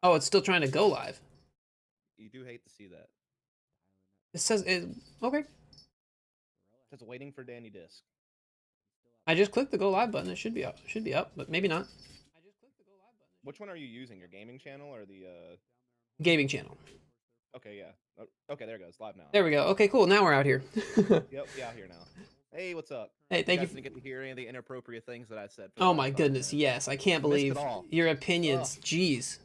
Oh, it's still trying to go live. You do hate to see that. It says it. Okay. Just waiting for Danny Disc. I just clicked the go live button. It should be up. It should be up, but maybe not. Which one are you using? Your gaming channel or the Gaming channel. Okay, yeah. Okay, there it goes. Live now. There we go. Okay, cool. Now we're out here. Yep, we out here now. Hey, what's up? Hey, You thank you. guys didn't get to hear any of the inappropriate things that I said for the Oh last my 5 goodness, minutes. yes. I can't You missed it believe all. your opinions. Ugh. Jeez.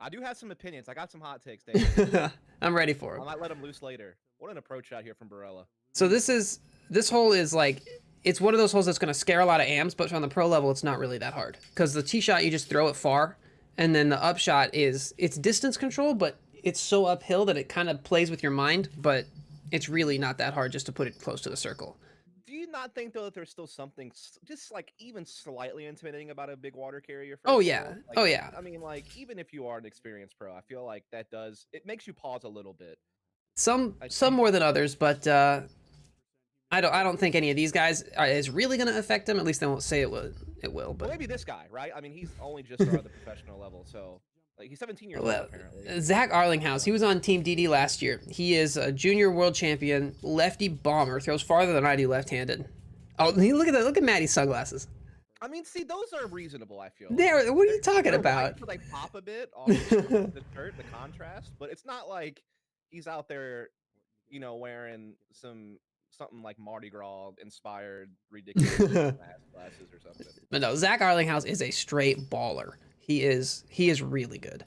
I do have some opinions. I got some hot takes, Dave. I'm ready for I them. might let them loose later. What an approach out here from Barella. So this hole is like, it's one of those holes that's going to scare a lot of AMs, but on the pro level, it's not really that hard. Because the tee shot, you just throw it far, and then the upshot it's distance control, but it's so uphill that it kind of plays with your mind, but it's really not that hard just to put it close to the circle. Do you not think, though, that there's still something just, like, even slightly intimidating about a big water carrier Oh first yeah. hole? Like, Oh yeah. I mean, like, even if you are an experienced pro, I feel like that it makes you pause a little bit. Some more than others, but I don't think any of these guys is really going to affect them. At least they won't say it will. It will, but Well, maybe this guy, right? I mean, he's only just started the professional level, so like he's 17 years old apparently. Zach Arlinghouse, he was on Team DD last year. He is a junior world champion, lefty bomber, throws farther than I do left-handed. Oh, look at that! Look at Maddie's sunglasses. I mean, see, those are reasonable. I feel. There, what are you talking about? White, so they pop a bit off the shirt, the contrast, but it's not like he's out there, you know, wearing something like Mardi Gras inspired ridiculous glasses or something. But no, Zach Arlinghouse is a straight baller. He is really good.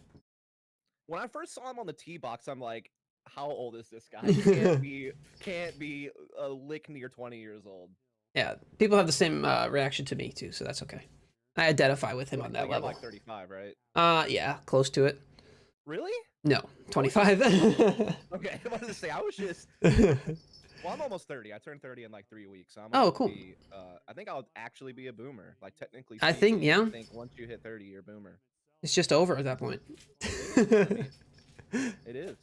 When I first saw him on the tee box, I'm like, how old is this guy? Can't be a lick near 20 years old. Yeah, people have the same reaction to me too, so that's okay. I identify with him on that level. Like 35, right? Yeah, close to it. Really? No, 25. Okay, I wanted to say I was just. Well, I'm almost 30. I turned 30 in like 3 weeks. So I'm cool. I think I'll actually be a boomer. Like technically. I think I think once you hit 30, you're a boomer. It's just over at that point. It is.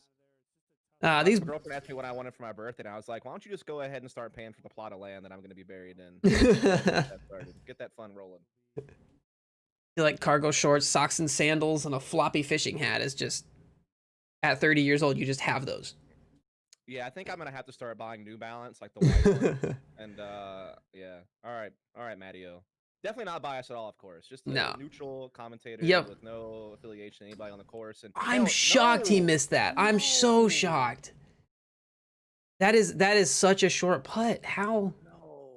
These My girlfriend asked me what I wanted for my birthday, and I was like, "Why don't you just go ahead and start paying for the plot of land that I'm going to be buried in? Get that fun rolling." You like cargo shorts, socks and sandals, and a floppy fishing hat is just at 30 years old. You just have those. Yeah, I think I'm gonna have to start buying New Balance, like the white one. And yeah, all right, Matteo. Definitely not biased at all, of course. Just a neutral commentator with no affiliation to anybody on the course. And I'm shocked he missed that. I'm so shocked. That is such a short putt. How? No,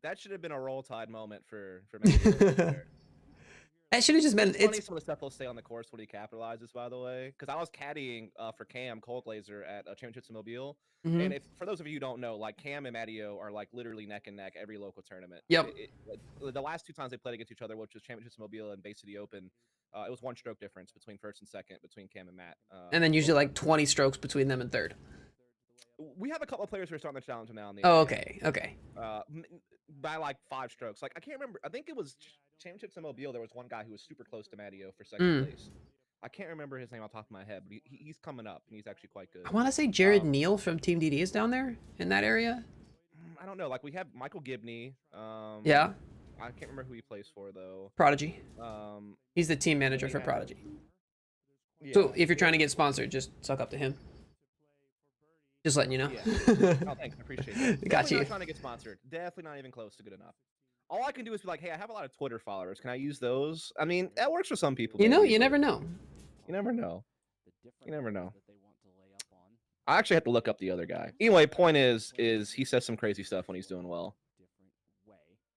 that should have been a roll tide moment for Matteo. That should have just been. It's funny some of the stuff he'll say on the course when he capitalizes, by the way. Because I was caddying for Cam Coldlaser at Championships in Mobile, and for those of you who don't know, like Cam and Matteo are like literally neck and neck every local tournament. Yep. The last 2 times they played against each other, which was Championships in Mobile and Bay City Open, it was 1 stroke difference between first and second between Cam and Matt. And then usually like 20 strokes between them and third. We have a couple of players who are starting the challenge now. Okay. By like 5 strokes. Like I can't remember. I think it was Championships in Mobile. There was one guy who was super close to Matteo for second place. I can't remember his name off the top of my head, but he's coming up and he's actually quite good. I want to say Jared Neal from Team DD is down there in that area. I don't know. Like we have Michael Gibney. Yeah. I can't remember who he plays for though. Prodigy. He's the team manager for Prodigy. Yeah. So if you're trying to get sponsored, just suck up to him. Just letting you know. Yeah. Oh, thanks. I appreciate it. Got you. Not trying to get sponsored. Definitely not even close to good enough. All I can do is be like, hey, I have a lot of Twitter followers. Can I use those? I mean, that works for some people. You know, you never know. You never know. You never know. I actually have to look up the other guy. Anyway, point is he says some crazy stuff when he's doing well.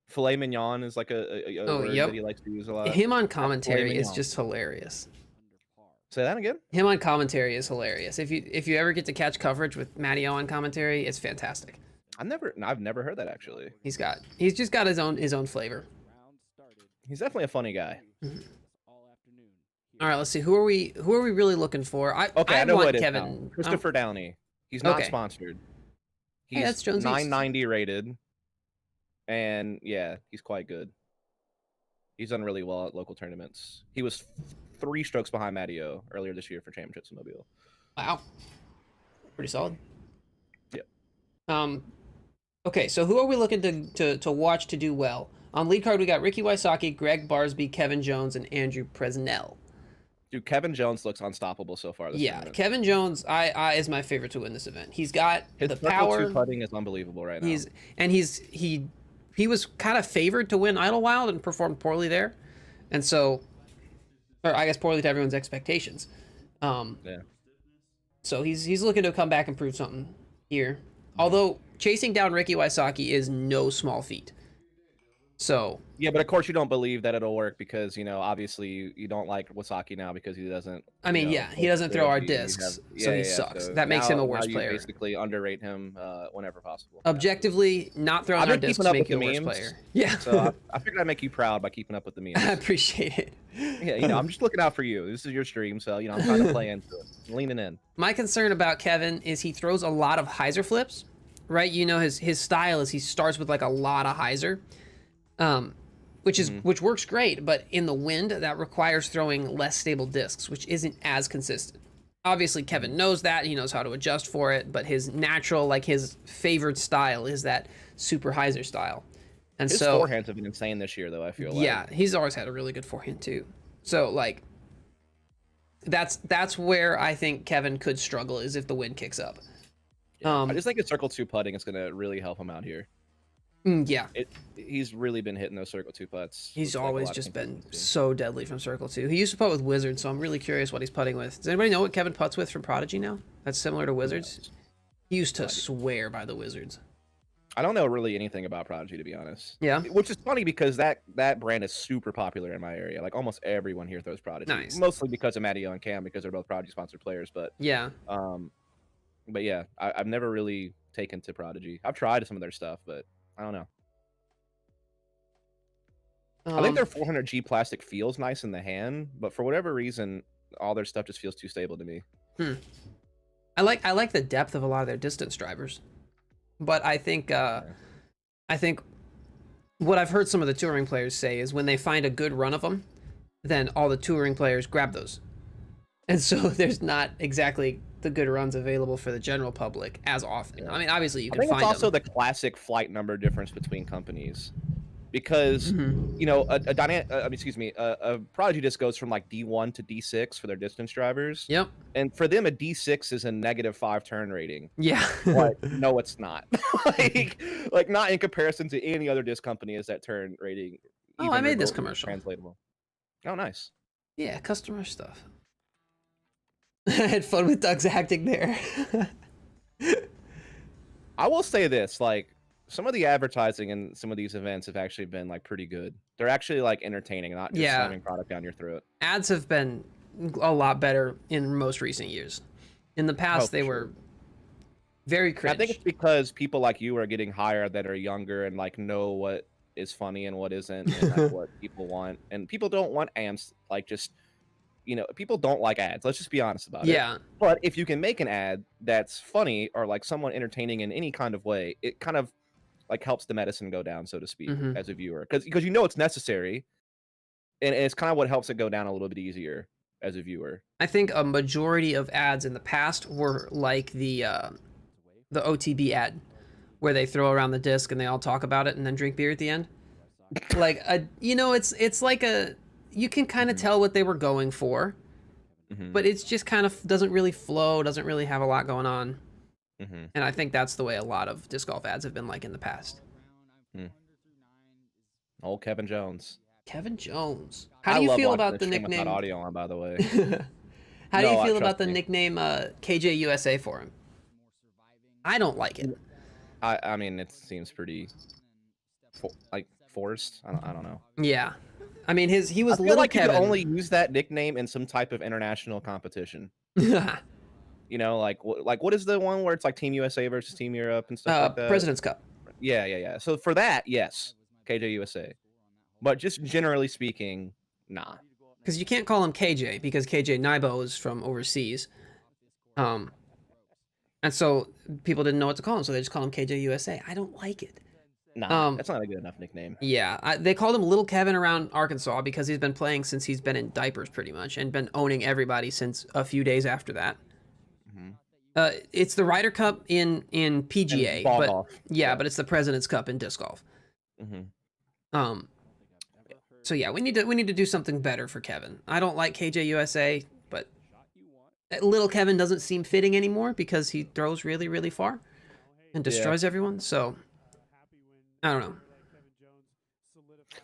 Filet mignon is like a word that he likes to use a lot. Him on commentary is just hilarious. Say that again? Him on commentary is hilarious. If you ever get to catch coverage with Matteo on commentary, it's fantastic. I've never heard that actually. He's just got his own flavor. He's definitely a funny guy. All right, let's see. Who are we really looking for? I know want what it is Kevin. now. Christopher Downey. He's not sponsored. He's that's Jones 990 rated. And yeah, he's quite good. He's done really well at local tournaments. He was 3 strokes behind Matteo earlier this year for Championships in Mobile. Wow. Pretty solid. Yeah. Okay, so who are we looking to watch to do well? On lead card, we got Ricky Wysocki, Greg Barsby, Kevin Jones, and Andrew Presnell. Dude, Kevin Jones looks unstoppable so far this Yeah, tournament. Kevin Jones, I is my favorite to win this event. He's got His the circle power. two putting is unbelievable right now. He was kind of favored to win Idlewild and performed poorly there, and so, or I guess poorly to everyone's expectations. Yeah. So he's looking to come back and prove something here. Although chasing down Ricky Wysocki is no small feat. So Yeah, but of course you don't believe that it'll work because obviously you don't like Wasaki now because he doesn't. I mean, yeah, he doesn't throw our discs, so he yeah. sucks. So That makes him a worse now player. You basically underrate him whenever possible. Objectively, not throwing I've our been discs keeping up make with you a the worse memes, player. Yeah. So I figured I'd make you proud by keeping up with the memes. I appreciate it. Yeah, I'm just looking out for you. This is your stream, so I'm trying to play into it, leaning in. My concern about Kevin is he throws a lot of hyzer flips, right? His style is he starts with like a lot of hyzer, which works great, but in the wind that requires throwing less stable discs, which isn't as consistent. Obviously, Kevin knows that. He knows how to adjust for it, but his natural, like his favored style is that super hyzer style. And His so forehands have been insane this year, though, I feel like. yeah, he's always had a really good forehand too. So like that's where I think Kevin could struggle is if the wind kicks up. I just think his circle two putting is going to really help him out here. Yeah. He's really been hitting those circle two putts. He's with, always just been so deadly from circle two. He used to putt with Wizards, so I'm really curious what he's putting with. Does anybody know what Kevin putts with from Prodigy now? That's similar to Wizards? He used to swear by the Wizards. I don't know really anything about Prodigy, to be honest. Yeah. Which is funny because that brand is super popular in my area. Like almost everyone here throws Prodigy. Nice. Mostly because of Matteo and Cam because they're both Prodigy sponsored players. But yeah. But yeah, I've never really taken to Prodigy. I've tried some of their stuff, but I don't know. I think their 400G plastic feels nice in the hand, but for whatever reason, all their stuff just feels too stable to me. I like the depth of a lot of their distance drivers, but I think what I've heard some of the touring players say is when they find a good run of them, then all the touring players grab those, and so there's not exactly the good runs available for the general public as often. Yeah. I mean, obviously you can find them. I think it's also the classic flight number difference between companies. Because a Prodigy disc goes from like D1 to D6 for their distance drivers. Yep. And for them, a D6 is a -5 turn rating. Yeah. But no, it's not. like not in comparison to any other disc company is that turn rating. Oh, I made this commercial. Translatable. Oh, nice. Yeah, customer stuff. I had fun with Doug's acting there. I will say this, like, some of the advertising in some of these events have actually been like pretty good. They're actually like entertaining, not just slamming product down your throat. Ads have been a lot better in most recent years. In the past, they were very cringe. I think it's because people like you are getting hired that are younger and like know what is funny and what isn't, and like what people want. And people don't want amps like just people don't like ads. Let's just be honest about it. Yeah. But if you can make an ad that's funny or like somewhat entertaining in any kind of way, it kind of like helps the medicine go down, so to speak, as a viewer, because it's necessary, and it's kind of what helps it go down a little bit easier as a viewer. I think a majority of ads in the past were like the OTB ad, where they throw around the disc and they all talk about it and then drink beer at the end. Like it's like you can kind of tell what they were going for, but it's just kind of doesn't really flow, doesn't really have a lot going on. And I think that's the way a lot of disc golf ads have been like in the past. Old Kevin Jones. Kevin Jones. How do you feel about the nickname? Not audio on, by the way. How do you feel about the nickname KJ USA for him? I don't like it. I mean, it seems pretty forced. I don't know. Yeah, I mean he was I feel little like Kevin. You could only use that nickname in some type of international competition. Like what is the one where it's like Team USA versus Team Europe and stuff like that? President's Cup. Yeah. So for that, yes, KJ USA. But just generally speaking, nah. Because you can't call him KJ because KJ Naibo is from overseas. And so people didn't know what to call him, so they just call him KJ USA. I don't like it. Nah, that's not a good enough nickname. Yeah, they called him Little Kevin around Arkansas because he's been playing since he's been in diapers pretty much and been owning everybody since a few days after that. It's the Ryder Cup in PGA, but golf. Yeah, but it's the President's Cup in disc golf. So yeah, we need to do something better for Kevin. I don't like KJUSA, but little Kevin doesn't seem fitting anymore because he throws really, really far and Yeah. destroys everyone. So I don't know.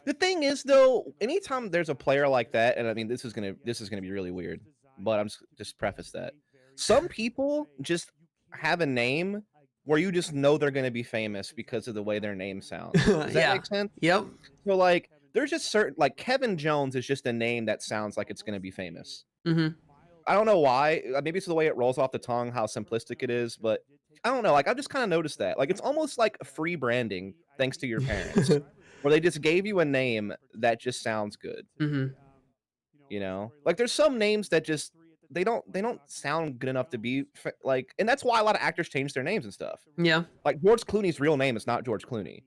The thing is, though, anytime there's a player like that, and I mean, this is gonna be really weird, but I'm just preface that some people just have a name where you just know they're gonna be famous because of the way their name sounds. Does that Yeah. make sense? Yep. So, like, there's just certain like Kevin Jones is just a name that sounds like it's gonna be famous. Mm-hmm. I don't know why. Maybe it's the way it rolls off the tongue, how simplistic it is, but I don't know. Like, I've just kind of noticed that. Like, it's almost like free branding thanks to your parents, where they just gave you a name that just sounds good. Mm-hmm. You know, like there's some names that just they don't sound good enough to be like, and that's why a lot of actors change their names and stuff. Yeah. Like George Clooney's real name is not George Clooney.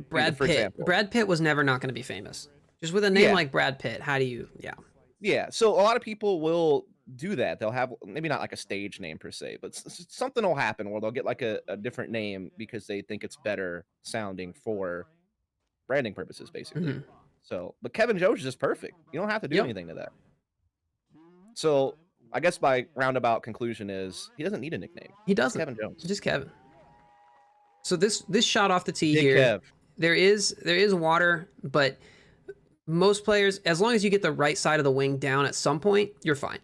Brad for Pitt. example. Brad Pitt was never not going to be famous. Just with a name Yeah. like Brad Pitt, how do you? Yeah. Yeah, so a lot of people will do that. They'll have maybe not like a stage name per se, but something will happen where they'll get like a different name because they think it's better sounding for branding purposes, basically. Mm-hmm. So, but Kevin Jones is just perfect. You don't have to do Yep. anything to that. So, I guess my roundabout conclusion is he doesn't need a nickname. He doesn't. Kevin Jones. Just Kevin. So this shot off the tee Big here. Kev. There is water, but most players, as long as you get the right side of the wing down at some point, you're fine.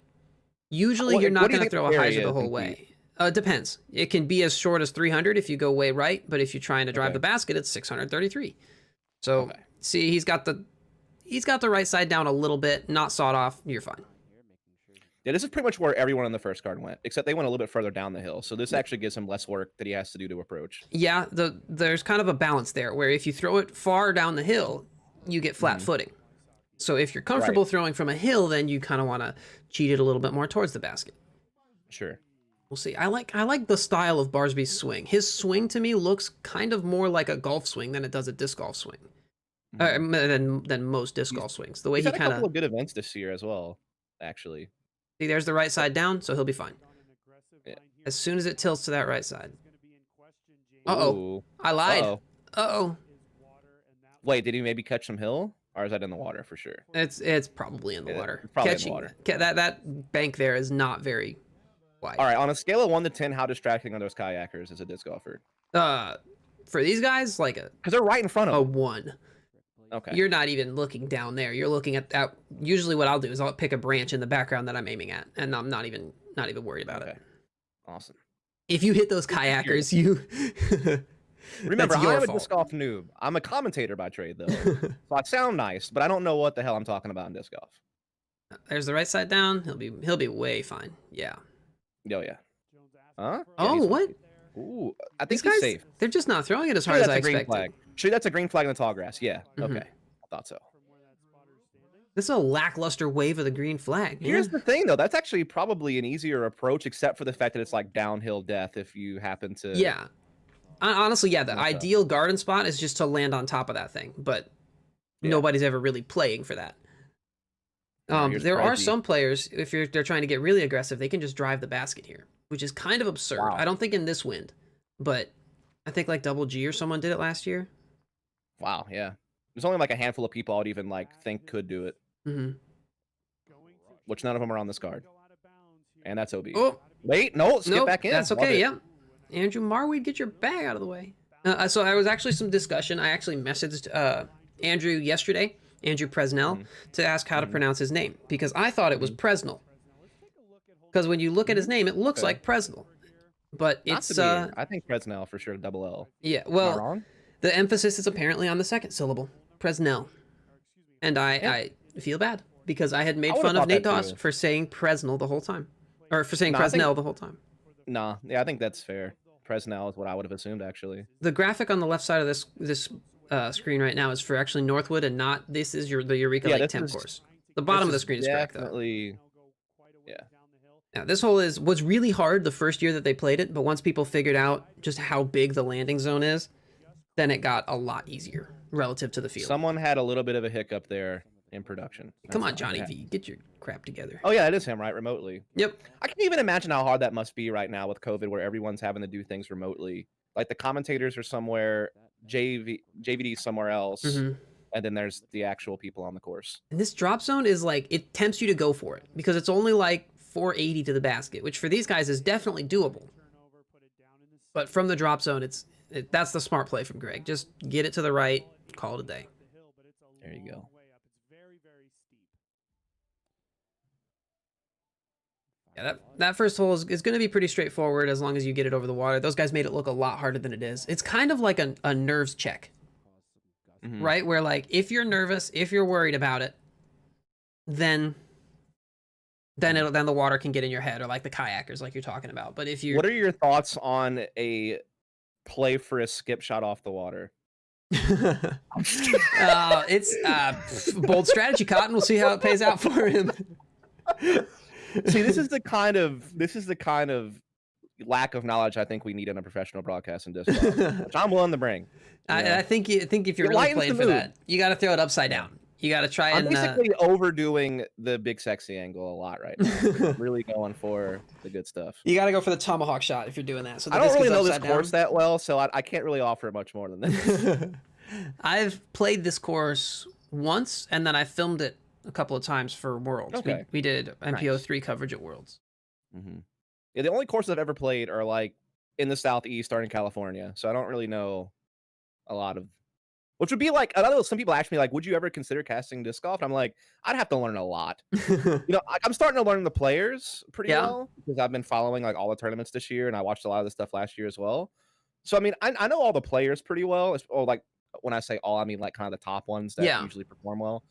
Usually, you're not going to throw a hyzer the whole way. It depends. It can be as short as 300 if you go way right, but if you're trying to drive the basket, it's 633. So see, he's got the right side down a little bit, not sawed off. You're fine. Yeah, this is pretty much where everyone on the first card went, except they went a little bit further down the hill. So this actually gives him less work that he has to do to approach. Yeah, there's kind of a balance there, where if you throw it far down the hill, you get flat footing. So if you're comfortable throwing from a hill, then you kind of want to cheat it a little bit more towards the basket. Sure. We'll see. I like the style of Barsby's swing. His swing to me looks kind of more like a golf swing than it does a disc golf swing. Than most disc golf swings. The way He's he had a kind couple of of good events this year as well, actually. see, there's the right side down, so he'll be fine. Yeah. As soon as it tilts to that right side. Uh-oh. Ooh. I lied. Uh-oh. Uh-oh. Wait, did he maybe catch some hill? Or is that in the water for sure? It's probably in the water. It's probably Catching in the water. that bank there is not very wide. All right, on a scale of 1 to 10, how distracting are those kayakers as a disc golfer? For these guys, like Because they're right in front a of them. 1. Okay. You're not even looking down there. You're looking at that. Usually what I'll do is I'll pick a branch in the background that I'm aiming at, and I'm not even worried about it. Awesome. If you hit those kayakers, you Remember, that's your I'm a fault. disc golf noob. I'm a commentator by trade, though. So I sound nice, but I don't know what the hell I'm talking about in disc golf. There's the right side down. He'll be way fine. Yeah. Oh, yeah. Huh? Yeah, Oh, he's what? fine. Ooh, I These think he's guys, safe. they're just not throwing it as Sure, hard as that's I a green expected. flag. Sure, that's a green flag in the tall grass. Yeah. Mhm. Okay. I thought so. This is a lackluster wave of the green flag. Man. Here's the thing, though. That's actually probably an easier approach, except for the fact that it's like downhill death if you happen to. Yeah. Honestly, yeah, the Okay. ideal garden spot is just to land on top of that thing, but nobody's ever really playing for that. Here's There are crazy. some players, if they're trying to get really aggressive, they can just drive the basket here, which is kind of absurd. Wow. I don't think in this wind, but I think like Double G or someone did it last year. Wow. Yeah. There's only like a handful of people I would even like think could do it, Mm-hmm. which none of them are on this card, and that's OB. Oh, Wait, no, skip nope, back in. that's Love okay. it. Yeah, Andrew Marweed, get your bag out of the way. So I was actually some discussion. I actually messaged Andrew yesterday, Andrew Presnell, to ask how to pronounce his name because I thought it was Presnell. Because when you look at his name, it looks like Presnell, but Not it's to be, I think Presnell for sure. Double L. yeah. Am I Well, wrong? the emphasis is apparently on the second syllable, Presnell, and I feel bad because I had made I would've fun of thought Nate that Doss too. for saying Presnell the whole time, or for saying No, I think- Presnell the whole time. Nah, yeah, I think that's fair. Presnell is what I would have assumed actually. The graphic on the left side of this screen right now is for actually Northwood and not this is the Eureka Yeah, Lake this temp is- course. The bottom of the This screen is correct though. definitely. Yeah. Now this hole was really hard the first year that they played it, but once people figured out just how big the landing zone is, then it got a lot easier relative to the field. Someone had a little bit of a hiccup there in production. Come on, That's Johnny not V, get your crap together. Oh yeah, it is him, right? Remotely. Yep. I can't even imagine how hard that must be right now with COVID, where everyone's having to do things remotely. Like the commentators are somewhere, JVD somewhere else. hmm and then there's the actual people on the course. And this drop zone is like, it tempts you to go for it because it's only like 480 to the basket, which for these guys is definitely doable. But from the drop zone, that's the smart play from Greg. Just get it to the right, call it a day. There you go. Yeah, that first hole is going to be pretty straightforward as long as you get it over the water. Those guys made it look a lot harder than it is. It's kind of like a nerves check, right? Where like if you're nervous, if you're worried about it, then the water can get in your head, or like the kayakers, like you're talking about. But if you, what are your thoughts on a play for a skip shot off the water? It's bold strategy, Cotton. We'll see how it pays out for him. See, this is the kind of lack of knowledge I think we need in a professional broadcast in disc golf, which I'm willing to bring. I think if you're really playing for that, you got to throw it upside down. You got to try and. I'm basically overdoing the big sexy angle a lot right now. Really going for the good stuff. You got to go for the tomahawk shot if you're doing that. So I don't really know this course that well, so I can't really offer much more than this. I've played this course once, and then I filmed it a couple of times for Worlds. Okay. We did MPO3 coverage at Worlds. Yeah, the only courses I've ever played are like in the Southeast or in California, so I don't really know a lot of. Which would be like, I know some people ask me like, would you ever consider casting disc golf? And I'm like, I'd have to learn a lot. I'm starting to learn the players pretty well because I've been following like all the tournaments this year, and I watched a lot of the stuff last year as well. So I mean, I know all the players pretty well. Or like when I say all, I mean like kind of the top ones that usually perform well.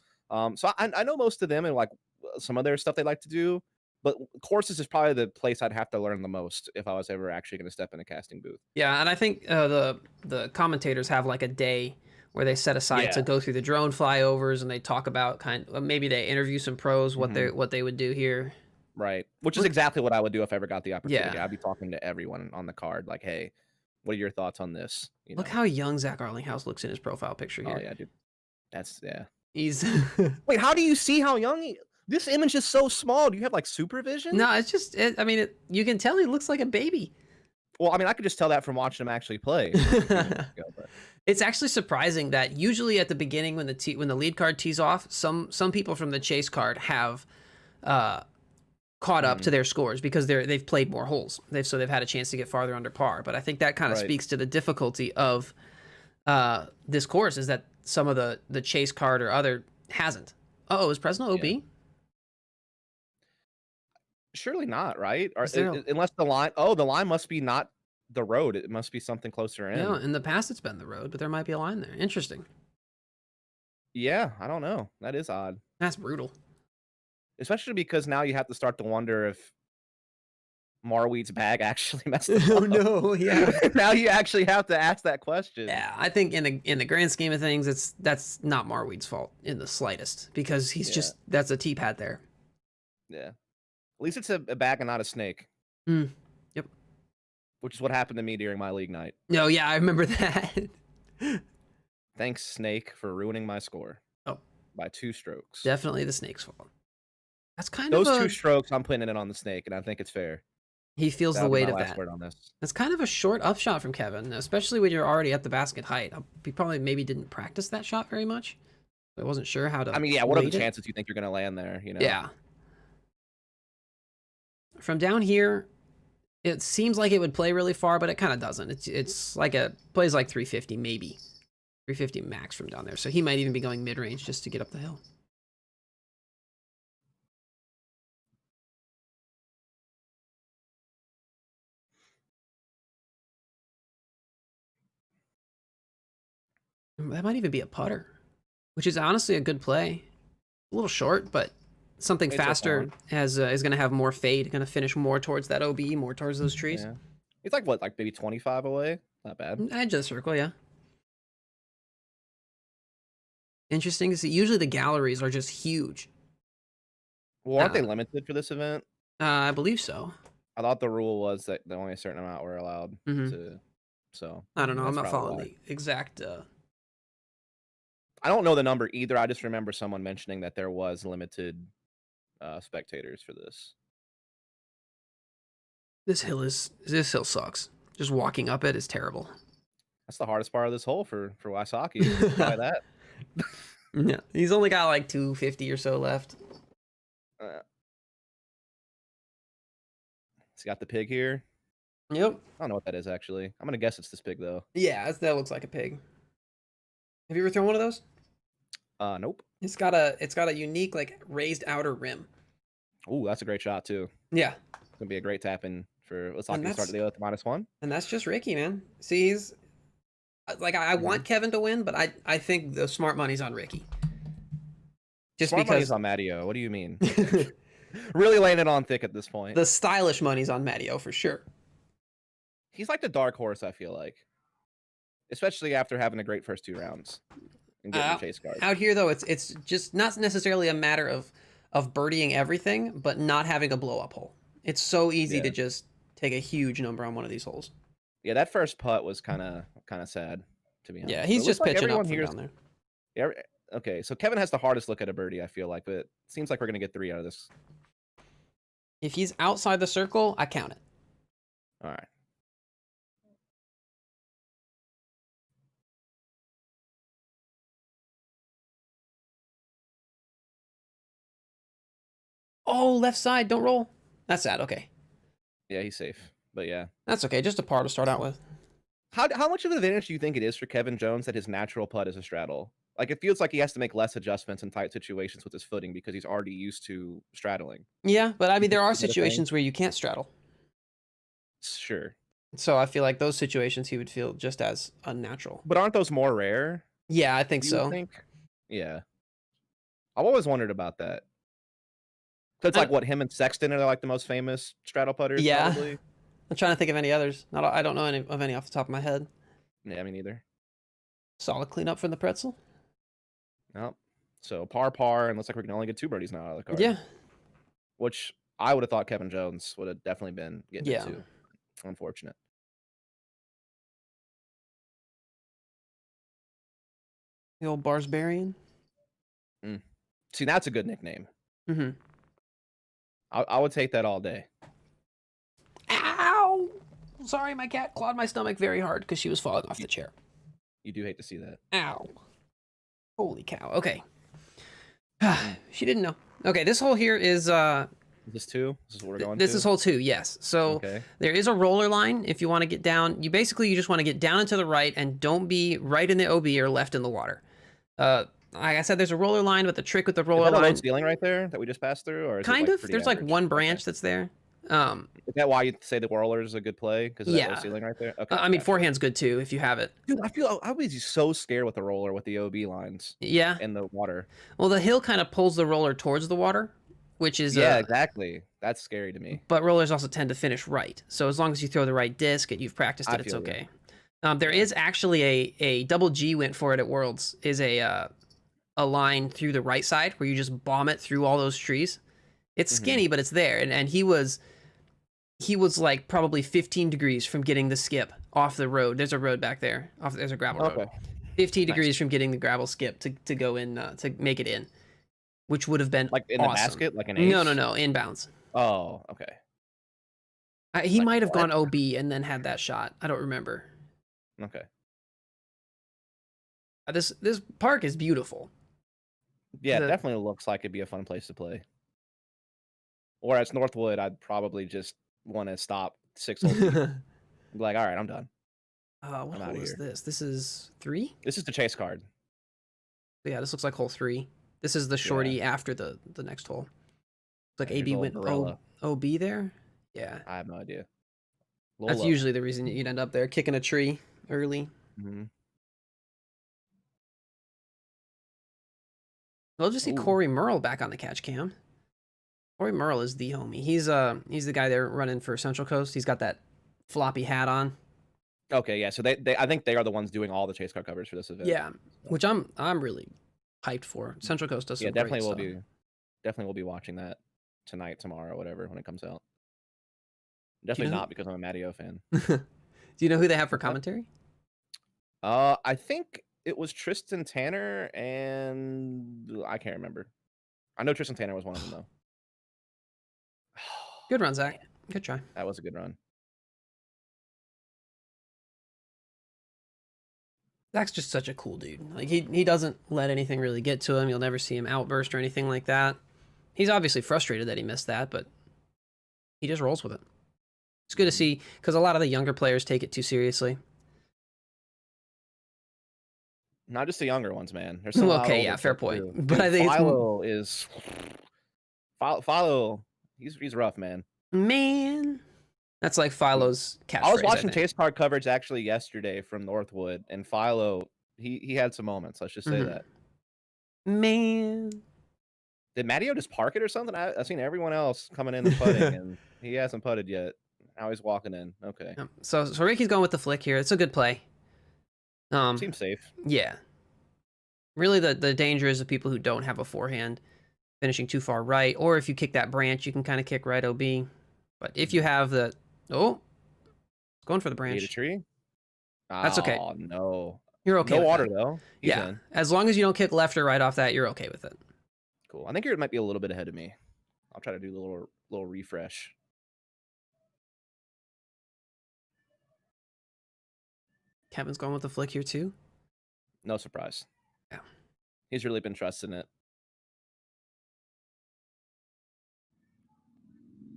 So I know most of them and like some of their stuff they like to do. But courses is probably the place I'd have to learn the most if I was ever actually going to step in a casting booth. Yeah, and I think the commentators have like a day where they set aside to go through the drone flyovers, and they talk about maybe they interview some pros, what they would do here. Right, which is exactly what I would do if I ever got the opportunity. I'd be talking to everyone on the card, like, hey, what are your thoughts on this? Look how young Zach Arlinghouse looks in his profile picture here. Oh yeah, dude. That's He's wait, how do you see how young he? This image is so small. Do you have like supervision? No, it's just. I mean, you can tell he looks like a baby. Well, I mean, I could just tell that from watching him actually play. It's actually surprising that usually at the beginning when the lead card tees off, some people from the chase card have caught up to their scores because they've played more holes. They've had a chance to get farther under par. But I think that kind of speaks to the difficulty of this course, is that some of the chase card or other hasn't. Oh, is Fresno OB? Yeah. Surely not, right? Unless the line must be not the road. It must be something closer in. Yeah, in the past it's been the road, but there might be a line there. Interesting. Yeah, I don't know. That is odd. That's brutal. Especially because now you have to start to wonder if Marweed's bag actually messed up. Oh no, yeah. Now you actually have to ask that question. Yeah, I think in the grand scheme of things, that's not Marweed's fault in the slightest, because he's that's a tee pad there. Yeah. At least it's a bag and not a snake. Yep. Which is what happened to me during my league night. No, yeah, I remember that. Thanks, Snake, for ruining my score. Oh. By 2 strokes. Definitely the snake's fault. That's kind of those 2 strokes, I'm putting it on the snake, and I think it's fair. He feels the weight of that. Word on this. That's kind of a short upshot from Kevin, especially when you're already at the basket height. He probably maybe didn't practice that shot very much. I wasn't sure how to. I mean, yeah, what are the chances you think you're going to land there? Yeah. From down here, it seems like it would play really far, but it kind of doesn't. It's like plays like 350 maybe, 350 max from down there. So he might even be going mid range just to get up the hill. That might even be a putter, which is honestly a good play. A little short, but something faster is going to have more fade, going to finish more towards that OB, more towards those trees. Yeah. It's like what, like maybe 25 away? Not bad. Edge of the circle, yeah. Interesting to see. Usually the galleries are just huge. Well, aren't they limited for this event? I believe so. I thought the rule was that only a certain amount were allowed to. So I don't know. I'm not following the exact. I don't know the number either. I just remember someone mentioning that there was limited spectators for this. This hill sucks. Just walking up it is terrible. That's the hardest part of this hole for Wysocki. Try that. Yeah, he's only got like 250 or so left. Uh, he's got the pig here. Yep. I don't know what that is actually. I'm gonna guess it's this pig though. Yeah, that looks like a pig. Have you ever thrown one of those? Nope. It's got a unique like raised outer rim. Ooh, that's a great shot too. Yeah, It's gonna be a great tap in for. Looks like and he started the with -1. that's just Ricky, man. See, he's like I want Kevin to win, but I think the smart money's on Ricky. Just Smart money's because on Matteo. What do you mean? Really laying it on thick at this point. the stylish money's on Matteo for sure. He's like the dark horse, I feel like. Especially after having a great first 2 rounds and getting the chase card. Out here though, it's just not necessarily a matter of birdieing everything, but not having a blow up hole. It's so easy to just take a huge number on one of these holes. Yeah, that first putt was kind of sad, to be honest. Yeah, he's just pitching up from down there. Yeah. Okay, so Kevin has the hardest look at a birdie, I feel like, but it seems like we're gonna get 3 out of this. If he's outside the circle, I count it. All right. Oh, left side, don't roll. That's sad. Okay. Yeah, he's safe, but yeah. That's okay. Just a par to start out with. How much of an advantage do you think it is for Kevin Jones that his natural putt is a straddle? Like, it feels like he has to make less adjustments in tight situations with his footing because he's already used to straddling. Yeah, but I mean, there are Is that a thing? situations where you can't straddle. Sure. So I feel like those situations he would feel just as unnatural. But aren't those more rare? Yeah, I think You so. would think? Yeah. I've always wondered about that. So it's like what, him and Sexton are like the most famous straddle putters, Yeah. probably? I'm trying to think of any others. I don't know any off the top of my head. Yeah, me neither. Solid cleanup from the pretzel. Nope. So par, and looks like we can only get 2 birdies now out of the card. Yeah. Which I would have thought Kevin Jones would have definitely been getting it too. Unfortunate. The old Barsbarian. See, that's a good nickname. Mm-hmm. I would take that all day. Ow! Sorry, my cat clawed my stomach very hard because she was falling off the chair. You do hate to see that. Ow. Holy cow. Okay. She didn't know. Okay, this hole here is Is this 2? This is what we're going this to? is hole 2, yes. So there is a roller line if you want to get down. You just want to get down and to the right and don't be right in the OB or left in the water. Like I said, there's a roller line, but the trick with the roller line... Is that a low ceiling right there that we just passed through? Or is kind it of. There's like one branch that's there. Is that why you say the roller is a good play? Because of that low ceiling right there? Okay. I mean, forehand's good too if you have it. Dude, I was so scared with the roller with the OB lines. Yeah. In the water. Well, the hill kind of pulls the roller towards the water, which is... Yeah, exactly. That's scary to me. But rollers also tend to finish right. So as long as you throw the right disc and you've practiced it, it's okay. There is actually a double G went for it at Worlds, is a line through the right side where you just bomb it through all those trees. It's skinny, but it's there. And he was like probably 15 degrees from getting the skip off the road. There's a road back there. There's a gravel road. 15 degrees from getting the gravel skip to go in, to make it in, which would have been like in awesome. The basket, like an ace? No, inbounds. Oh, okay. He might have gone OB and then had that shot. I don't remember. Okay. This park is beautiful. Yeah, it definitely looks like it'd be a fun place to play. Whereas Northwood, I'd probably just want to stop 6 holes. Be like, all right, I'm done. What hole is this? This is 3? This is the chase card. Yeah, this looks like hole 3. This is the shorty after the next hole. It's like AB went OB there? Yeah. I have no idea. That's usually the reason you'd end up there, kicking a tree early. We'll just see Corey Merle back on the catch cam. Corey Merle is the homie. He's the guy there running for Central Coast. He's got that floppy hat on. Okay, yeah. So they I think they are the ones doing all the chase card covers for this event. Yeah, which I'm really hyped for. Central Coast does some definitely great stuff. Definitely will be watching that tonight, tomorrow, whatever, when it comes out. Definitely not because I'm a Matteo fan. Do you know who they have for commentary? I think it was Tristan Tanner, and I can't remember. I know Tristan Tanner was one of them, though. Good run, Zach. Good try. That was a good run. Zach's just such a cool dude. Like he doesn't let anything really get to him. You'll never see him outburst or anything like that. He's obviously frustrated that he missed that, but he just rolls with it. It's good to see because a lot of the younger players take it too seriously. Not just the younger ones, man. There's some a lot Okay, older yeah, fair folks, point. too. But Dude, I think Philo is Philo. He's rough, man. man, that's like Philo's catchphrase. I was watching think. chase card coverage actually yesterday from Northwood, and Philo he had some moments. Let's just say that. Man, Did Matteo just park it or something? I've seen everyone else coming in and putting, and he hasn't putted yet. Now he's walking in. Okay. So Ricky's going with the flick here. It's a good play. Seems safe. Yeah. Really, the danger is the people who don't have a forehand finishing too far right, or if you kick that branch, you can kind of kick right OB. But if you have the going for the branch. Ate a tree. That's okay. Oh no. You're okay. No with water that. though. He's yeah. in. As long as you don't kick left or right off that, you're okay with it. Cool. I think you might be a little bit ahead of me. I'll try to do a little refresh. Kevin's going with the flick here too. No surprise. Yeah. He's really been trusting it.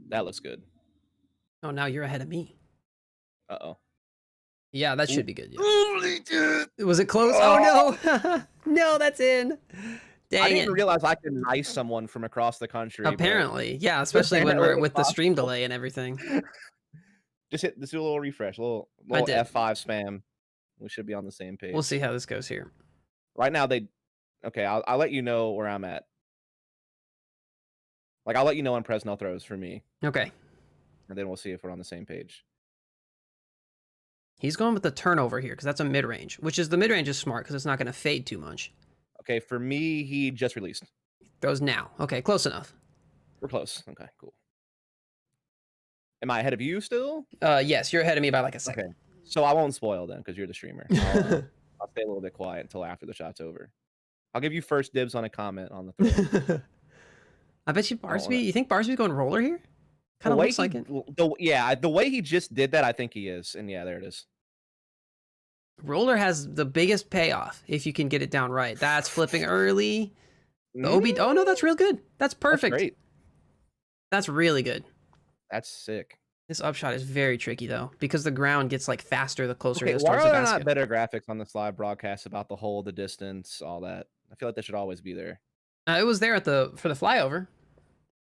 That looks good. Oh, now you're ahead of me. Uh-oh. Yeah, that should be good. Yeah. Was it close? Oh no. No, that's in. Dang I didn't even it. realize I could nice someone from across the country. Apparently. Yeah, especially when we're with the stream delay and everything. Just do a little refresh, a little F5 spam. We should be on the same page. We'll see how this goes here. Right now, okay, I'll let you know where I'm at. Like, I'll let you know when Presnell throws for me. Okay. And then we'll see if we're on the same page. He's going with the turnover here because that's a mid-range, which is the mid-range is smart because it's not going to fade too much. Okay, for me, he just released. Throws now. Okay, close enough. We're close. Okay, cool. Am I ahead of you still? Yes, you're ahead of me by like a second. Okay. So I won't spoil then because you're the streamer. I'll stay a little bit quiet until after the shot's over. I'll give you first dibs on a comment on the throw. I bet you Barsby. You think Barsby's going roller here? Kind of looks like it. The way he just did that, I think he is. And yeah, there it is. Roller has the biggest payoff if you can get it down right. That's flipping early. The OB. Oh no, that's real good. That's perfect. That's great. That's really good. That's sick. This upshot is very tricky though because the ground gets like faster the closer it is why towards are the there basket. not better graphics on this live broadcast about the hole, the distance, all that? I feel like they should always be there. It was there for the flyover.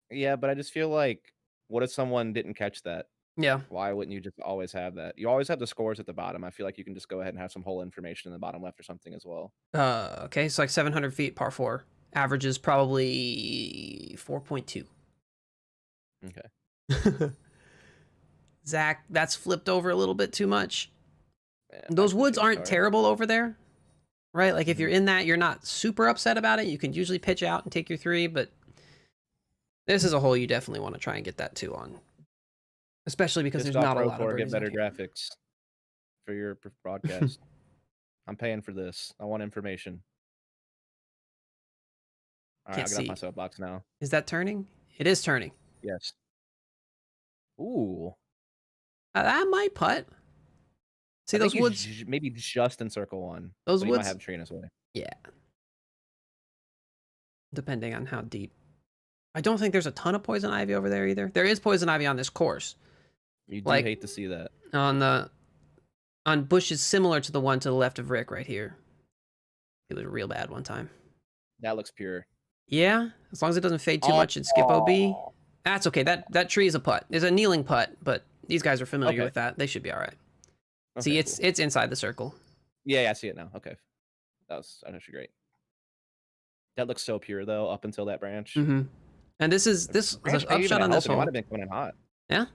Yeah, but I just feel like, what if someone didn't catch that? Yeah. Why wouldn't you just always have that? You always have the scores at the bottom. I feel like you can just go ahead and have some hole information in the bottom left or something as well. Okay, so like 700 feet par 4. Average is probably 4.2. Okay. Zach, that's flipped over a little bit too much. Yeah, those woods aren't terrible over there, right? Like if you're in that, you're not super upset about it. You can usually pitch out and take your 3, but this is a hole you definitely want to try and get that 2 on. Especially because there's not a lot of birdies. Get better graphics for your broadcast. I'm paying for this. I want information. All right, I'll get off my soapbox now. Is that turning? It is turning. Yes. Ooh. That might putt. See those woods? Maybe just in circle 1. Those woods might have a tree in his way. Yeah. Depending on how deep. I don't think there's a ton of poison ivy over there either. There is poison ivy on this course. You do hate to see that. On bushes similar to the one to the left of Rick right here. It was real bad one time. That looks pure. Yeah, as long as it doesn't fade too much and skip OB. That's okay. That tree is a putt. It's a kneeling putt, but these guys are familiar with that. They should be all right. Okay, see, it's inside the circle. Yeah, I see it now. Okay. That's actually great. That looks so pure though, up until that branch. Mm-hmm. And this upshot on this hole. Might have been coming in hot. Yeah.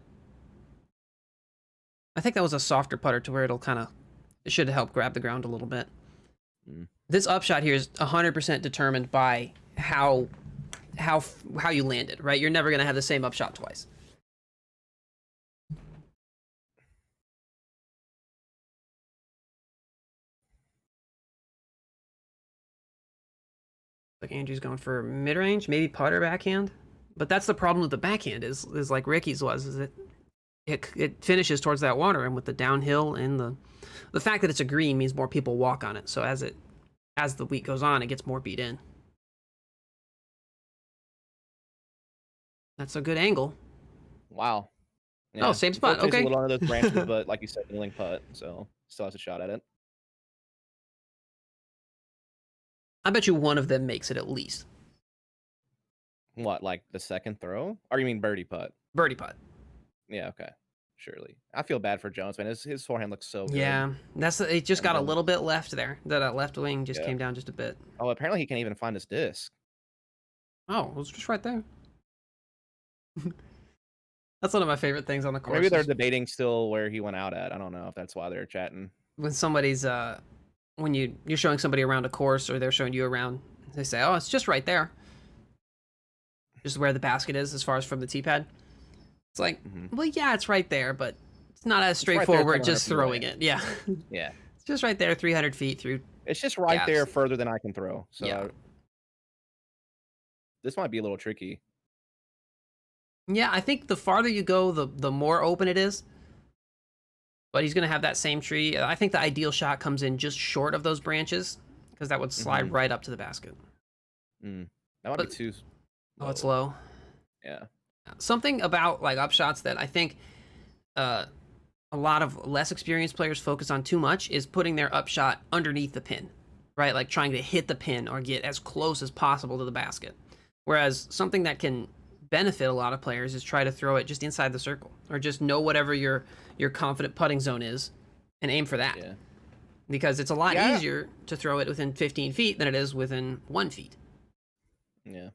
I think that was a softer putter to where it should help grab the ground a little bit. This upshot here is 100% determined by how you landed, right? You're never going to have the same upshot twice. Like Andrew's going for mid-range, maybe putter backhand. But that's the problem with the backhand is like Ricky's was, is it finishes towards that water, and with the downhill and the fact that it's a green means more people walk on it. So as the week goes on, it gets more beat in. That's a good angle. Wow. Oh, same spot. Unfortunately, Okay. it's a little under those branches, but like you said, kneeling putt, so still has a shot at it. I bet you one of them makes it at least. What, like the second throw? Or you mean birdie putt? Birdie putt. Yeah, okay. Surely. I feel bad for Jones, man. His forehand looks so good. Yeah, it just got a then- little bit left there. That left wing just Yeah. came down just a bit. Oh, apparently he can't even find his disc. Oh, it was just right there. That's one of my favorite things on the Or course. maybe they're debating still where he went out at. I don't know if that's why they're chatting. When somebody's when you're showing somebody around a course, or they're showing you around, they say, "Oh, it's just right there." Just where the basket is as far as from the tee pad. It's like, well, yeah, it's right there, but it's not as right there, straightforward 200 just feet away. throwing it. Yeah. Yeah. It's just right there, 300 feet through. It's just right gaps. there further than I can throw. So Yeah. this might be a little tricky. Yeah, I think the farther you go, the more open it is. But he's going to have that same tree. I think the ideal shot comes in just short of those branches, because that would slide right up to the basket. That might be too. Oh, it's low. Yeah. Something about like upshots that I think a lot of less experienced players focus on too much is putting their upshot underneath the pin, right? Like trying to hit the pin or get as close as possible to the basket. Whereas something that can benefit a lot of players is try to throw it just inside the circle, or just know whatever your confident putting zone is and aim for that. Yeah. Because it's a lot easier to throw it within 15 feet than it is within 1 feet. Yeah.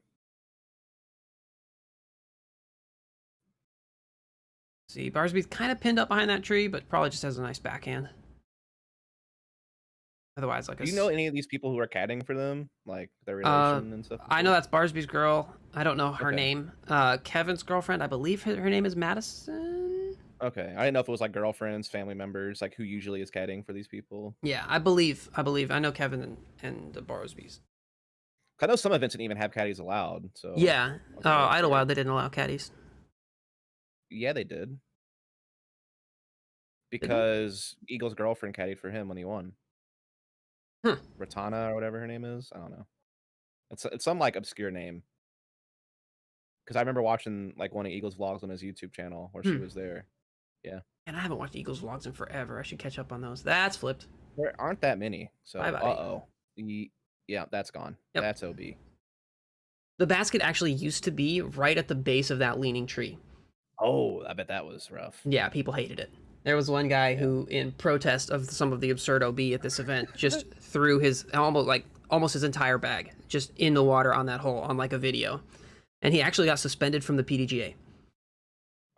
See, Barsby's kind of pinned up behind that tree, but probably just has a nice backhand. Otherwise, like Do you know any of these people who are caddying for them, like their relation and stuff? I know that's Barsby's girl. I don't know her Okay. name. Kevin's girlfriend, I believe her name is Madison. Okay, I didn't know if it was like girlfriends, family members, like who usually is caddying for these people. Yeah, I believe. I know Kevin and the Barsby's. I know some events didn't even have caddies allowed. So Yeah. that's Oh, what I'm Idlewild, sure. they didn't allow caddies. Yeah, they did. they? Because Eagle's girlfriend caddied for him when he won. Huh. Ratana or whatever her name is. I don't know. It's some like obscure name. Because I remember watching like one of Eagle's vlogs on his YouTube channel where she was there. Yeah. And I haven't watched Eagles vlogs in forever. I should catch up on those. That's flipped. There aren't that many. So Bye-bye. uh-oh. Yeah, that's gone. Yep. That's OB. The basket actually used to be right at the base of that leaning tree. Oh, I bet that was rough. Yeah, people hated it. There was one guy who, in protest of some of the absurd OB at this event, just threw his almost his entire bag just in the water on that hole on like a video, and he actually got suspended from the PDGA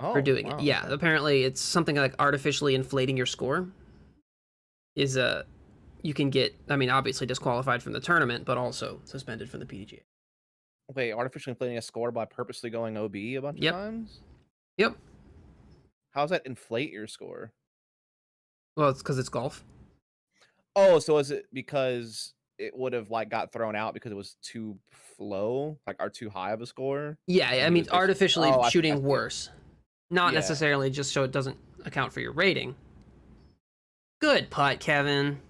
for doing it. Yeah, okay. apparently it's something like artificially inflating your score. Is you can get, I mean, obviously disqualified from the tournament, but also suspended from the PDGA. Wait, artificially inflating a score by purposely going OB a bunch of times? Yep. How does that inflate your score? Well, it's because it's golf. Oh, so is it because it would have like got thrown out because it was too low, like or too high of a score? Yeah, I mean, artificially I shooting see. worse. Not Yeah. necessarily just so it doesn't account for your rating. Good putt, Kevin.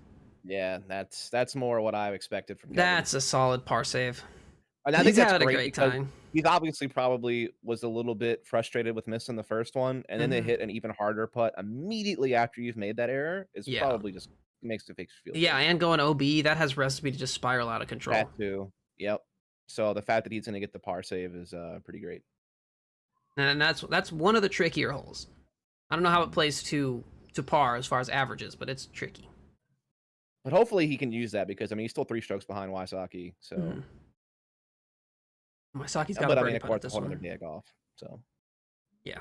Yeah, that's more what I expected from Kevin. That's a solid par save. And I He's think that's having a great great because time. he's obviously probably was a little bit frustrated with missing the first one, and then they hit an even harder putt immediately after you've made that error. It's Yeah. probably just makes it feel Yeah, good. and going OB, that has recipe to just spiral out of control. That too. Yep. So the fact that he's going to get the par save is pretty great. And that's one of the trickier holes. I don't know how it plays to par as far as averages, but it's tricky. But hopefully he can use that because I mean he's still 3 strokes behind Wysocki. So Wysoki's got but a I birdie mean of putt course at a this whole one. other day of golf. So Yeah.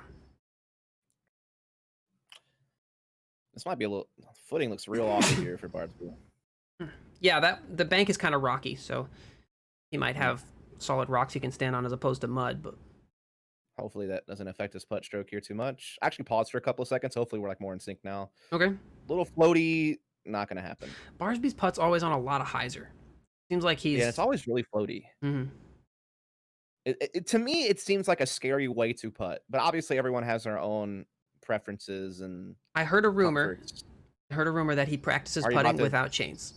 this might be a little footing looks real off here for Bardsby. Yeah, the bank is kind of rocky, so he might have solid rocks he can stand on as opposed to mud, but Hopefully that doesn't affect his putt stroke here too much. Actually pause for a couple of seconds. Hopefully we're like more in sync now. okay. A little floaty, not gonna happen. Barsby's putt's always on a lot of hyzer. Seems like he's Yeah, it's always really floaty. Mhm. To me, it seems like a scary way to putt, but obviously everyone has their own preferences and I heard a rumor. comforts. I heard a rumor that he practices Are you about putting to? without chains.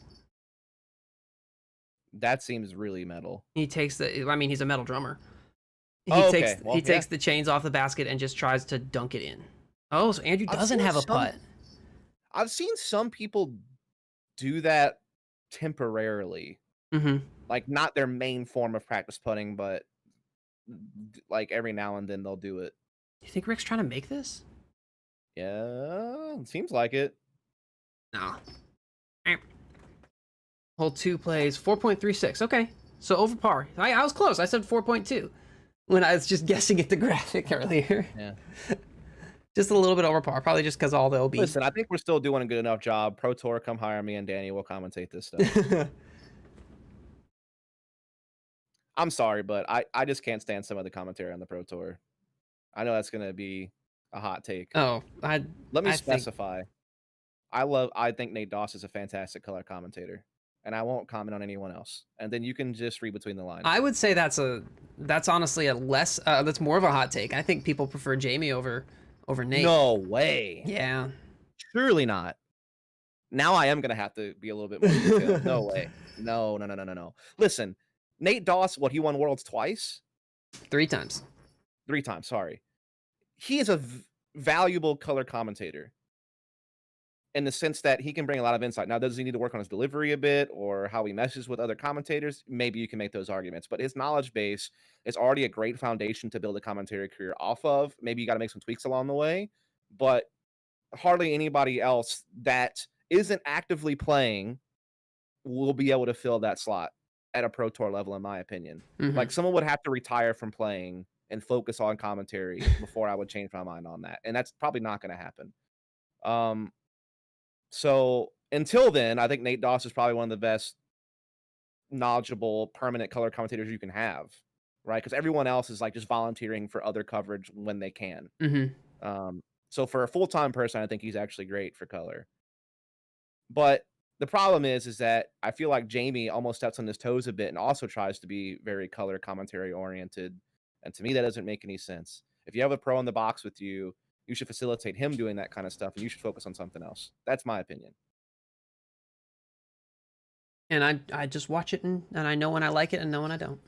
That seems really metal. He takes the. I mean, he's a metal drummer. Oh, okay. Well, He yeah. takes the chains off the basket and just tries to dunk it in. Oh, so Andrew doesn't have a putt. I've seen some people do that temporarily. Mm-hmm. Like not their main form of practice putting, but like every now and then they'll do it. You think Rick's trying to make this? Yeah, it seems like it. No. Hole 2 plays 4.36. Okay, so over par. I was close. I said 4.2 when I was just guessing at the graphic earlier. Yeah. Just a little bit over par, probably just because all the OB. Listen, I think we're still doing a good enough job. Pro Tour, come hire me and Danny will commentate this stuff. I'm sorry, but I just can't stand some of the commentary on the Pro Tour. I know that's gonna be a hot take. Oh, Let me specify. I think Nate DusT is a fantastic color commentator, and I won't comment on anyone else. And then you can just read between the lines. I would say that's honestly a less that's more of a hot take. I think people prefer Jamie over Nate. No way. Yeah. Surely not. Now I am gonna have to be a little bit more detailed. No way. No. Listen, Nate DusT, he won Worlds twice? 3 times. 3 times, sorry. He is a valuable color commentator in the sense that he can bring a lot of insight. Now, does he need to work on his delivery a bit or how he meshes with other commentators? Maybe you can make those arguments, but his knowledge base is already a great foundation to build a commentary career off of. Maybe you got to make some tweaks along the way, but hardly anybody else that isn't actively playing will be able to fill that slot at a Pro Tour level, in my opinion. Mm-hmm. Like someone would have to retire from playing and focus on commentary before I would change my mind on that. And that's probably not going to happen. So until then, I think Nate DusT is probably one of the best knowledgeable permanent color commentators you can have, right? Because everyone else is like just volunteering for other coverage when they can. Mm-hmm. So for a full-time person, I think he's actually great for color. But the problem is that I feel like Jamie almost steps on his toes a bit and also tries to be very color commentary oriented. And to me, that doesn't make any sense. If you have a pro in the box with you, you should facilitate him doing that kind of stuff, and you should focus on something else. That's my opinion. And I just watch it, and I know when I like it and know when I don't.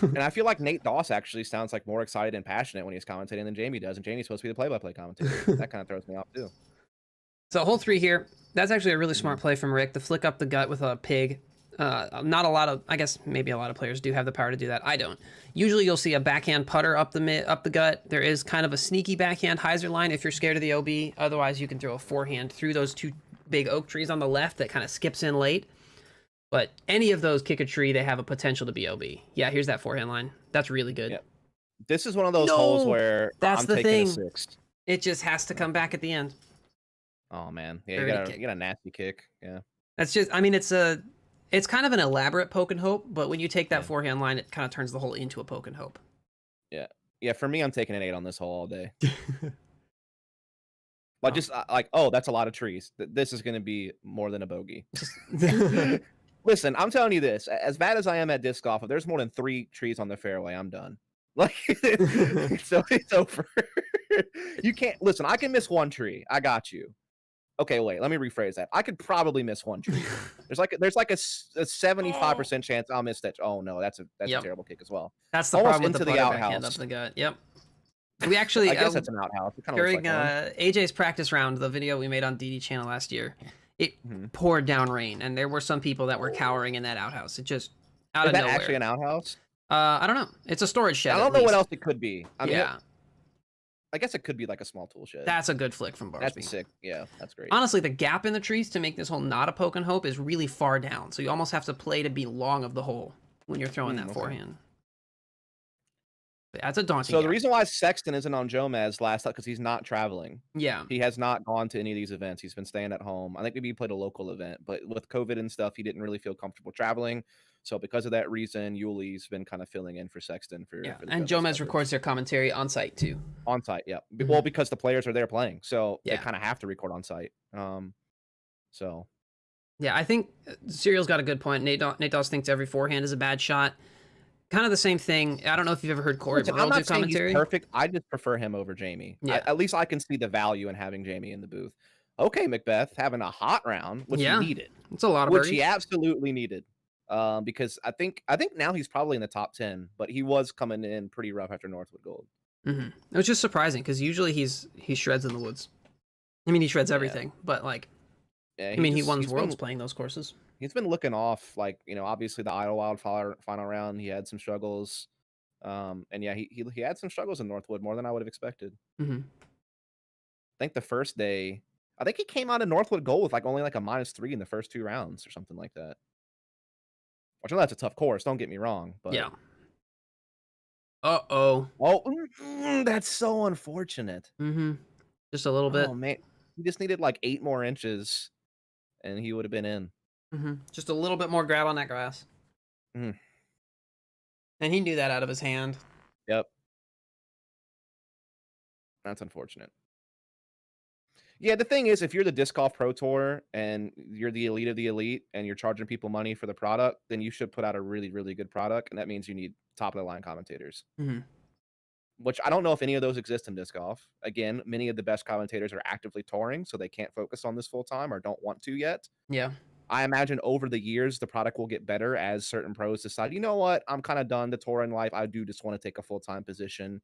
And I feel like Nate DusT actually sounds like more excited and passionate when he's commentating than Jamie does, and Jamie's supposed to be the play-by-play commentator. That kind of throws me off, too. So hole 3 here, that's actually a really smart play from Rick, to flick up the gut with a pig. Not a lot of, I guess maybe a lot of players do have the power to do that. I don't. Usually you'll see a backhand putter up the gut. There is kind of a sneaky backhand hyzer line if you're scared of the OB. Otherwise, you can throw a forehand through those 2 big oak trees on the left that kind of skips in late. But any of those kick a tree, they have a potential to be OB. Yeah, here's that forehand line. That's really good. Yep. This is one of those holes where that's I'm the taking thing. a 6. It just has to come back at the end. Oh, man. Yeah, you got a nasty kick. Yeah. That's just, I mean, it's kind of an elaborate poke and hope, but when you take that forehand line, it kind of turns the hole into a poke and hope. Yeah. Yeah, for me, I'm taking an 8 on this hole all day. But just like, oh, that's a lot of trees. This is going to be more than a bogey. Listen, I'm telling you this. As bad as I am at disc golf, if there's more than 3 trees on the fairway, I'm done. Like, so it's over. You can't, listen, I can miss 1 tree. I got you. Okay, wait, let me rephrase that. I could probably miss 1 tree. There's like a 75% chance I'll miss that. Oh no, that's a terrible kick as well. That's the Almost problem with into the the outhouse. Up the gut. Yep. We actually, I guess that's an outhouse. It kind of during looks like AJ's practice round, the video we made on DD channel last year, it poured down rain, and there were some people that were cowering in that outhouse. It just out of nowhere. Is that actually an outhouse? I don't know. It's a storage shed. I don't know what else it could be. I mean, yeah. I guess it could be like a small tool shed. That's a good flick from Barsby. That's sick. Yeah, that's great. Honestly, the gap in the trees to make this hole not a poke and hope is really far down. So you almost have to play to be long of the hole when you're throwing that forehand. But that's a daunting So gap. the reason why Sexton isn't on Jomez last up because he's not traveling. Yeah. He has not gone to any of these events. He's been staying at home. I think maybe he played a local event, but with COVID and stuff, he didn't really feel comfortable traveling. So because of that reason, Yuli's been kind of filling in for Sexton for and Jomez records their commentary on site too. On site, yeah. Well, because the players are there playing, so yeah. they kind of have to record on site. So yeah, I think Serial's got a good point. Nate DusT thinks every forehand is a bad shot. kind of the same thing. I don't know if you've ever heard Corey Listen, I'm Burrell do not saying he's commentary. perfect. I just prefer him over Jamie. Yeah. At least I can see the value in having Jamie in the booth. Okay, Macbeth having a hot round, which he Yeah. needed, It's a lot of which he birdies. absolutely needed. Because I think now he's probably in the top 10, but he was coming in pretty rough after Northwood Gold. It was just surprising because usually he shreds in the woods. I mean, he shreds Yeah. everything, but like, Yeah, I mean, he won worlds playing those courses. He's been looking off, like, you know, obviously the Idlewild final round, he had some struggles. And yeah, he had some struggles in Northwood, more than I would have expected. Mm-hmm. I think the first day, I think he came out of Northwood Gold with like only like a -3 in the first 2 rounds or something like that. Which I know that's a tough course, don't get me wrong, but Yeah. Uh-oh. Oh, that's so unfortunate. Mm-hmm. Just a little bit. Oh man, he just needed like 8 more inches, and he would have been in. Mm-hmm. Just a little bit more grab on that grass. Mm. And he knew that out of his hand. Yep. That's unfortunate. Yeah, the thing is, if you're the Disc Golf Pro Tour and you're the elite of the elite and you're charging people money for the product, then you should put out a really, really good product, and that means you need top of the line commentators. Mm-hmm. Which I don't know if any of those exist in disc golf. Again, many of the best commentators are actively touring, so they can't focus on this full time or don't want to yet. Yeah. I imagine over the years, the product will get better as certain pros decide, you know what, I'm kind of done the touring life. I do just want to take a full-time position,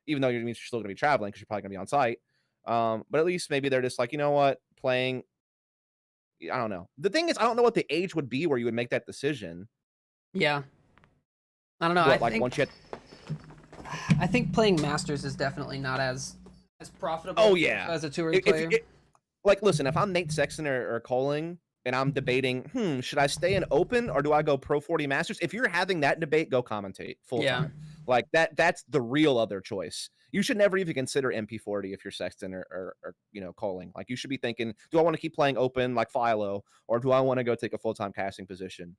even though you're still going to be traveling because you're probably going to be on site. But at least maybe they're just like, you know what, playing. I don't know. The thing is, I don't know what the age would be where you would make that decision. Yeah. I don't know. I think playing Masters is definitely not as profitable. Oh yeah, as a touring player. Like, listen, if I'm Nate Sexton or Coling and I'm debating, should I stay in Open or do I go Pro 40 Masters? If you're having that debate, go commentate full time. Like that's the real other choice. You should never even consider MP40 if you're Sexton or you know, Coling. Like, you should be thinking, do I want to keep playing Open like Philo, or do I want to go take a full time casting position?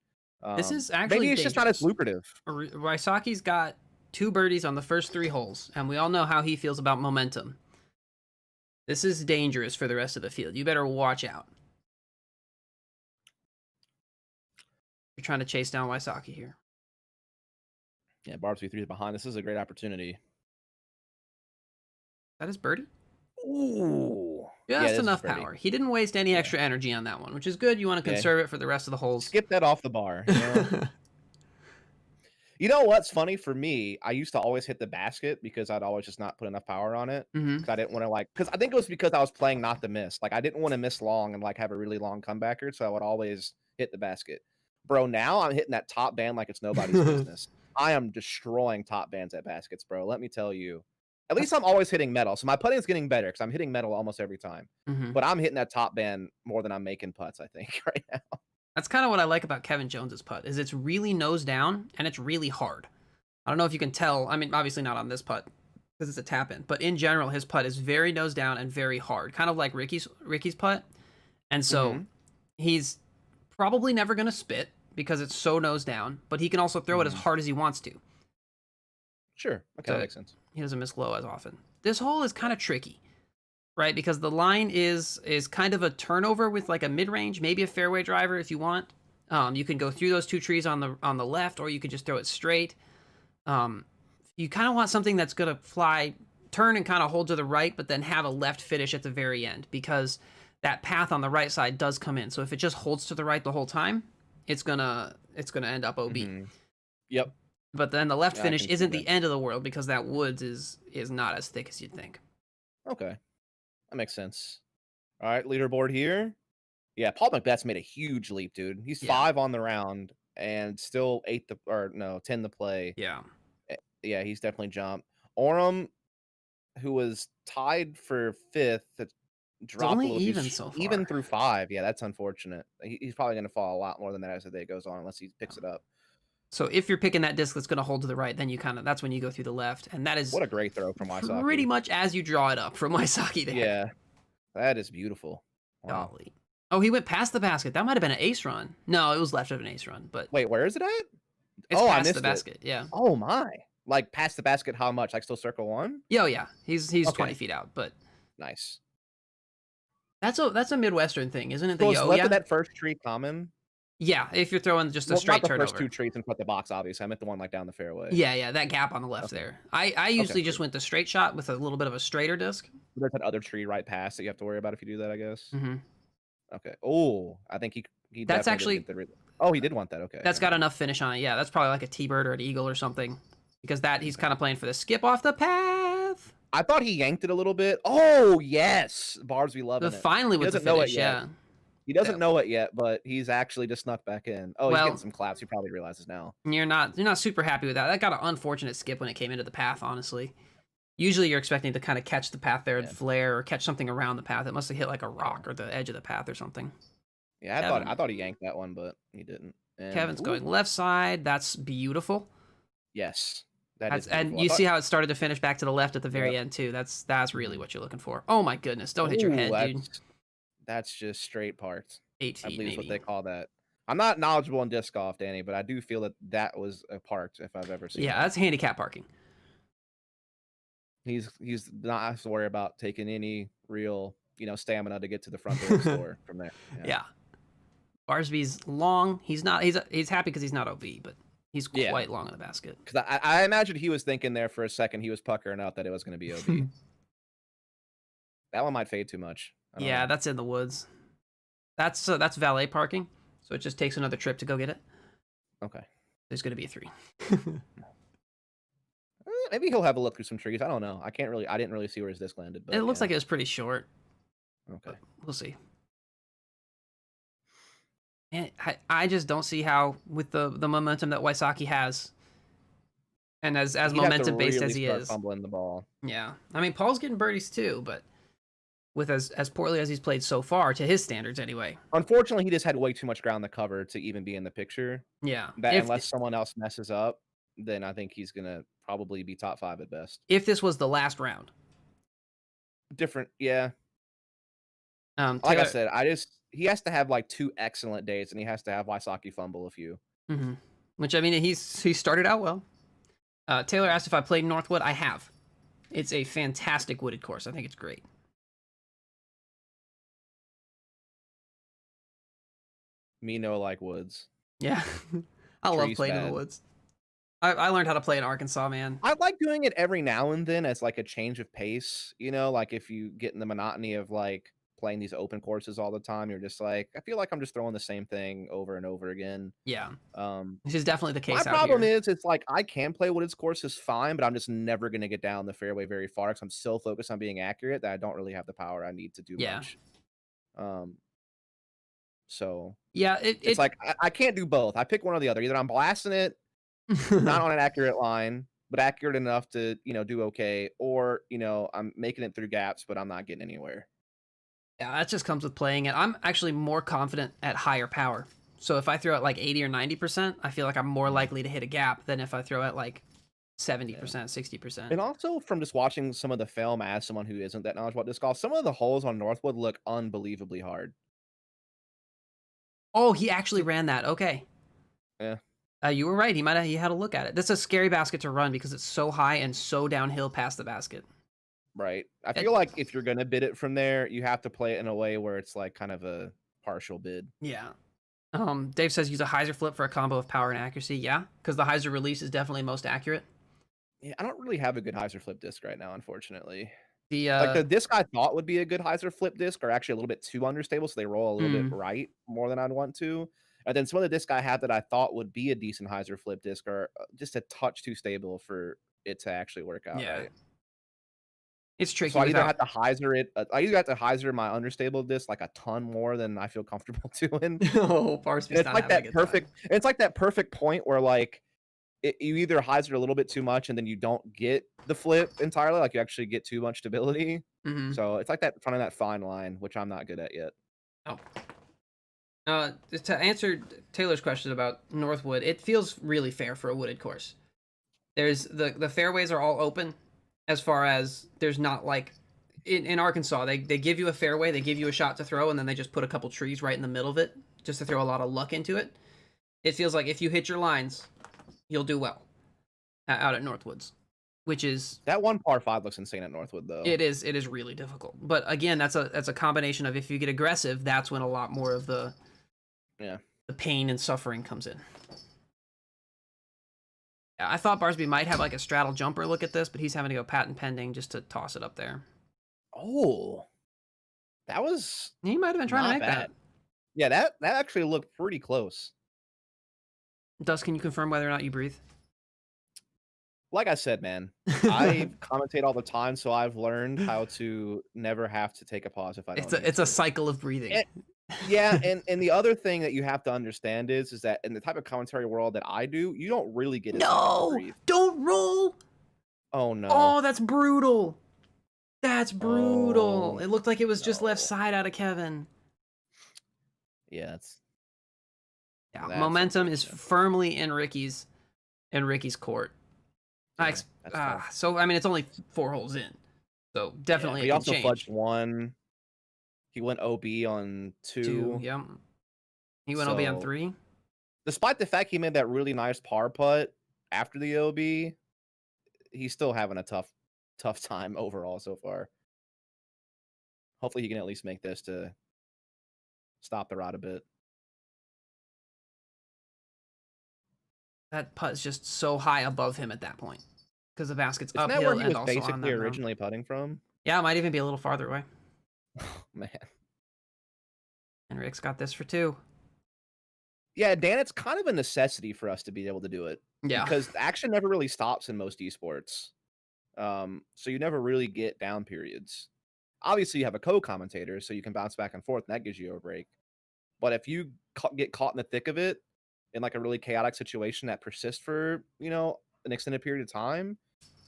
This is actually maybe it's just not as lucrative. Wysocki's got 2 birdies on the first 3 holes, and we all know how he feels about momentum. This is dangerous for the rest of the field. You better watch out. You're trying to chase down Wysocki here. Yeah, Barb's V3 is behind. This is a great opportunity. That is birdie? Ooh. Just enough power. He didn't waste any extra energy on that one, which is good. You want to conserve it for the rest of the holes. Skip that off the bar. You know? You know what's funny for me? I used to always hit the basket because I'd always just not put enough power on it. Mm-hmm. I didn't want to because I think it was because I was playing not to miss. Like, I didn't want to miss long and like have a really long comebacker, so I would always hit the basket. Bro, now I'm hitting that top band like it's nobody's business. I am destroying top bands at baskets, bro. Let me tell you. At least I'm always hitting metal, so my putting is getting better because I'm hitting metal almost every time. Mm-hmm. But I'm hitting that top band more than I'm making putts, I think, right now. That's kind of what I like about Kevin Jones's putt, is it's really nose down and it's really hard. I don't know if you can tell. I mean, obviously not on this putt because it's a tap in, but in general, his putt is very nose down and very hard, kind of like Ricky's putt. And so he's probably never going to spit because it's so nose down, but he can also throw it as hard as he wants to. Sure. Okay, that makes sense. He doesn't miss low as often. This hole is kind of tricky, right? Because the line is kind of a turnover with like a mid-range, maybe a fairway driver if you want. You can go through those 2 trees on the left, or you could just throw it straight. You kind of want something that's going to turn and kind of hold to the right, but then have a left finish at the very end, because that path on the right side does come in. So if it just holds to the right the whole time, it's gonna end up OB. Yep. But then the left finish isn't the end of the world because that woods is not as thick as you'd think. Okay. That makes sense. All right, leaderboard here. Yeah, Paul Macbeth's made a huge leap, dude. He's 5 on the round and still 10 to play. Yeah. Yeah, he's definitely jumped. Orem, who was tied for 5th, dropped only a little even so far. Even through 5. Yeah, that's unfortunate. He's probably going to fall a lot more than that as the day goes on, unless he picks it up. So if you're picking that disc that's going to hold to the right, then that's when you go through the left, and that is what a great throw from Wysocki. Pretty much as you draw it up from Wysocki there. Yeah, that is beautiful. Wow. Golly. Oh, he went past the basket. That might have been an ace run. No, it was left of an ace run. But wait, where is it at? It's past I missed the basket. Yeah. Oh my! Like past the basket, how much? Like still circle 1? Yeah, yeah. He's 20 feet out, but nice. That's a Midwestern thing, isn't it? So left of that first tree common. Yeah, if you're throwing just a Well, straight not the turnover. first 2 trees in front of the box, obviously. I meant the one like down the fairway. Yeah, that gap on the left Okay. there. I usually just sure. went the straight shot with a little bit of a straighter disc. There's that other tree right past that you have to worry about if you do that, I guess. Hmm. Okay. Oh, I think he That's definitely actually didn't get the. Oh, he did want that. Okay. that's never got mind. enough finish on it. Yeah, that's probably like a T-bird or an eagle or something, because that he's kind of playing for the skip off the path. I thought he yanked it a little bit. Oh yes, Barbs, we loving it. Finally He with the doesn't know it finish, yet. yeah. He doesn't know it yet, but he's actually just snuck back in. Oh, he's Well, getting some claps. He probably realizes now. you're not super happy with that. That got an unfortunate skip when it came into the path, honestly. Usually you're expecting to kind of catch the path there and flare or catch something around the path. It must have hit like a rock or the edge of the path or something. Yeah, I thought he yanked that one, but he didn't. And, Kevin's going left side. That's beautiful. Yes. That is And you see how it started to finish back to the left at the very end too. That's really what you're looking for. Oh my goodness! Don't hit your head, dude. That's just straight parked. 8 feet, I believe is what maybe. they call that. I'm not knowledgeable in disc golf, Danny, but I do feel that that was a parked if I've ever seen. Yeah, that's handicap parking. He's not have to worry about taking any real stamina to get to the front door of the store from there. Yeah. Barsby's long. He's not. He's happy because he's not OB, but he's quite long in the basket. Because I imagine he was thinking there for a second. He was puckering out that it was going to be OB. That one might fade too much. Yeah, that's in the woods. That's valet parking, so it just takes another trip to go get it. Okay. There's going to be a 3. Maybe he'll have a look through some trees. I don't know. I didn't really see where his disc landed. But it looks like it was pretty short. Okay. We'll see. And I just don't see how, with the momentum that Wysocki has, and as momentum based as he is, fumbling the ball. Yeah, I mean Paul's getting birdies too, but with as poorly as he's played so far, to his standards anyway. Unfortunately, he just had way too much ground to cover to even be in the picture. Yeah, unless someone else messes up, then I think he's gonna probably be top 5 at best. If this was the last round, different, yeah. Taylor, like I said, he has to have like 2 excellent days, and he has to have Wysocki fumble a few. Mm-hmm. Which, I mean, he started out well. Taylor asked if I played Northwood. I have. It's a fantastic wooded course. I think it's great. Me no like woods. Yeah, I love playing in the woods. I learned how to play in Arkansas, man. I like doing it every now and then as like a change of pace. Like if you get in the monotony of like playing these open courses all the time, you're just like, I feel like I'm just throwing the same thing over and over again. Yeah. This is definitely the case. My problem is, it's like I can play wooded courses fine, but I'm just never gonna get down the fairway very far because I'm so focused on being accurate that I don't really have the power I need to do much. So yeah, it's like I can't do both. I pick one or the other. Either I'm blasting it, not on an accurate line, but accurate enough to do okay, or I'm making it through gaps, but I'm not getting anywhere. Yeah, that just comes with playing it. I'm actually more confident at higher power. So if I throw at like 80 or 90%, I feel like I'm more likely to hit a gap than if I throw at like 70%, 60%. And also from just watching some of the film as someone who isn't that knowledgeable about disc golf, some of the holes on Northwood look unbelievably hard. Oh, he actually ran that. Okay. Yeah. You were right. He had a look at it. That's a scary basket to run because it's so high and so downhill past the basket. Right. I feel like if you're gonna bid it from there, you have to play it in a way where it's like kind of a partial bid. Yeah. Dave says use a hyzer flip for a combo of power and accuracy. Yeah, because the hyzer release is definitely most accurate. Yeah, I don't really have a good hyzer flip disc right now, unfortunately. The the disc I thought would be a good hyzer flip disc are actually a little bit too understable, so they roll a little bit right more than I'd want to. And then some of the disc I had that I thought would be a decent hyzer flip disc are just a touch too stable for it to actually work out. Yeah. Right. It's tricky. So I either have to hyzer it. I either have to hyzer my understable disc like a ton more than I feel comfortable doing. Oh, Barsby's not like that perfect. It's like that perfect point where like you either hyzer a little bit too much and then you don't get the flip entirely, like you actually get too much stability. So it's like that finding that fine line, which I'm not good at yet. Oh. To answer Taylor's question about Northwood, it feels really fair for a wooded course. There's the fairways are all open. As far as there's not like in Arkansas, they give you a fairway, they give you a shot to throw, and then they just put a couple trees right in the middle of it just to throw a lot of luck into it. It feels like if you hit your lines, you'll do well out at Northwoods, which is that one par 5 looks insane at Northwood though. It is really difficult, but again, that's a combination of if you get aggressive, that's when a lot more of the the pain and suffering comes in. Yeah, I thought Barsby might have like a straddle jumper look at this, but he's having to go patent pending just to toss it up there. Oh, that was He might have been trying to not make bad. Yeah, that actually looked pretty close. that. DusT, can you confirm whether or not you breathe? Like I said, man, I commentate all the time, so I've learned how to never have to take a pause if I don't. It's a cycle of breathing. Yeah, and the other thing that you have to understand is that in the type of commentary world that I do, you don't really get a second to breathe. Don't roll. Oh no. Oh, that's brutal. That's brutal. Oh, It looked like it was just no. left side out of Kevin. Yeah, that's momentum is firmly in Ricky's court. Yeah, so I mean it's only 4 holes in. So definitely he also change. fudged 1. He went OB on 2. Yep. He went OB on 3. Despite the fact he made that really nice par putt after the OB, he's still having a tough time overall so far. Hopefully he can at least make this to stop the rod a bit. That putt is just so high above him at that point because the basket's Isn't uphill that where he and was also on basically that originally putting from? Yeah, it might even be a little farther away. Oh, man. And Rick's got this for 2. Yeah, Dan, it's kind of a necessity for us to be able to do it. Yeah. Because action never really stops in most esports. So you never really get down periods. Obviously, you have a co-commentator, so you can bounce back and forth, and that gives you a break. But if you get caught in the thick of it, in like a really chaotic situation that persists for, an extended period of time,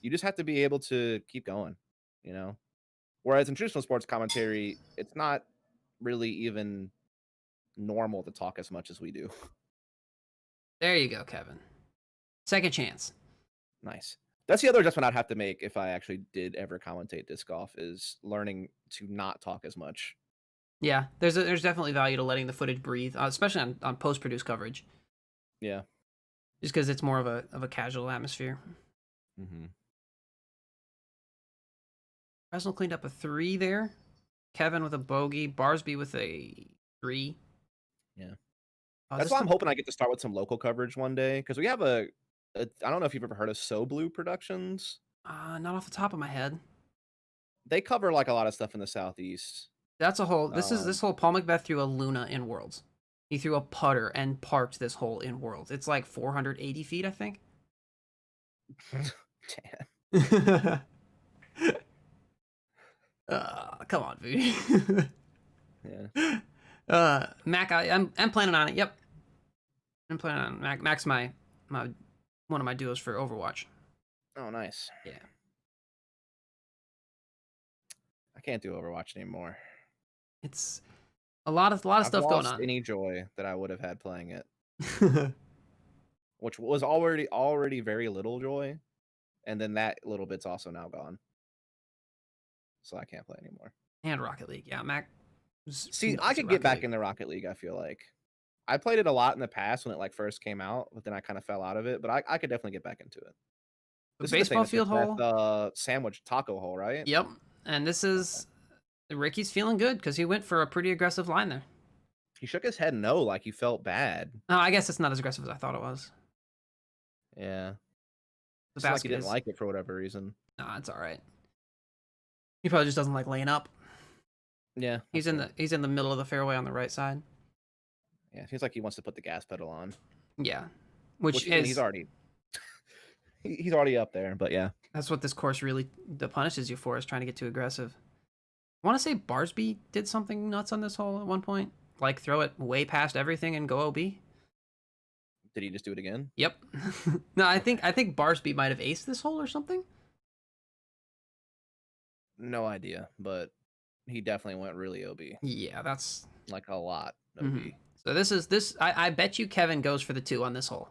you just have to be able to keep going, Whereas in traditional sports commentary, it's not really even normal to talk as much as we do. There you go, Kevin. Second chance. Nice. That's the other adjustment I'd have to make if I actually did ever commentate disc golf, is learning to not talk as much. Yeah, there's definitely value to letting the footage breathe, especially on post-produced coverage. Yeah. Just because it's more of a casual atmosphere. Mm-hmm. Fresnel cleaned up a 3 there. Kevin with a bogey. Barsby with a 3. Yeah. That's why I'm hoping I get to start with some local coverage one day, because we have I don't know if you've ever heard of So Blue Productions. Not off the top of my head. They cover like a lot of stuff in the Southeast. That's a hole. This hole. Paul Macbeth threw a Luna in Worlds. He threw a putter and parked this hole in Worlds. It's like 480 feet, I think. Damn. Come on, dude. Yeah. Mac, I'm planning on it. Yep. I'm planning on Mac. Mac's my one of my duos for Overwatch. Oh, nice. Yeah. I can't do Overwatch anymore. It's a lot of stuff going on. Any joy that I would have had playing it, which was already very little joy, and then that little bit's also now gone, so I can't play anymore. And Rocket League, yeah, Mac. See, I could get back into Rocket League. I feel like I played it a lot in the past when it like first came out, but then I kind of fell out of it. But I could definitely get back into it. The baseball field hole, the sandwich taco hole, right? Yep. And this is Ricky's feeling good because he went for a pretty aggressive line there. He shook his head no, like he felt bad. No, I guess it's not as aggressive as I thought it was. Yeah. The basket like he didn't like it for whatever reason. Nah, it's all right. He probably just doesn't like laying up. Yeah. He's in the middle of the fairway on the right side. Yeah, it seems like he wants to put the gas pedal on. Yeah. Which is he's already he's already up there, but yeah. That's what this course really punishes you for, is trying to get too aggressive. I want to say Barsby did something nuts on this hole at one point. Like throw it way past everything and go OB. Did he just do it again? Yep. No, I think Barsby might have aced this hole or something. No idea, but he definitely went really OB. Yeah, that's like a lot OB. Mm-hmm. So this I bet you Kevin goes for the 2 on this hole.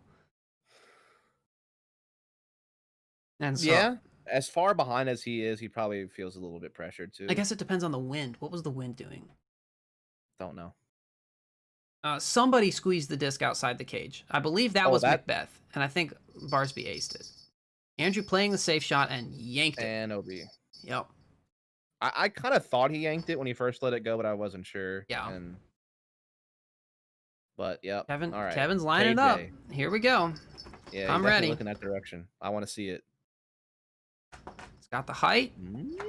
And so, yeah, as far behind as he is, he probably feels a little bit pressured too. I guess it depends on the wind. What was the wind doing? Don't know. Somebody squeezed the disc outside the cage. I believe that was Macbeth, and I think Barsby aced it. Andrew playing the safe shot and yanked it. And OB. Yep. I kind of thought he yanked it when he first let it go, but I wasn't sure. Yeah. And But yep. Kevin, All right. Kevin's lining up. KJ. Here we go. Yeah, I'm he's ready. looking that direction. I want to see it. It's got the height.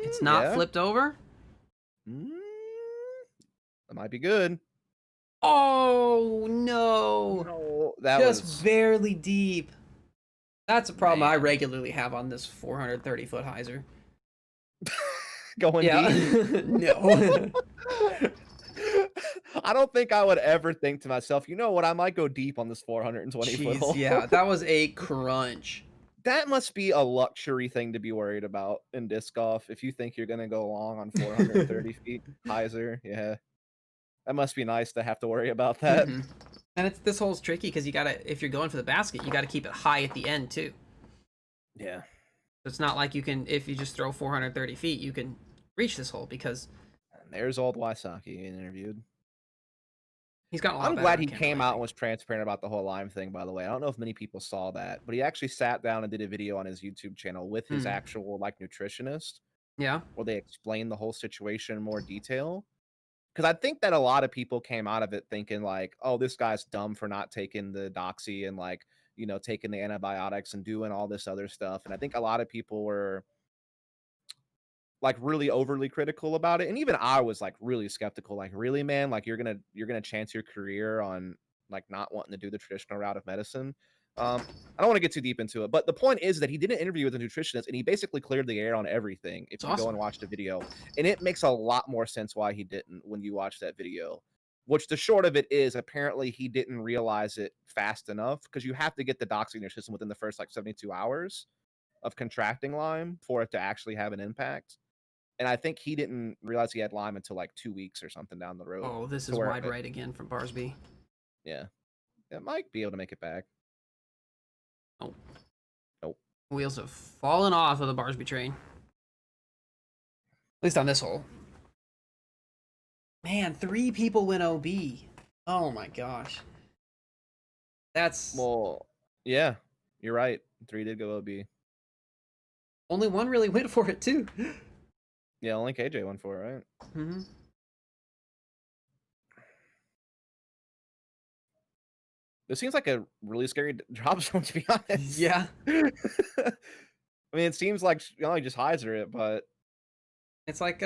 It's not Yeah. flipped over. That might be good. Oh no! No, that Just was barely deep. That's a problem I Man. regularly have on this 430-foot hyzer. going deep. No. I don't think I would ever think to myself, you know what, I might go deep on this 420 foot Jeez, hole. yeah, that was a crunch. That must be a luxury thing to be worried about in disc golf. If you think you're gonna go long on 430 feet hyzer, yeah, that must be nice to have to worry about that. Mhm. And this hole's tricky because you gotta, if you're going for the basket, you gotta keep it high at the end too. Yeah. It's not like you can, if you just throw 430 feet, you can reach this hole because And there's old Wysocki getting interviewed. he's got a lot I'm better glad on he camera, came I out think. and was transparent about the whole Lime thing, by the way. I don't know if many people saw that, but he actually sat down and did a video on his YouTube channel with his actual like nutritionist Yeah. where they explained the whole situation in more detail. Because I think that a lot of people came out of it thinking like, oh, this guy's dumb for not taking the doxy and like, you know, taking the antibiotics and doing all this other stuff. And I think a lot of people were like really overly critical about it. And even I was like really skeptical, like, really, man, like you're gonna chance your career on like not wanting to do the traditional route of medicine. I don't want to get too deep into it, but the point is that he did an interview with a nutritionist and he basically cleared the air on everything. If It's you go awesome. and watch the video, and it makes a lot more sense why he didn't when you watch that video. Which the short of it is apparently he didn't realize it fast enough because you have to get the doxy in your system within the first like 72 hours of contracting Lyme for it to actually have an impact. And I think he didn't realize he had Lyme until like 2 weeks or something down the road. Oh, this to is where wide right again from Barsby. Yeah, it might be able to make it back. Oh. Nope. Wheels have fallen off of the Barsby train. At least on this hole. Man, 3 people went OB. Oh my gosh. That's... Well, yeah, you're right. 3 did go OB. Only 1 really went for it too. Yeah, only KJ went for it, right? Mm-hmm. This seems like a really scary drop zone, to be honest. Yeah. I mean, it seems like you only just hyzer it, but It's like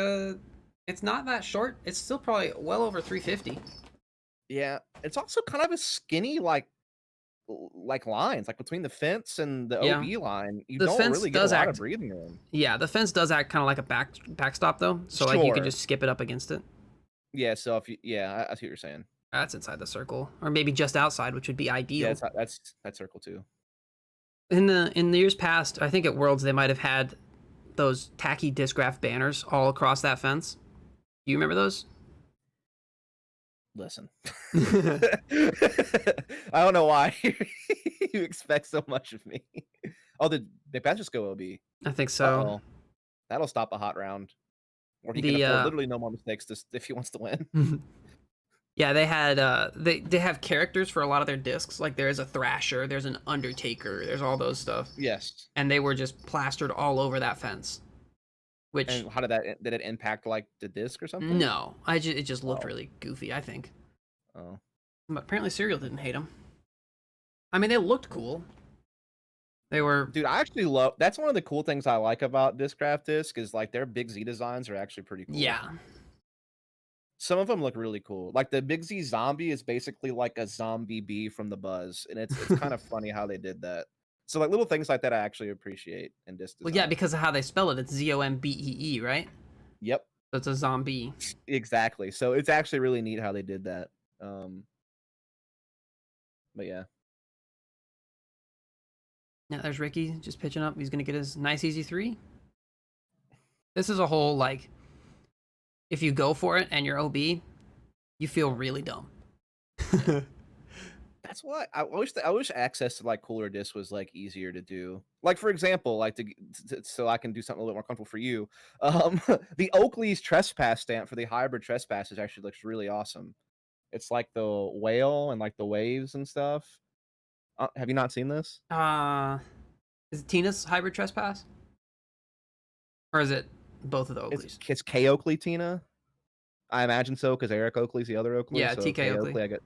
it's not that short. It's still probably well over 350. yeah, it's also kind of a skinny like lines, like between the fence and the Yeah. OB line. You The don't fence really get a does lot act- of breathing room. Yeah, the fence does act kind of like a backstop though. So like you can Sure. just skip it up against it. Yeah, so if you, yeah, I see what you're saying. That's inside the circle, or maybe just outside, which would be ideal. Yeah, that's circle too. In the years past, I think at Worlds they might have had those tacky discgraph banners all across that fence. Do you remember those? Listen, I don't know why you expect so much of me. Oh, did Beth just go OB? I think so. Uh-oh. That'll stop a hot round. Or he can afford literally no more mistakes if he wants to win. Yeah, they had they have characters for a lot of their discs. Like there's a Thrasher, there's an Undertaker, there's all those stuff. Yes. And they were just plastered all over that fence. Which And how did it impact like the disc or something? No, it just looked really goofy, I think. Oh. But apparently Serial didn't hate them. I mean, they looked cool. They were... Dude, I actually love... That's one of the cool things I like about Discraft Disc is, like, their Big Z designs are actually pretty cool. Yeah. Some of them look really cool. Like, the Big Z Zombie is basically like a zombie bee from the Buzz, and it's kind of funny how they did that. So, like, little things like that I actually appreciate in Disc design. Well, yeah, because of how they spell it. It's Z-O-M-B-E-E, right? Yep. So it's a zombie. Exactly. So, it's actually really neat how they did that. But, yeah. Yeah, there's Ricky just pitching up. He's going to get his nice, easy 3. This is a whole, like, if you go for it and you're OB, you feel really dumb. That's why I wish access to like cooler discs was like easier to do. Like for example, like so I can do something a little bit more comfortable for you. The Oakley's trespass stamp for the hybrid trespasses actually looks really awesome. It's like the whale and like the waves and stuff. Have you not seen this? Is it Tina's hybrid trespass? Or is it both of the Oakleys? It's K Oakley Tina. I imagine so because Eric Oakley's the other Oakley. Yeah, so TK Oakley.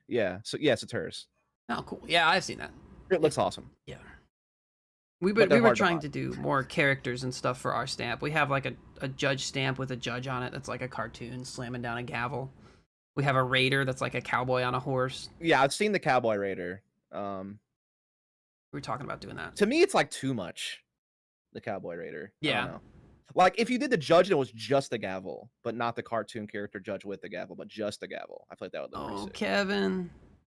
Yeah. So yes, it's hers. Oh, cool. Yeah, I've seen that. It looks awesome. Yeah. We But were they're hard to trying find. to do more characters and stuff for our stamp. We have like a judge stamp with a judge on it that's like a cartoon slamming down a gavel. We have a raider that's like a cowboy on a horse. Yeah, I've seen the Cowboy Raider. Um, We were talking about doing that. to me, it's like too much. The Cowboy Raider. I Yeah. don't know. Like if you did the judge and it was just the gavel, but not the cartoon character judge with the gavel, but just the gavel, I feel like that would look pretty Oh, sick. Kevin.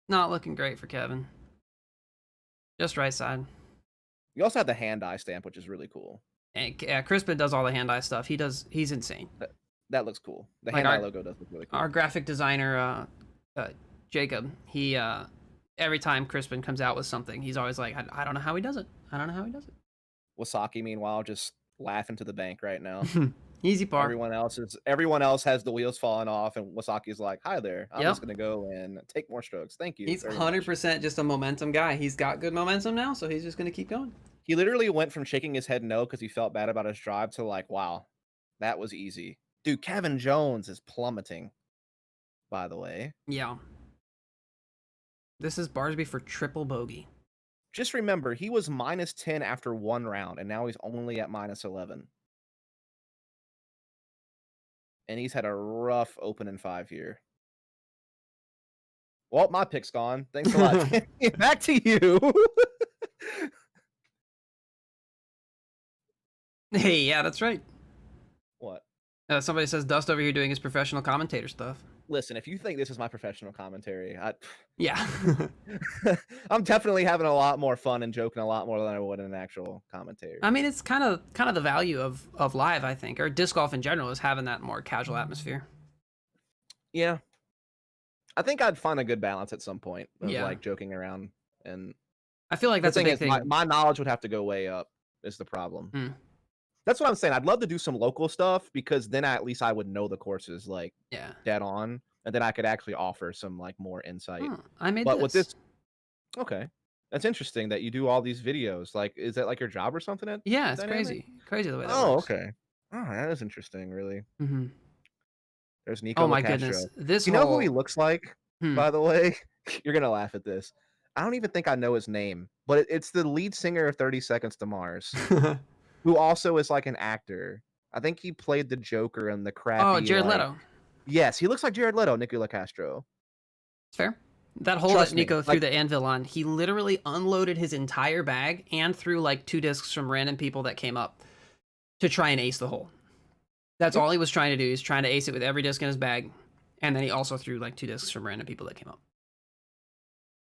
Not looking great for Kevin. Just right side. You also have the hand-eye stamp, which is really cool. And yeah, Crispin does all the hand eye stuff. He's insane. That looks cool. The Like hand-eye logo does look really cool. Our graphic designer, Jacob, he every time Crispin comes out with something, he's always like, I don't know how he does it. I don't know how he does it. Wasaki, meanwhile, just laughing to the bank right now. Easy par. Everyone else has the wheels falling off, and Wasaki's like, "Hi there, I'm just gonna go and take more strokes. Thank you." He's 100% just a momentum guy. He's got good momentum now, so he's just gonna keep going. He literally went from shaking his head no because he felt bad about his drive to like, "Wow, that was easy." Dude, Kevin Jones is plummeting. By the way, Yeah. This is Barsby for triple bogey. just remember he was -10 after one round, and now he's only at -11. And he's had a rough open in 5 here. Well, my pick's gone. Thanks a lot. Back to you. Hey, yeah, that's right. What? Somebody says DusT over here doing his professional commentator stuff. Listen, if you think this is my professional commentary, Yeah. I'm definitely having a lot more fun and joking a lot more than I would in an actual commentary. I mean, it's kind of the value of live, I think, or disc golf in general is having that more casual atmosphere. Yeah. I think I'd find a good balance at some point of Yeah. like joking around, and I feel like the that's a thing big is thing. my knowledge would have to go way up is the problem. Mm. That's what I'm saying. I'd love to do some local stuff because then at least I would know the courses like Yeah. dead on, and then I could actually offer some like more insight. I made But this. with this, okay, that's interesting that you do all these videos. Like, is that like your job or something? Yeah, it's Dynamic? crazy the way that Oh, works. okay. Oh, that is interesting. Really. Mm-hmm. There's Nico. Oh my Lacastro. goodness, this You know whole who he looks like? Hmm. By the way, you're gonna laugh at this. I don't even think I know his name, but it's the lead singer of 30 Seconds to Mars, who also is like an actor. I think he played the Joker in the crappy. Oh, Jared like, Leto. Yes, he looks like Jared Leto, Nico Lacastro. It's fair. That hole Trust that me, Nico threw like- the anvil on, he literally unloaded his entire bag and threw like 2 discs from random people that came up to try and ace the hole. That's all he was trying to do. He's trying to ace it with every disc in his bag, and then he also threw like 2 discs from random people that came up.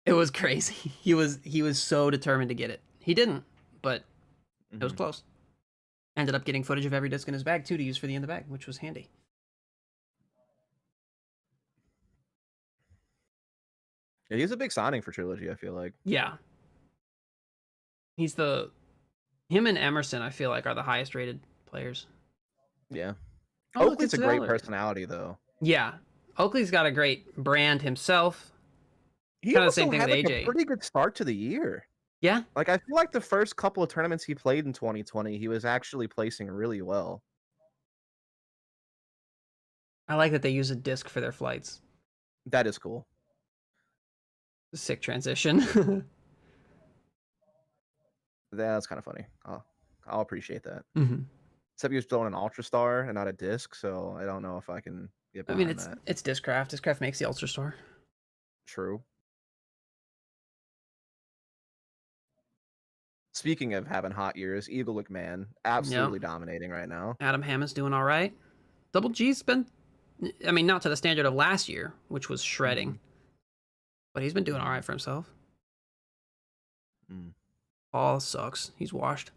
It was crazy. He was so determined to get it. He didn't, but it was close. Ended up getting footage of every disc in his bag too to use for the in the bag, which was handy. Yeah, he's a big signing for Trilogy, I feel like. Yeah. Him and Emerson, I feel like, are the highest rated players. Yeah. Oh, look, Oakley's it's a great Zeller. personality, though. Yeah. Oakley's got a great brand himself. He Kinda the also same thing had with like AJ. a pretty good start to the year. Yeah. Like, I feel like the first couple of tournaments he played in 2020, he was actually placing really well. I like that they use a disc for their flights. That is cool. Sick transition. That's kind of funny. I'll appreciate that. Mm-hmm. Except he was throwing an Ultra Star and not a disc, so I don't know if I can get I behind mean, that. it's Discraft. Discraft makes the Ultra Star. True. Speaking of having hot years, Eagle McMahon absolutely dominating right now. Adam Hammond's doing all right. Double G's been, I mean, not to the standard of last year, which was shredding, but he's been doing all right for himself. Paul sucks. He's washed.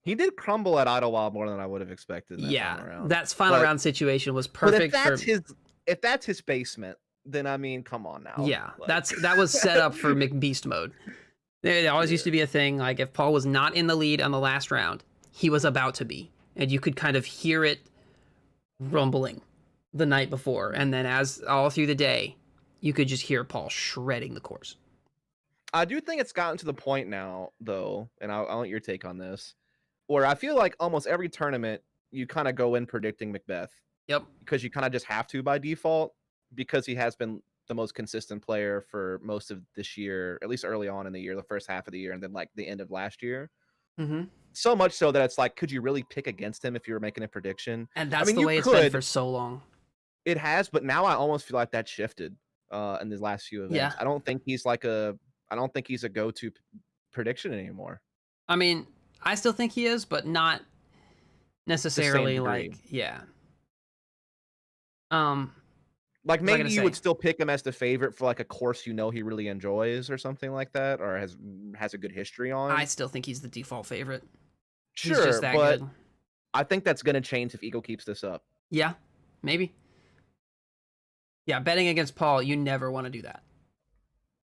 He did crumble at Idlewild more than I would have expected. That final round situation was perfect. If that's his basement, then I mean, come on now. Yeah, that was set up for McBeast mode. There always used to be a thing, like if Paul was not in the lead on the last round, he was about to be. And you could kind of hear it rumbling the night before. And then as all through the day, you could just hear Paul shredding the course. I do think it's gotten to the point now, though, and I want your take on this, where I feel like almost every tournament, you kind of go in predicting Macbeth. Yep. because you kind of just have to by default, because he has been the most consistent player for most of this year, at least early on in the year, the first half of the year, and then like the end of last year. Mm-hmm. So much so that it's like, could you really pick against him if you were making a prediction? And I that's mean, the you way it's been for could. so long. It has, but now I almost feel like that shifted in these last few Yeah. events. I don't think he's a go-to prediction anymore. I mean, I still think he is, but not necessarily degree. like, yeah. Like What was I maybe gonna you say? would still pick him as the favorite for like a course you know he really enjoys or something like that, or has a good history on. I still think he's the default favorite. He's Sure, just that but good. I think that's gonna change if Eagle keeps this up. Yeah, maybe. Yeah, betting against Paul, you never want to do that.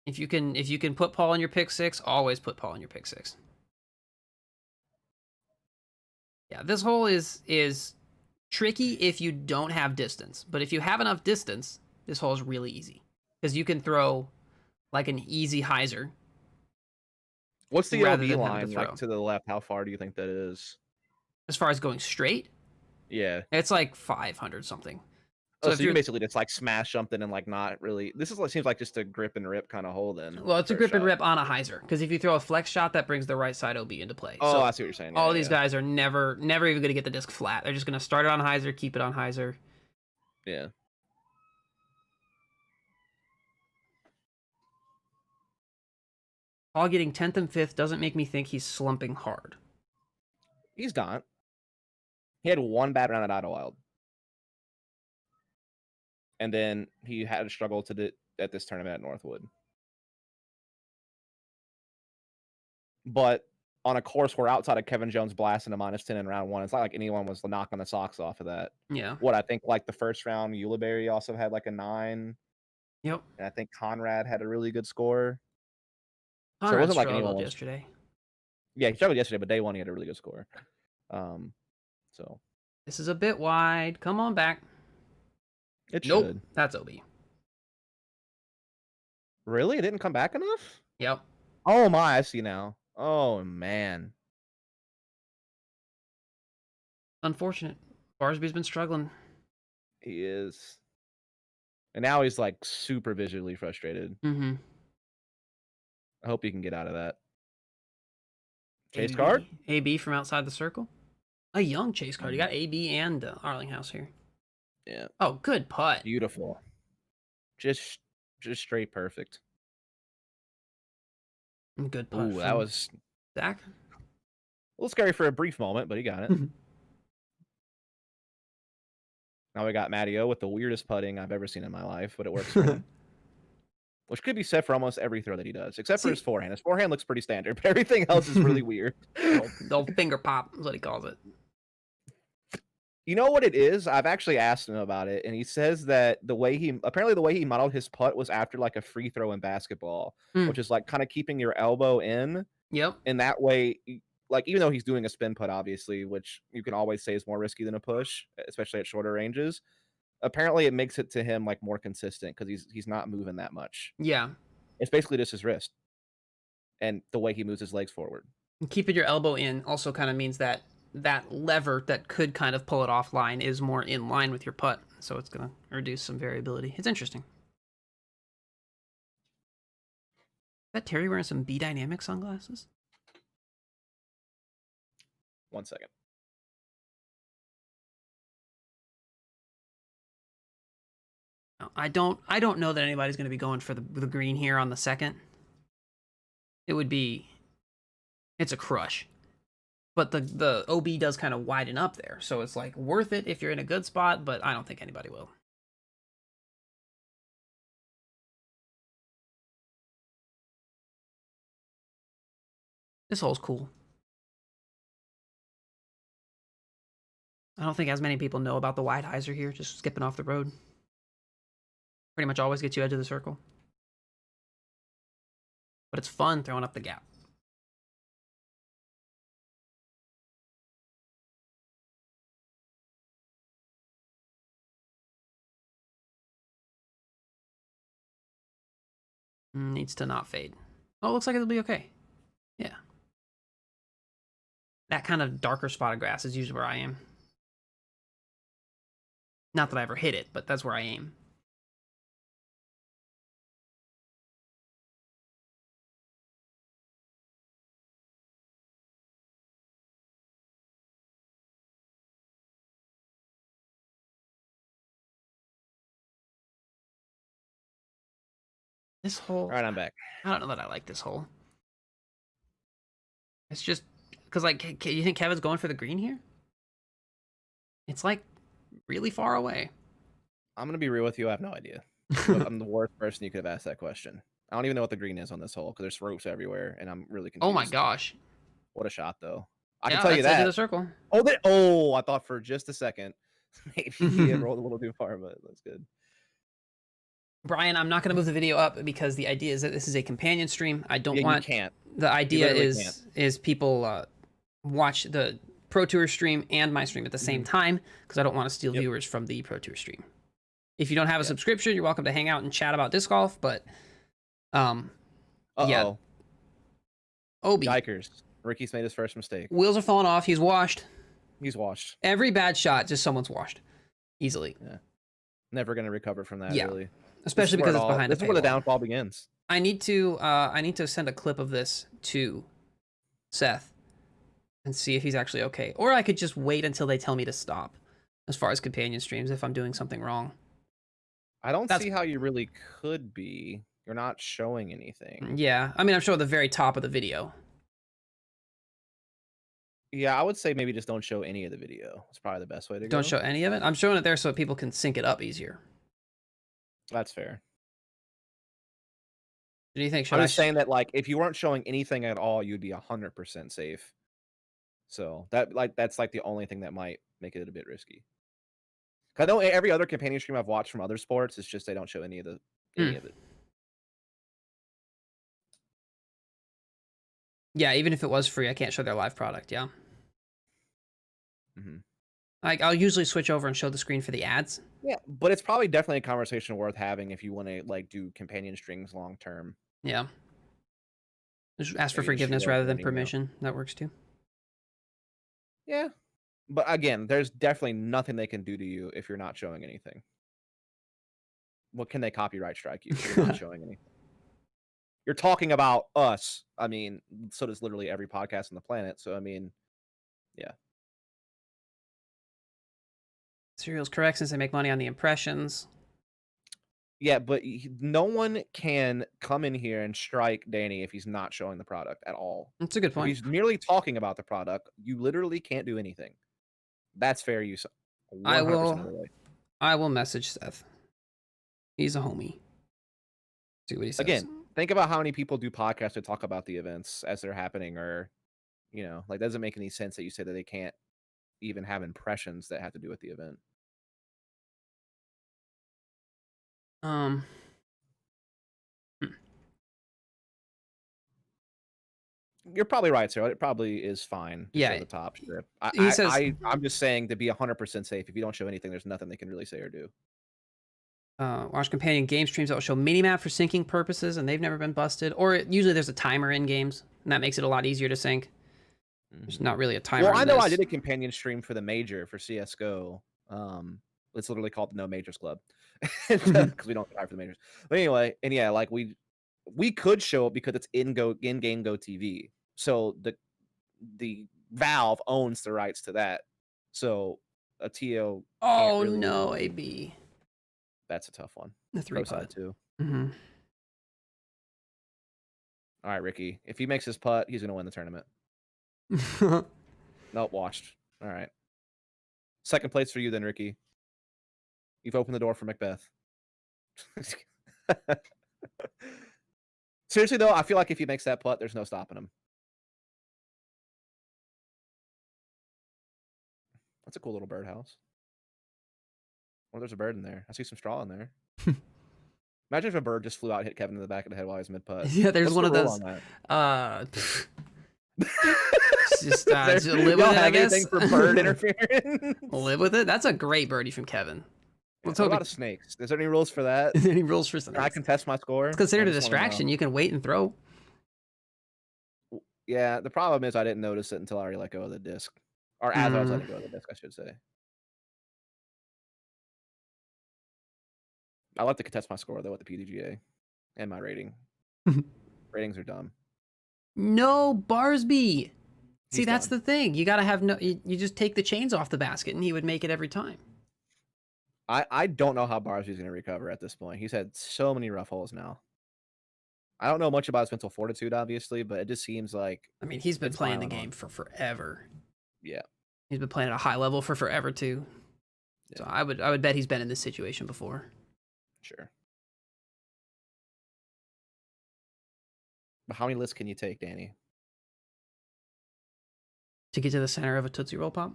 If you can put Paul in your pick six, always put Paul in your pick six. Yeah, this hole is tricky if you don't have distance, but if you have enough distance, this hole is really easy because you can throw like an easy hyzer. What's the rather OB than having to line throw. like to the left? How far do you think that is? As far as going straight, Yeah. it's like 500 something. So, if you you're can basically just like smash something and like not really. This is what seems like just a grip and rip kind of hole then. well, it's a for grip and shot. rip on a hyzer because if you throw a flex shot, that brings the right side OB into play. Oh, so I see what you're saying. all Yeah, these guys are never even going to get the disc flat. They're just going to start it on hyzer, keep it on hyzer. Yeah. Paul getting 10th and 5th doesn't make me think he's slumping hard. He's not. He had one bad round at Idlewild. And then he had a struggle at this tournament at Northwood. But on a course where outside of Kevin Jones blasting a -10 in round one, it's not like anyone was knocking the socks off of that. Yeah. What I think, like the first round, Ulibarri also had like a 9. Yep. And I think Conrad had a really good score. Conrad so it wasn't like struggled anyone was. yesterday. Yeah, he struggled yesterday, but day one he had a really good score. So this is a bit wide. Come on back. it Nope. should. That's OB. Really? It didn't come back enough? Yep. Oh my, I see now. Oh man. Unfortunate. Barsby's been struggling. He is. And now he's like super visually frustrated. Mm-hmm. I hope he can get out of that. Chase AB. card? AB from outside the circle. A young chase card. You got AB and Arlinghouse here. Yeah. Oh, good putt. Beautiful. Just straight perfect. Good putt. Ooh, that was Zach. a little scary for a brief moment, but he got it. Now we got Matty O with the weirdest putting I've ever seen in my life, but it works for him. Which could be said for almost every throw that he does, except for his forehand. His forehand looks pretty standard, but everything else is really weird. The old finger pop is what he calls it. You know what it is? I've actually asked him about it, and he says that the way he modeled his putt was after like a free throw in basketball, which is like kind of keeping your elbow in. Yep. And that way, like even though he's doing a spin putt, obviously, which you can always say is more risky than a push, especially at shorter ranges. Apparently, it makes it to him like more consistent because he's not moving that much. Yeah. It's basically just his wrist and the way he moves his legs forward. Keeping your elbow in also kind of means that lever that could kind of pull it offline is more in line with your putt, so it's going to reduce some variability. It's interesting. Is that Terry wearing some B Dynamic sunglasses? 1 second. No, I don't know that anybody's going to be going for the green here on the second. It's a crush. But the OB does kind of widen up there, so it's like worth it if you're in a good spot, but I don't think anybody will. This hole's cool. I don't think as many people know about the wide hyzer here, just skipping off the road. Pretty much always gets you edge of the circle. But it's fun throwing up the gap. Needs to not fade. Oh, it looks like it'll be okay. Yeah. That kind of darker spot of grass is usually where I am. Not that I ever hit it, but that's where I aim. This hole. All right, I'm back. I don't know that I like this hole. It's just because, like, you think Kevin's going for the green here? It's like really far away. I'm gonna be real with you. I have no idea. I'm the worst person you could have asked that question. I don't even know what the green is on this hole because there's ropes everywhere, and I'm really confused. Oh my gosh! What a shot, though. I Yeah, can tell you that's edge of that. the circle. Oh, I thought for just a second maybe he had rolled a little too far, but that's good. Brian, I'm not going to move the video up because the idea is that this is a companion stream. I don't want. You can't. The idea literally is people watch the Pro Tour stream and my stream at the same time because I don't want to steal viewers from the Pro Tour stream. If you don't have a subscription, you're welcome to hang out and chat about disc golf. But yeah. Obi. Yikers. Ricky's made his first mistake. Wheels are falling off. He's washed. He's washed. Every bad shot, just someone's washed easily. Yeah. Never going to recover from that, really. Especially because it's behind This is where the downfall begins. I need to send a clip of this to Seth and see if he's actually okay. Or I could just wait until they tell me to stop as far as companion streams if I'm doing something wrong. I don't see how you really could be. You're not showing anything. Yeah. I mean, I'm showing the very top of the video. Yeah, I would say maybe just don't show any of the video. It's probably the best way to go. Don't show any of it? I'm showing it there so people can sync it up easier. That's fair. What do you think? I'm just saying that, like, if you weren't showing anything at all, you'd be 100% safe. So that's like the only thing that might make it a bit risky. I know every other companion stream I've watched from other sports, it's just they don't show any of it. Yeah, even if it was free, I can't show their live product. Yeah. Like, I'll usually switch over and show the screen for the ads. Yeah, but it's probably definitely a conversation worth having if you want to, like, do companion strings long term. Yeah. Just ask for forgiveness rather than permission. That works too. Yeah. But again, there's definitely nothing they can do to you if you're not showing anything. What can they copyright strike you if you're not showing anything? You're talking about us. I mean, so does literally every podcast on the planet. So, I mean, yeah. Serial's correct since they make money on the impressions. Yeah, but no one can come in here and strike Danny if he's not showing the product at all. That's a good point. If he's merely talking about the product, you literally can't do anything. That's fair use. I will message Seth. He's a homie. See what he says. Again, think about how many people do podcasts to talk about the events as they're happening, or, like, doesn't make any sense that you say that they can't even have impressions that have to do with the event. You're probably right, Sarah. It probably is fine to show the top strip. I'm just saying, to be 100% safe, if you don't show anything, there's nothing they can really say or do. Watch companion game streams that will show minimap for syncing purposes, and they've never been busted. Or usually there's a timer in games, and that makes it a lot easier to sync. There's not really a timer. Well, I know I did a companion stream for the major for CS:GO. It's literally called the No Majors Club because we don't try for the majors. But anyway, and yeah, like we could show it because it's in-game Go TV. So the Valve owns the rights to that. So a TO. Oh no, AB. That's a tough one. The 3 putt too. All right, Ricky. If he makes his putt, he's gonna win the tournament. Nope, washed. All right. Second place for you then, Ricky. You've opened the door for Macbeth. Seriously though, I feel like if he makes that putt, there's no stopping him. That's a cool little birdhouse. Well, there's a bird in there. I see some straw in there. Imagine if a bird just flew out and hit Kevin in the back of the head while he's mid-putt. Yeah, there's one of those. Just live with it, I guess. For bird interference? Live with it. That's a great birdie from Kevin. Let's hope a lot of snakes. Is there any rules for that? Any rules for snakes? I can test my score. It's considered a distraction. You can wait and throw. Yeah, the problem is I didn't notice it until I already let go of the disc. Or as I was letting go of the disc, I should say. I like to contest my score though with the PDGA and my rating. Ratings are dumb. No, Barsby. See, He's that's done. the thing. You gotta have no. You just take the chains off the basket, and he would make it every time. I don't know how Barsby's going to recover at this point. He's had so many rough holes now. I don't know much about his mental fortitude, obviously, but it just seems like I mean, he's been it's playing the piling game on. for forever. Yeah. He's been playing at a high level for forever too. Yeah. So I would bet he's been in this situation before. Sure. But how many lists can you take, Danny? To get to the center of a Tootsie Roll Pop?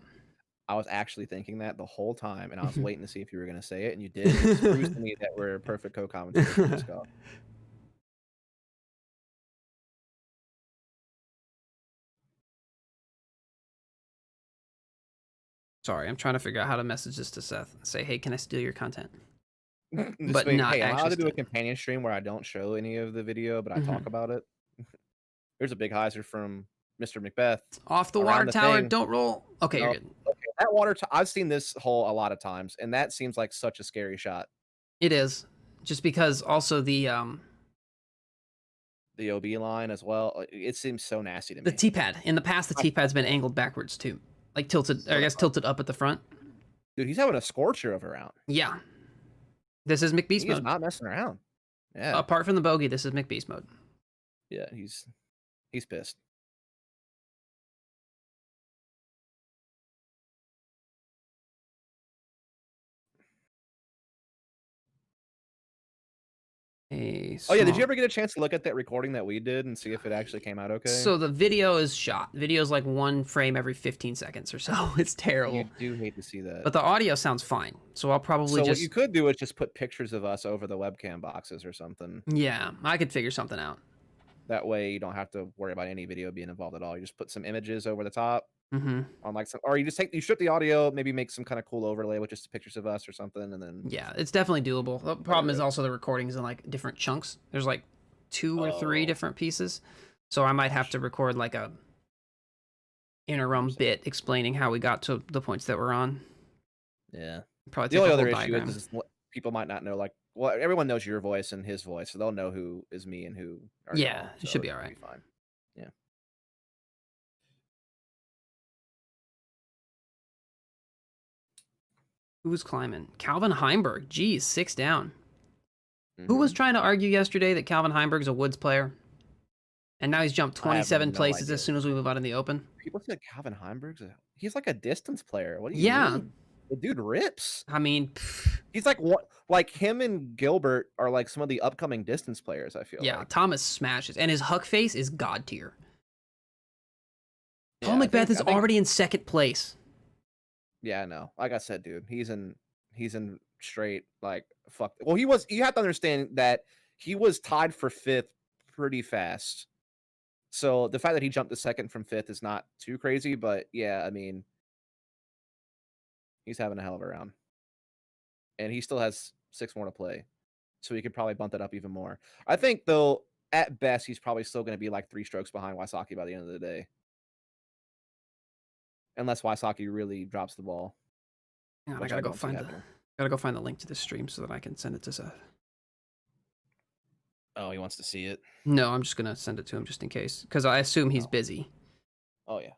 I was actually thinking that the whole time, and I was waiting to see if you were going to say it, and you did. It proves to me that we're perfect co-commentators for this call. Sorry, I'm trying to figure out how to message this to Seth. Say, hey, can I steal your content? But But not hey, I'm allowed to do a actually companion stream where I don't show any of the video, but I talk about it. There's a big hyzer from Mr. Macbeth. Off the around water the tower, thing. don't roll. Okay, No. you're good. Okay, that water. I've seen this hole a lot of times, and that seems like such a scary shot. It is. Just because also the OB line as well. It seems so nasty to me. The T-pad. In the past, the T-pad's been angled backwards too. Like tilted, or I guess tilted up at the front. Dude, he's having a scorcher of a round. Yeah. This is McBeast mode. He's not messing around. Yeah. Apart from the bogey, this is McBeast mode. Yeah, he's pissed. Oh yeah, did you ever get a chance to look at that recording that we did and see if it actually came out okay? So the video is shot. Video is like one frame every 15 seconds or so. It's terrible. You do hate to see that. But the audio sounds fine. So I'll probably So what you could do is just put pictures of us over the webcam boxes or something. Yeah, I could figure something out. That way you don't have to worry about any video being involved at all. You just put some images over the top. On like some, or you strip the audio, maybe make some kind of cool overlay with just pictures of us or something, and then yeah, it's definitely doable. The problem is also the recordings in like different chunks. There's like 2 or 3 different pieces, so I might have to record like a interim bit explaining how we got to the points that we're on. Yeah, probably the only other issue is people might not know, like, well, everyone knows your voice and his voice, so they'll know who is me and who are yeah, y'all, it should be all right. Fine. Yeah. Who's climbing? Calvin Heimberg. Geez, 6 down. Who was trying to argue yesterday that Calvin Heimberg's a Woods player? And now he's jumped 27 places as soon as we move out in the open. People said Calvin Heimberg's he's like a distance player. What do you mean? The dude rips. I mean, he's like what? Like him and Gilbert are like some of the upcoming distance players, I feel. Yeah, Thomas smashes. And his huck face is god tier. Yeah, Paul Macbeth is already in 2nd place. Yeah, I know. Like I said, dude, he's in straight like fuck. Well, you have to understand that he was tied for 5th pretty fast. So the fact that he jumped to 2nd from 5th is not too crazy, but yeah, I mean, he's having a hell of a round. And he still has 6 more to play. So he could probably bump that up even more. I think though, at best, he's probably still going to be like 3 strokes behind Wysocki by the end of the day. Unless Wysocki really drops the ball. I gotta go find the link to the stream so that I can send it to Seth. Oh, he wants to see it? No, I'm just gonna send it to him just in case, because I assume he's busy. Oh yeah.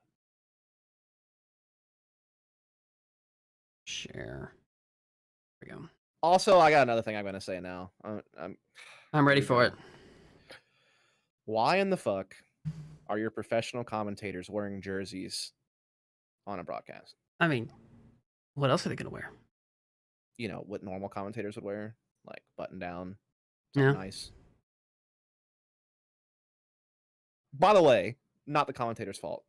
Share. There we go. Also, I got another thing I'm gonna say now. I'm ready for it. Why in the fuck are your professional commentators wearing jerseys on a broadcast? I mean, what else are they gonna wear? You know what normal commentators would wear, like button down, nice. By the way, not the commentator's fault.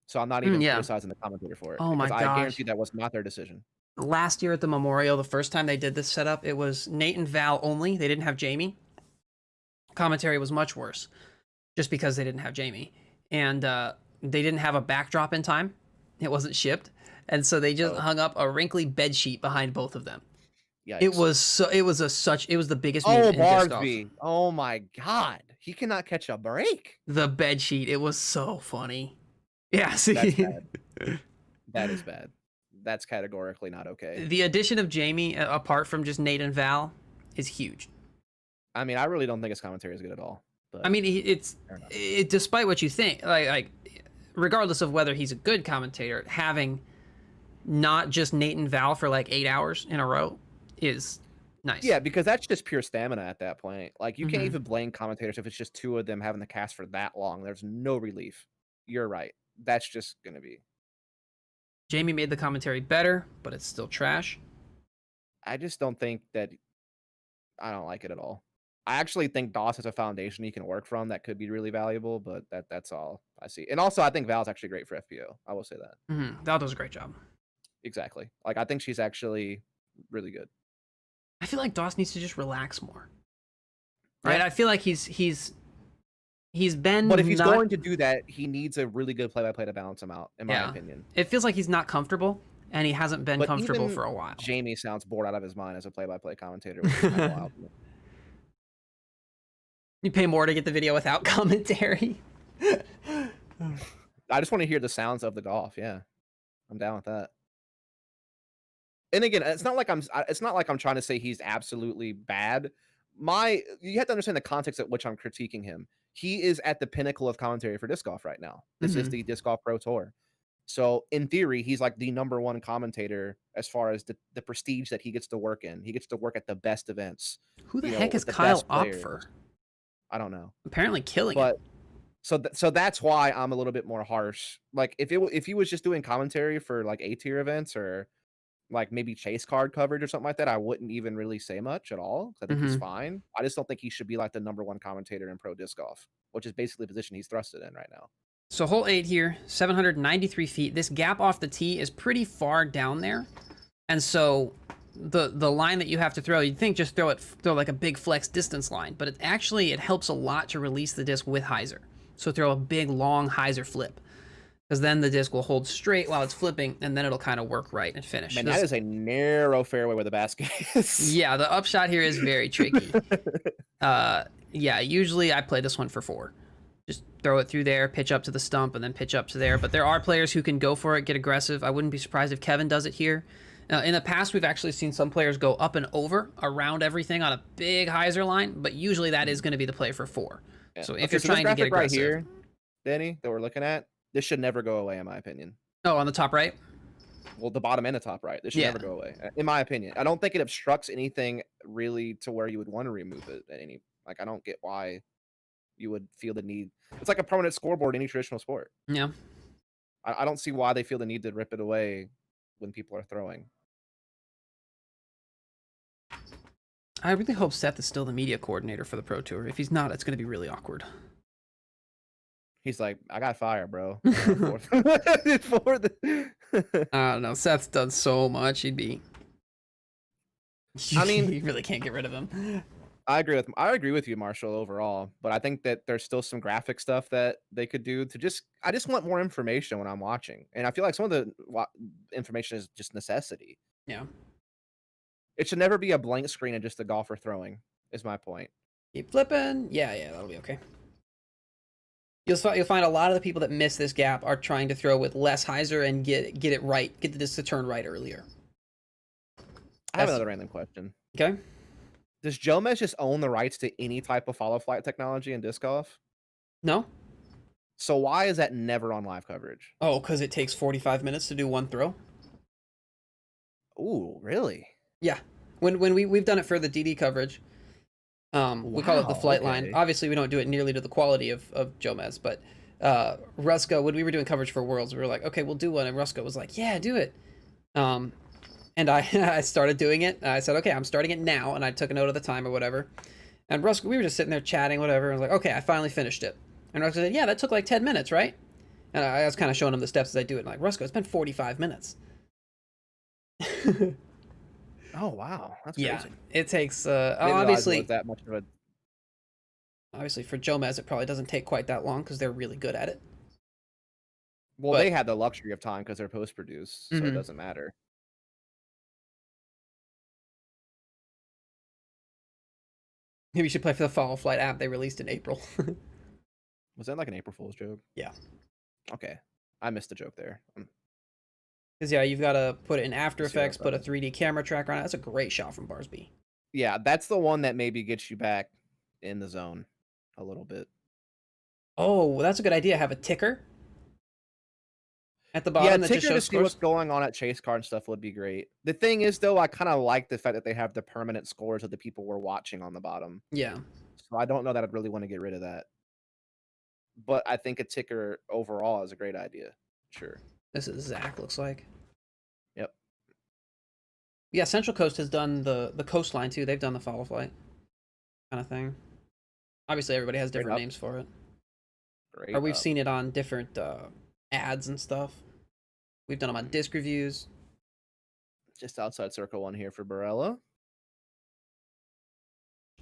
So I'm not even criticizing the commentator for it. Oh my gosh. I guarantee that was not their decision. Last year at the Memorial, the first time they did this setup, it was Nate and Val only. They didn't have Jamie. Commentary was much worse, just because they didn't have Jamie, and they didn't have a backdrop in time. It wasn't shipped, and so they just hung up a wrinkly bed sheet behind both of them. Yikes. It was the biggest meme in Barsby. Oh my god, he cannot catch a break. The bed sheet, it was so funny. Yeah, see, that's bad. That is bad. that's categorically not okay. The addition of Jamie, apart from just Nate and Val, is huge. I mean, I really don't think his commentary is good at all. I But mean, despite what you think, like regardless of whether he's a good commentator, having not just Nate and Val for like 8 hours in a row is nice. yeah, because that's just pure stamina at that point. Like you can't Mhm. even blame commentators if it's just two of them having the cast for that long. There's no relief. You're right. That's just gonna be. Jamie made the commentary better, but it's still trash. I just don't think that. I don't like it at all. I actually think DOS has a foundation you can work from that could be really valuable, but that's all I see. And also, I think Val's actually great for FPO. I will say that. Val does a great job. Exactly. Like I think she's actually really good. I feel like Doss needs to just relax more. Right? Yeah. I feel like he's been. But if he's not, going to do that, he needs a really good play-by-play to balance him out, in my opinion. It feels like he's not comfortable, and he hasn't been But comfortable even for a while. Jamie sounds bored out of his mind as a play-by-play commentator. Which is kind of wild. You pay more to get the video without commentary. I just want to hear the sounds of the golf. Yeah, I'm down with that. And again, it's not like I'm trying to say he's absolutely bad. You have to understand the context at which I'm critiquing him. He is at the pinnacle of commentary for disc golf right now. This is the Disc Golf Pro Tour. So in theory, he's like the #1 commentator as far as the prestige that he gets to work in. He gets to work at the best events. Who the heck is Kyle Opfer? I don't know. Apparently killing it. So that's why I'm a little bit more harsh. Like if he was just doing commentary for like A-tier events or like maybe chase card coverage or something like that, I wouldn't even really say much at all. I think he's fine. I just don't think he should be like the #1 commentator in pro disc golf, which is basically the position he's thrusted in right now. So hole 8 here, 793 feet. This gap off the tee is pretty far down there. And so the line that you have to throw, you'd think just throw like a big flex distance line, but it helps a lot to release the disc with hyzer. So throw a big long hyzer flip, because then the disc will hold straight while it's flipping, and then it'll kind of work right and finish. Man, that is a narrow fairway where the basket is. Yeah, the upshot here is very tricky. Yeah, usually I play this one for 4. Just throw it through there, pitch up to the stump, and then pitch up to there. But there are players who can go for it, get aggressive. I wouldn't be surprised if Kevin does it here. In the past, we've actually seen some players go up and over around everything on a big hyzer line, but usually that is going to be the play for 4. Yeah. So if you're trying to get aggressive. Right here, Danny, that we're looking at, this should never go away, in my opinion. Oh, on the top right? Well, the bottom and the top right. This should never go away, in my opinion. I don't think it obstructs anything really to where you would want to remove it at any. Like, I don't get why you would feel the need. It's like a permanent scoreboard in any traditional sport. Yeah. I don't see why they feel the need to rip it away when people are throwing. I really hope Seth is still the media coordinator for the Pro Tour. If he's not, it's going to be really awkward. He's like, I got fire, bro. I don't know. Seth's done so much. He'd be. I mean, you really can't get rid of him. I agree with you, Marshall, overall. But I think that there's still some graphic stuff that they could do to I just want more information when I'm watching. And I feel like some of the information is just necessity. Yeah. It should never be a blank screen and just a golfer throwing, is my point. Keep flipping. Yeah, that'll be okay. You'll find a lot of the people that miss this gap are trying to throw with less hyzer and get it right, get the disc to turn right earlier. I have another random question. Okay. Does Jomez just own the rights to any type of follow flight technology in disc golf? No. So why is that never on live coverage? Oh, because it takes 45 minutes to do one throw. Ooh, really? Yeah. When we've done it for the DD coverage, we call it the flight line. Obviously, we don't do it nearly to the quality of Jomez, but Rusko, when we were doing coverage for Worlds, we were like, okay, we'll do one, and Rusko was like, yeah, do it. And I started doing it. I said, okay, I'm starting it now, and I took a note of the time or whatever. And Rusko, we were just sitting there chatting, whatever. And I was like, okay, I finally finished it. And Rusko said, yeah, that took like 10 minutes, right? And I was kind of showing him the steps as I do it. And like, Rusko, it's been 45 minutes. Oh wow, that's crazy. Yeah, it takes obviously that much of a. Obviously, for Jomez, it probably doesn't take quite that long because they're really good at it. Well, they had the luxury of time because they're post-produced, so it doesn't matter. Maybe you should play for the Follow Flight app they released in April. Was that like an April Fool's joke? Yeah. Okay, I missed the joke there. Because yeah, you've got to put it in After Let's see what Effects, put a 3D camera tracker on it. That's a great shot from Barsby. Yeah, that's the one that maybe gets you back in the zone a little bit. Oh, well, that's a good idea. Have a ticker at the Yeah, bottom that just ticker to shows see what's scores. going on at chase card and stuff would be great. The thing is, though, I kind of like the fact that they have the permanent scores of the people we're watching on the bottom. Yeah. So I don't know that I'd really want to get rid of that. But I think a ticker overall is a great idea. Sure. This is Zach, looks like. Yep. Yeah, Central Coast has done the coastline too. They've done the follow flight kind of thing. Obviously, everybody has different names for it. Great. Or we've seen it on different ads and stuff. We've done them on disc reviews. Just outside circle one here for Barella.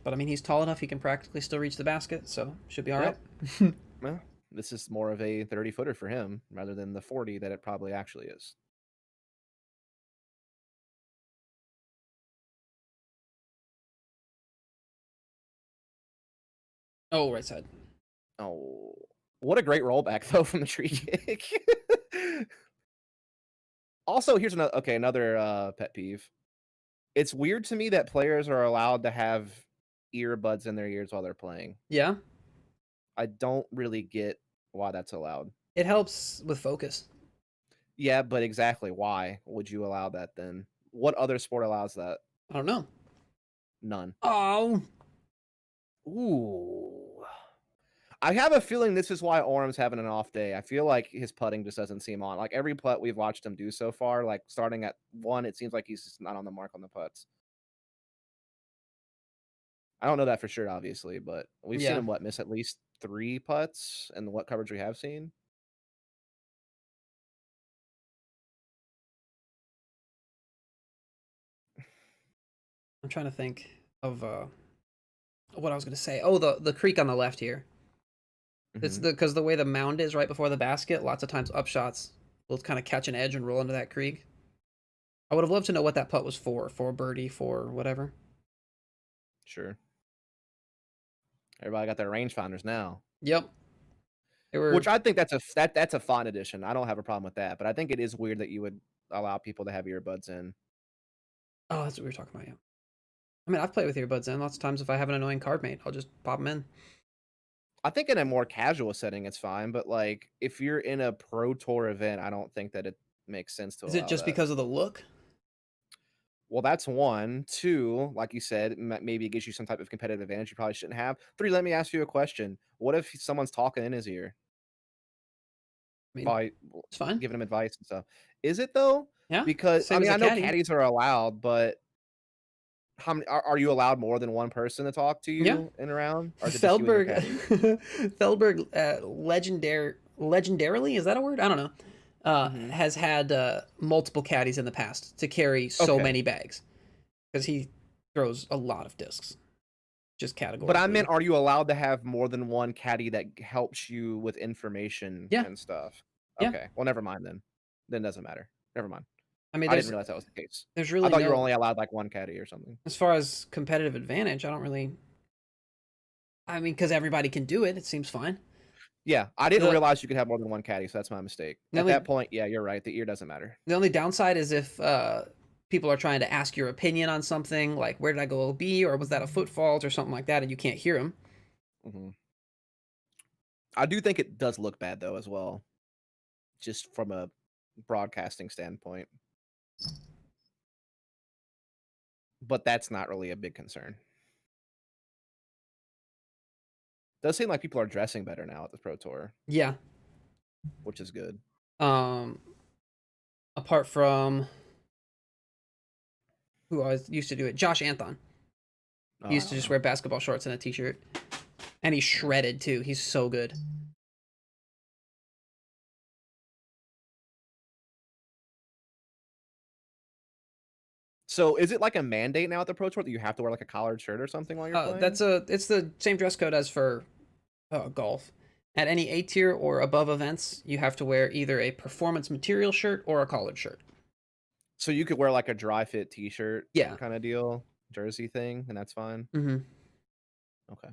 But I mean, he's tall enough; he can practically still reach the basket, so should be all right. Well, this is more of a 30-footer for him rather than the 40 that it probably actually is. Oh, right side. Oh, what a great rollback though from the tree kick. Also, here's another pet peeve. It's weird to me that players are allowed to have earbuds in their ears while they're playing. Yeah, I don't really get why that's allowed. it helps with focus. Yeah, but exactly why would you allow that then? What other sport allows that? I don't know. None. Oh, Ooh. I have a feeling this is why Orem's having an off day. I feel like his putting just doesn't seem on. Like every putt we've watched him do so far, like starting at 1, it seems like he's just not on the mark on the putts. I don't know that for sure, obviously, but we've seen yeah. him miss at least 3 putts in what coverage we have seen. I'm trying to think of what I was going to say. Oh, the creek on the left here. It's because the way the mound is right before the basket, lots of times upshots will kind of catch an edge and roll into that creek. I would have loved to know what that putt was for birdie, for whatever. Sure. Everybody got their rangefinders now. Yep. They were... Which I think that's a fun addition. I don't have a problem with that, but I think it is weird that you would allow people to have earbuds in. Oh, that's what we were talking about, yeah. I mean, I've played with earbuds in. Lots of times if I have an annoying card mate, I'll just pop them in. I think in a more casual setting, it's fine. But like if you're in a pro tour event, I don't think that it makes sense to Is allow it just that. because of the look? Well, that's 1. 2, like you said, maybe it gives you some type of competitive advantage you probably shouldn't have. 3, let me ask you a question. What if someone's talking in his ear? I mean, By it's fine. giving him advice and stuff. Is it though? Yeah. Because Same I mean, as a I know caddy. caddies are allowed, but how many are you allowed more than 1 person to talk to you Yeah. in a round? Or just you and your caddy? Feldberg, legendarily, is that a word? I don't know. Has had multiple caddies in the past to carry so many bags because he throws a lot of discs. Just categorically. But I meant, are you allowed to have more than 1 caddy that helps you with information and stuff? Yeah. Okay, well, never mind then. Then it doesn't matter. Never mind. I mean, I didn't realize that was the case. There's really I thought you were only allowed like 1 caddy or something. As far as competitive advantage, I don't really. I mean, because everybody can do it, it seems fine. Yeah, I didn't realize you could have more than 1 caddy, so that's my mistake. At that point, yeah, you're right. The ear doesn't matter. The only downside is if people are trying to ask your opinion on something, like where did I go OB, or was that a foot fault, or something like that, and you can't hear them. I do think it does look bad though, as well, just from a broadcasting standpoint. But that's not really a big concern. Does seem like people are dressing better now at the Pro Tour. Yeah. Which is good. Apart from who always used to do it, Josh Anthon. He used to just wear basketball shorts and a t-shirt. And he's shredded too. He's so good. So is it like a mandate now at the Pro Tour that you have to wear like a collared shirt or something while you're playing? It's the same dress code as for golf. At any A tier or above events, you have to wear either a performance material shirt or a collared shirt. So you could wear like a dry fit t-shirt kind of deal, jersey thing, and that's fine? Okay.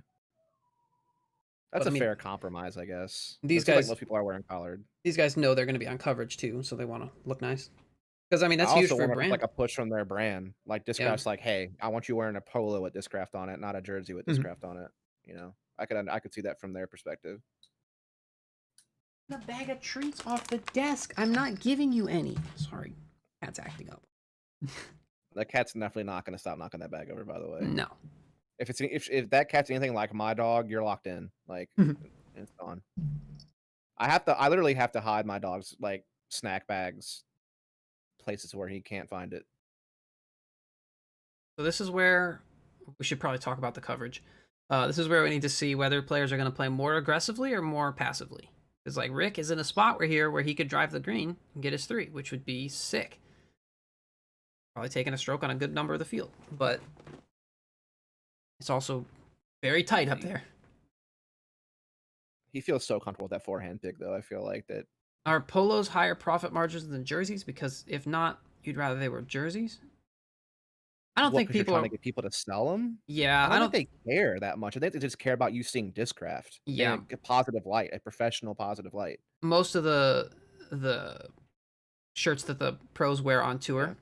That's a fair compromise, I guess. These guys, like most people are wearing collared. These guys know they're going to be on coverage too, so they want to look nice. Because I mean, I that's huge also for a wonder if it's brand. like a push from their brand. Like Yeah. Discraft's like, hey, I want you wearing a polo with Discraft on it, not a jersey with Mhm. Discraft on it. You know, I could see that from their perspective. The bag of treats off the desk. I'm not giving you any. Sorry, cat's acting up. That cat's definitely not gonna stop knocking that bag over. By the way, No. if that cat's anything like my dog, you're locked in. Like it's gone. I literally have to hide my dog's like snack bags places where he can't find it. So this is where we should probably talk about the coverage. This is where we need to see whether players are going to play more aggressively or more passively. Because like Rick is in a spot where he could drive the green and get his 3, which would be sick. Probably taking a stroke on a good number of the field, but it's also very tight up there. He feels so comfortable with that forehand pick, though. I feel like that. Are polos higher profit margins than jerseys? Because if not, you'd rather they were jerseys. I don't think 'Cause you're people trying are. to get people to sell them. Yeah, I don't think they care that much. I think they just care about you seeing Discraft in Yeah, a positive light, a professional positive light. most of the shirts that the pros wear on tour.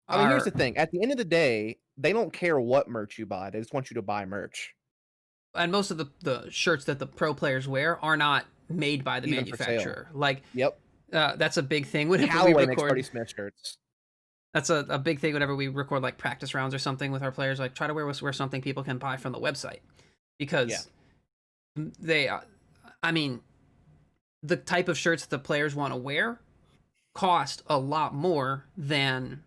I mean, here's Are the thing. At the end of the day, they don't care what merch you buy. They just want you to buy merch, and most of the shirts that the pro players wear are not made by the even for sale. manufacturer. Like Yep. that's a big thing whenever we Callaway makes record. Freddie Smith shirts. That's a big thing whenever we record like practice rounds or something with our players. Like try to wear something people can buy from the website because they, I mean, the type of shirts the players want to wear cost a lot more than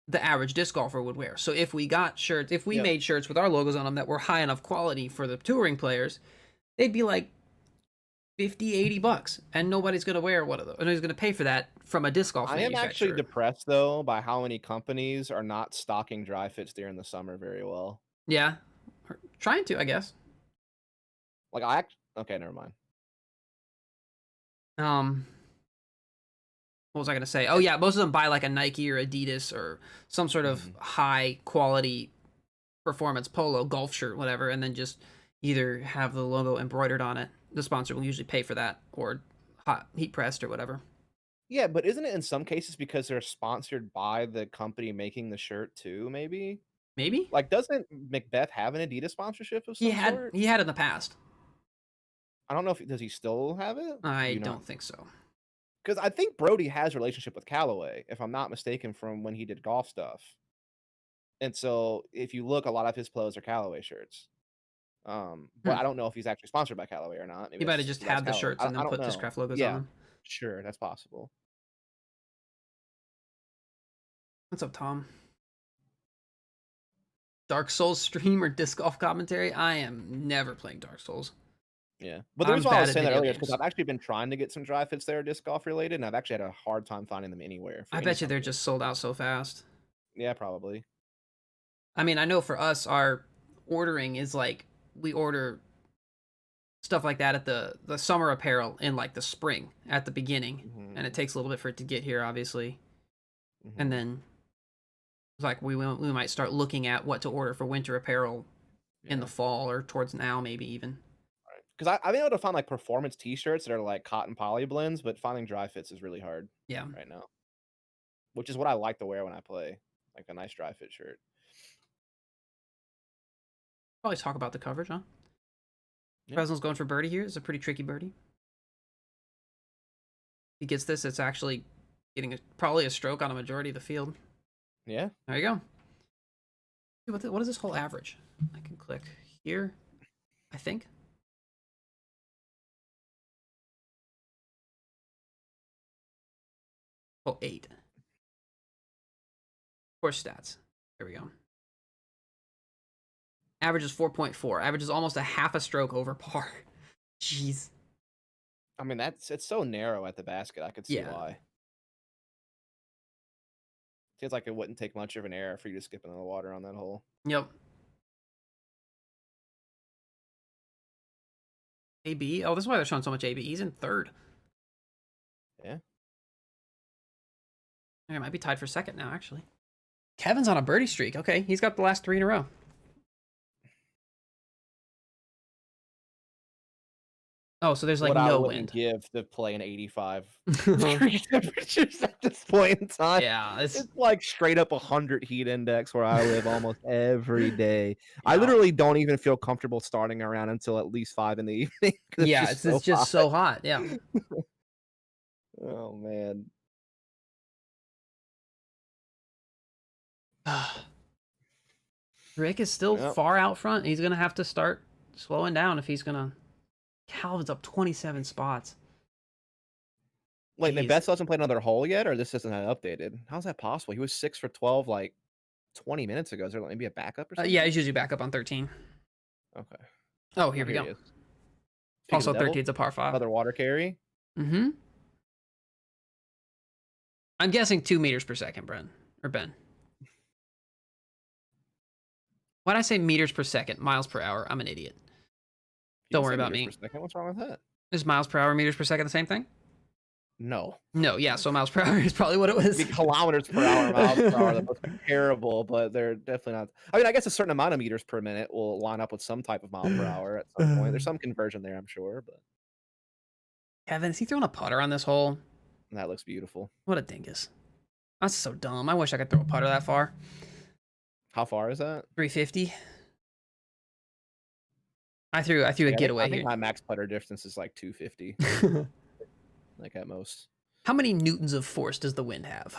the average disc golfer would wear. So if we got shirts, if we made shirts with our logos on them that were high enough quality for the touring players, they'd be like 50, $80, and nobody's going to wear one of those. Nobody's going to pay for that from a disc golf I am actually manufacturer. depressed, though, by how many companies are not stocking dry fits during the summer very well. Yeah. Trying to, I guess. Like, okay, never mind. What was I going to say? Oh, yeah, most of them buy like a Nike or Adidas or some sort of high quality performance polo, golf shirt, whatever, and then just either have the logo embroidered on it. The sponsor will usually pay for that, or hot heat pressed or whatever. Yeah, but isn't it in some cases because they're sponsored by the company making the shirt too, maybe? Maybe? Like, doesn't Macbeth have an Adidas sponsorship of some sort? He had in the past. I don't know if does he still have it? I don't think so. Because I think Brody has a relationship with Callaway, if I'm not mistaken, from when he did golf stuff. And so if you look, a lot of his clothes are Callaway shirts. But I don't know if he's actually sponsored by Callaway or not. Maybe He might have just had the Callaway. shirts and then I don't put know. Discraft logos on Yeah, them. sure, that's possible. What's up, Tom? Dark Souls stream or disc golf commentary? I am never playing Dark Souls. Yeah, but the I'm reason why I bad was at saying that video earlier is because games. I've actually been trying to get some dry fits that are disc golf related, and I've actually had a hard time finding them anywhere. I bet you they're just sold out so fast. Yeah, probably. I mean, I know for us, our ordering is like we order stuff like that at the summer apparel in like the spring at the beginning, and it takes a little bit for it to get here, obviously. And then it's like we might start looking at what to order for winter apparel in the fall or towards now, maybe even. Because I've been able to find like performance T-shirts that are like cotton poly blends, but finding dry fits is really hard. Yeah. Right now, which is what I like to wear when I play, like a nice dry fit shirt. Probably talk about the coverage, huh? Yeah. Fresno's going for birdie here. It's a pretty tricky birdie. If he gets this, it's actually getting probably a stroke on a majority of the field. Yeah. There you go. What is this whole average? I can click here, I think. Oh, 8. Course stats. There we go. Average is 4.4. Average is almost a half a stroke over par. Jeez. I mean, it's so narrow at the basket. I could see why. Feels like it wouldn't take much of an error for you to skip into the water on that hole. Yep. AB. Oh, this is why they're showing so much AB. He's in 3rd. Yeah. He might be tied for 2nd now, actually. Kevin's on a birdie streak. Okay, he's got the last 3 in a row. Oh, so there's like what I no wouldn't wind. give to play in 85 degree temperatures at this point in time. Yeah, it's It's like straight up 100 heat index where I live almost every day. I yeah. literally don't even feel comfortable starting around until at least 5 in the evening 'cause it's Yeah, just it's so just hot. so hot. Yeah. Oh, man. Rick is still Yep. far out front. He's gonna have to start slowing down if he's gonna. Calvin's up 27 spots. Wait, Jeez. Nebeth hasn't played another hole yet, or this isn't updated? How's that possible? He was 6 for 12, like, 20 minutes ago. Is there maybe a backup or something? Yeah, he's usually back up on 13. Okay. Oh, here Oh, we here go. he is. Speak of Also, the devil. 13's a par 5. Another water carry. Mm-hmm. I'm guessing 2 meters per second, Brent. Or Ben. Why'd I say meters per second? Miles per hour. I'm an idiot. You Don't can worry say about meters me. per second. What's wrong with that? Is miles per hour, meters per second the same thing? No. No, yeah, so miles per hour is probably what it was. The kilometers per hour, miles per hour, they're both comparable, but they're definitely not. I mean, I guess a certain amount of meters per minute will line up with some type of mile per hour at some point. There's some conversion there, I'm sure, but Kevin, is he throwing a putter on this hole? that looks beautiful. What a dingus. That's so dumb. I wish I could throw a putter that far. How far is that? 350. I threw a I getaway think here. my max putter distance is like 250, like at most. How many newtons of force does the wind have?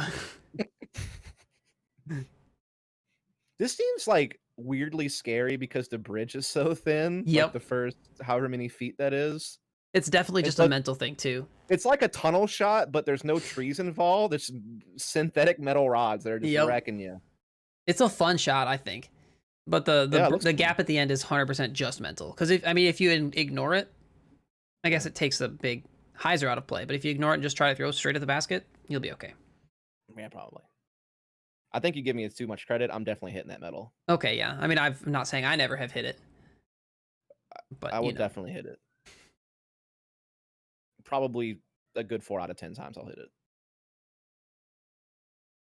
This seems like weirdly scary because the bridge is so thin. Yep. Like the first however many feet that is. It's definitely just a mental thing too. It's like a tunnel shot, but there's no trees involved. It's synthetic metal rods that are just wrecking you. It's a fun shot, I think. But the gap at the end is 100% just mental. Because if you ignore it, I guess it takes the big hyzer out of play. But if you ignore it and just try to throw straight at the basket, you'll be okay. Yeah, probably. I think you give me too much credit. I'm definitely hitting that metal. Okay, yeah. I mean, I'm not saying I never have hit it, but I will definitely hit it. Probably a good 4 out of 10 times I'll hit it.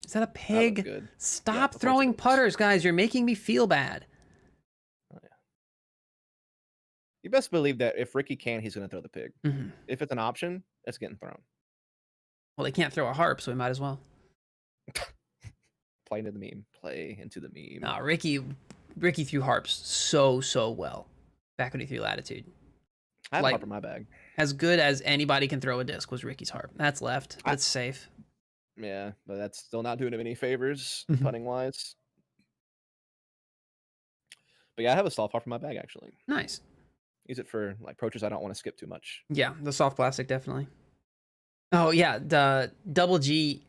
Is that a pig? Good. Stop throwing putters, guys. You're making me feel bad. Oh, yeah. You best believe that if Ricky can, he's going to throw the pig. Mm-hmm. If it's an option, it's getting thrown. Well, they can't throw a harp, so we might as well. Play into the meme. Play into the meme. Nah, Ricky threw harps so well back when he threw Latitude. I have a harp in my bag. As good as anybody can throw a disc was Ricky's harp. That's left. That's safe. Yeah, but that's still not doing him any favors, putting wise. But yeah, I have a soft harp in my bag actually. Nice. Use it for like approaches I don't want to skip too much. Yeah, the soft plastic definitely. Oh yeah, the double G,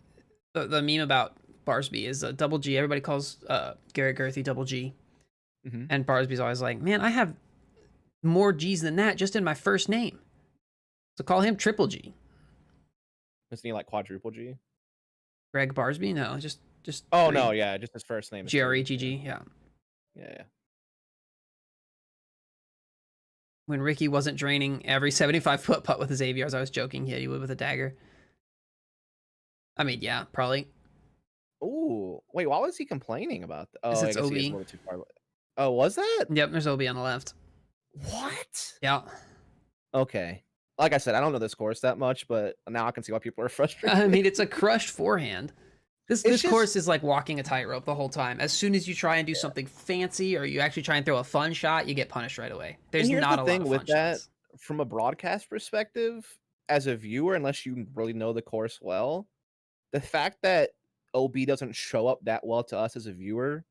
the meme about Barsby is a double G. Everybody calls Garrett Gerthy double G, and Barsby's always like, man, I have more G's than that just in my first name. So call him triple G. Isn't he like quadruple G? Greg Barsby? No, just. Oh no, yeah, just his first name. GREGG, yeah. Yeah. When Ricky wasn't draining every 75-foot putt with his AVRs, I was joking. He would with a dagger. I mean, yeah, probably. Ooh, wait, why was he complaining about that? Oh, I it's guess OB. he is a little too far. Oh, was that? Yep, there's OB on the left. What? Yeah. Okay. Like I said, I don't know this course that much, but now I can see why people are frustrated. I mean, it's a crushed forehand. This course is like walking a tightrope the whole time. As soon as you try and do something fancy or you actually try and throw a fun shot, you get punished right away. There's not a lot of fun shots. From a broadcast perspective, as a viewer, unless you really know the course well, the fact that OB doesn't show up that well to us as a viewer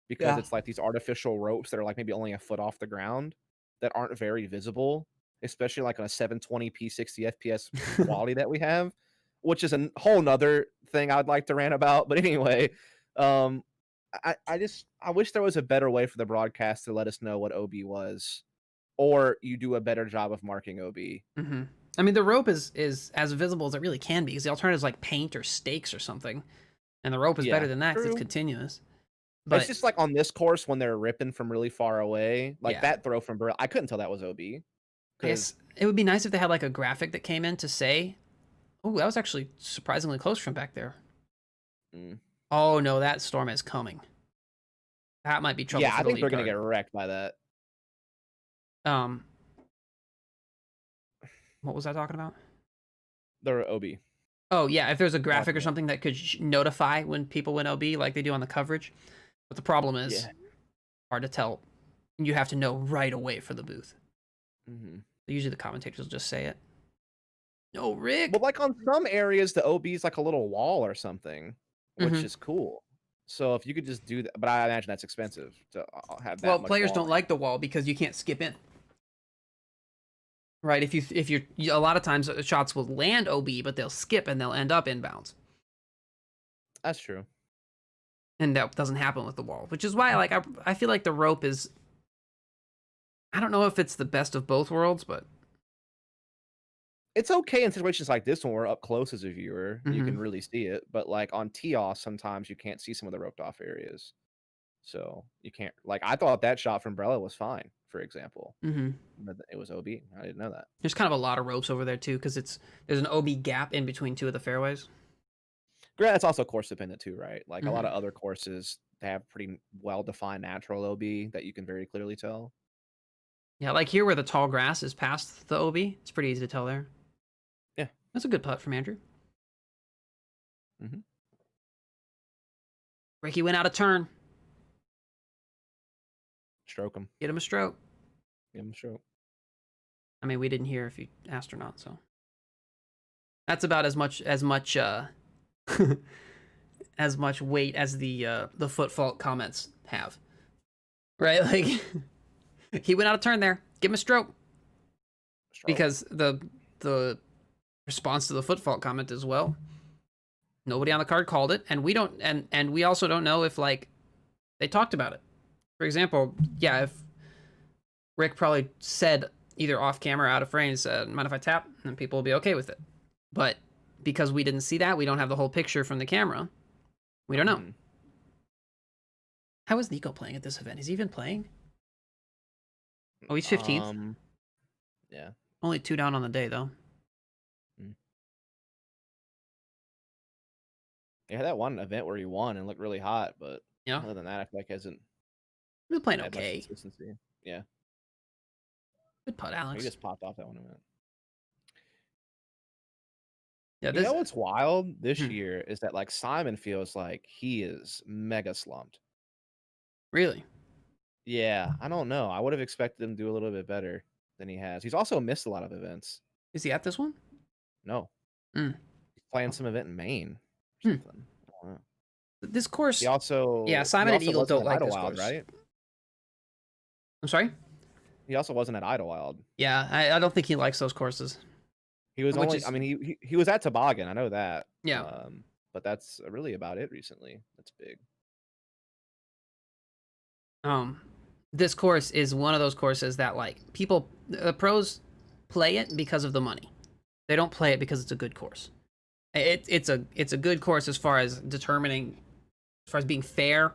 because it's like these artificial ropes that are like maybe only a foot off the ground that aren't very visible, especially like on a 720p 60 FPS quality that we have, which is a whole nother thing I'd like to rant about. But anyway, I wish there was a better way for the broadcast to let us know what OB was, or you do a better job of marking OB. Mm-hmm. I mean, the rope is as visible as it really can be, because the alternative is like paint or stakes or something, and the rope is better than that because it's continuous. But it's just like on this course when they're ripping from really far away, like that throw from Burrell, I couldn't tell that was OB. Yes, it would be nice if they had like a graphic that came in to say, "Oh, that was actually surprisingly close from back there." Oh no, that storm is coming. That might be trouble. Yeah, I think they're gonna get wrecked by that. What was I talking about? The OB. Oh yeah, if there's a graphic or Yeah. something that could notify when people went OB, like they do on the coverage. But the problem is, Yeah. hard to tell. You have to know right away for the booth. Mm-hmm. Usually the commentators will just say it. No, Rick. But like on some areas, the OB is like a little wall or something, which Mhm. is cool. So if you could just do that, but I imagine that's expensive to have that Well, much players wall don't around. like the wall because you can't skip in. Right? If you're a lot of times shots will land OB, but they'll skip and they'll end up inbounds. That's true. And that doesn't happen with the wall, which is why like I feel like the rope is, I don't know if it's the best of both worlds, but It's okay in situations like this when we're up close as a viewer, you can Mhm. really see it. But like on TOS, sometimes you can't see some of the roped off areas, so you can't. Like I thought that shot from Brella was fine, for example, Mhm. but it was OB. I didn't know that. There's kind of a lot of ropes over there too, because there's an OB gap in between two of the fairways. Granted, it's also course dependent too, right? Like a lot Mhm. of other courses, they have pretty well defined natural OB that you can very clearly tell. Yeah, like here where the tall grass is past the OB, it's pretty easy to tell there. Yeah. That's a good putt from Andrew. Mm-hmm. Ricky went out of turn. Stroke him. Get him a stroke. Give him a stroke. I mean, we didn't hear if you asked or not, so that's about as much as much as much weight as the foot fault comments have. Right? Like he went out of turn there. Give him a stroke. Stroke. Because the response to the foot fault comment as well. Nobody on the card called it, and we don't and we also don't know if like they talked about it. For example, yeah, if Rick probably said either off camera or out of frame, said, "Mind if I tap?" and people will be okay with it. But because we didn't see that, we don't have the whole picture from the camera. We don't know. Mhm. How is Nico playing at this event? Is he even playing? Oh, he's 15th. Yeah. Only 2 down on the day though. Yeah, that one event where he won and looked really hot, but Yeah, other than that, I feel like hasn't he's playing had much okay. consistency. Yeah, Good putt, he Alex. just popped off that one event. Yeah, You this. know what's wild this Hmm. year is that like Simon feels like he is mega slumped. Really? Yeah, I don't know. I would have expected him to do a little bit better than he has. He's also missed a lot of events. Is he at this one? No, Hmm. he's playing some event in Maine or Hmm. something. I don't know. This course. He also Yeah, Simon and Eagle wasn't don't at like this Idlewild, course. right? I'm sorry? He also wasn't at Idlewild. Yeah, I don't think he likes those courses. He was Which only. is- I mean, he was at Toboggan. I know that. Yeah. But that's really about it recently. That's big. This course is one of those courses that like people, the pros play it because of the money. They don't play it because it's a good course. It's a good course as far as determining, as far as being fair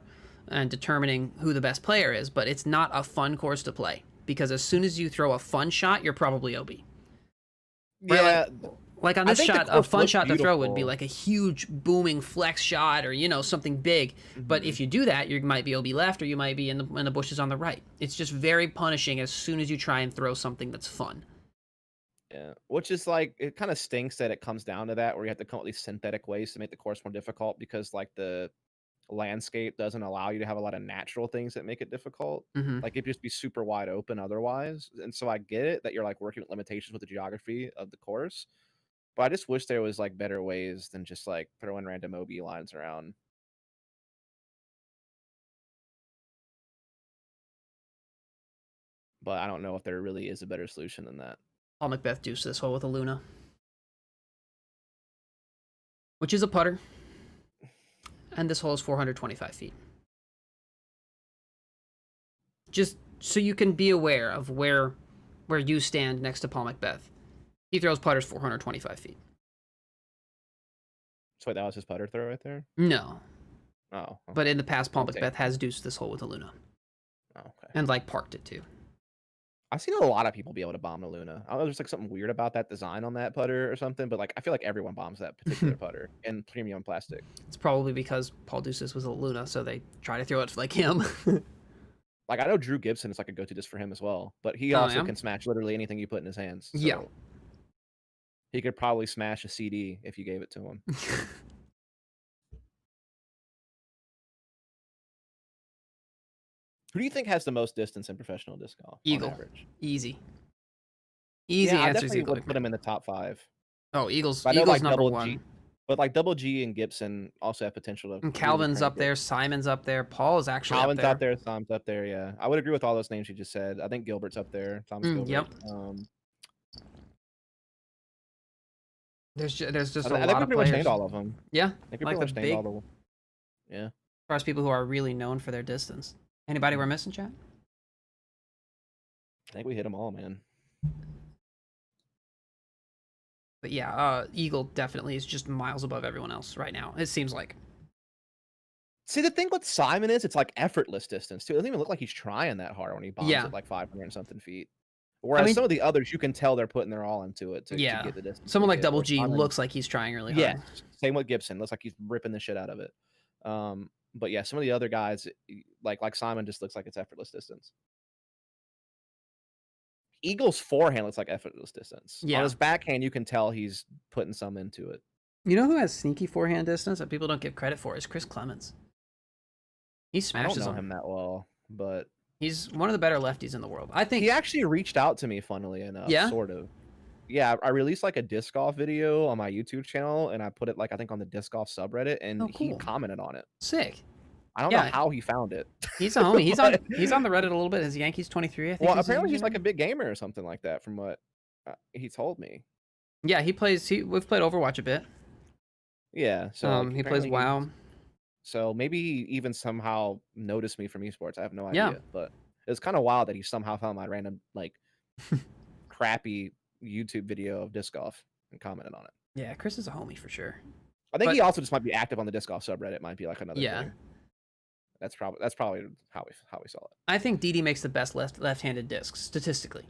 and determining who the best player is, but it's not a fun course to play because as soon as you throw a fun shot, you're probably OB. Right? Yeah, Like on I this think the shot, a course fun looked shot to throw would be beautiful. like a huge booming flex shot or, you know, something big. But if you do that, you might be OB left or you might be in the bushes on the right. It's just very punishing as soon as you try and throw something that's fun. Yeah, which is like it kind of stinks that it comes down to that where you have to come up with these synthetic ways to make the course more difficult because like the landscape doesn't allow you to have a lot of natural things that make it difficult. Hmm. Like it'd just be super wide open otherwise. And so I get it that you're like working with limitations with the geography of the course. But I just wish there was like better ways than just like throwing random OB lines around. But I don't know if there really is a better solution than that. Paul Macbeth deuced this hole with a Luna, which is a putter. And this hole is 425 feet. Just so you can be aware of where you stand next to Paul Macbeth. He throws putters 425 feet. So that was his putter throw right there? No. Oh. But in the past, Paul Okay. Macbeth has deuced this hole with a Luna. Oh, okay. And like parked it too. I've seen a lot of people be able to bomb the Luna. I don't know, there's like something weird about that design on that putter or something, but like I feel like everyone bombs that particular putter in premium plastic. It's probably because Paul Deuces was a Luna, so they try to throw it like him. Like I know Drew Gibson is like a go-to just for him as well, but he Oh, also yeah? can smash literally anything you put in his hands. So Yeah. He could probably smash a CD if you gave it to him. Who do you think has the most distance in professional disc golf Eagle. on average? Easy Yeah, I answers definitely Eagle. would put him in the top 5. Oh, Eagles I know, like, number Double 1. G, but like Double G and Gibson also have potential to And really Calvin's crank up it. there. Simon's up there. Paul is actually Calvin's up there. out there. Simon's up there. Yeah, I would agree with all those names you just said. I think Gilbert's up there. Thomas Gilbert. Yep. There's just a lot of players. I think we pretty much named all of them. Yeah, I think we like pretty much the named big. all of them. Yeah. As far as people who are really known for their distance. Anybody we're missing, chat? I think we hit them all, man. But yeah, Eagle definitely is just miles above everyone else right now. It seems like. See, the thing with Simon is it's like effortless distance too. It doesn't even look like he's trying that hard when he bombs Yeah. at like 500 and something feet. Whereas some of the others, you can tell they're putting their all into it to get the distance. Someone like Double G looks like he's trying really hard. Yeah, same with Gibson. Looks like he's ripping the shit out of it. But yeah, some of the other guys, like Simon, just looks like it's effortless distance. Eagle's forehand looks like effortless distance. Yeah. On his backhand, you can tell he's putting some into it. You know who has sneaky forehand distance that people don't give credit for is Chris Clemens. He smashes I don't know him that well, but he's one of the better lefties in the world. I think he actually reached out to me, funnily enough. Yeah? Sort of. Yeah, I released like a disc golf video on my YouTube channel, and I put it like I think on the disc golf subreddit, and he commented on it. Sick. I don't know how he found it. He's a homie. He's on the Reddit a little bit. His Yankees 23, I think. Well, apparently he's like a big gamer or something like that, from what he told me. Yeah, he plays. We've played Overwatch a bit. Yeah, so he plays WoW. So maybe he even somehow noticed me from esports. I have no idea, but it's kind of wild that he somehow found my random like crappy YouTube video of disc golf and commented on it. Yeah, Chris is a homie for sure. I think he also just might be active on the disc golf subreddit. Might be like another thing. That's probably how we saw it. I think DD makes the best left-handed discs statistically.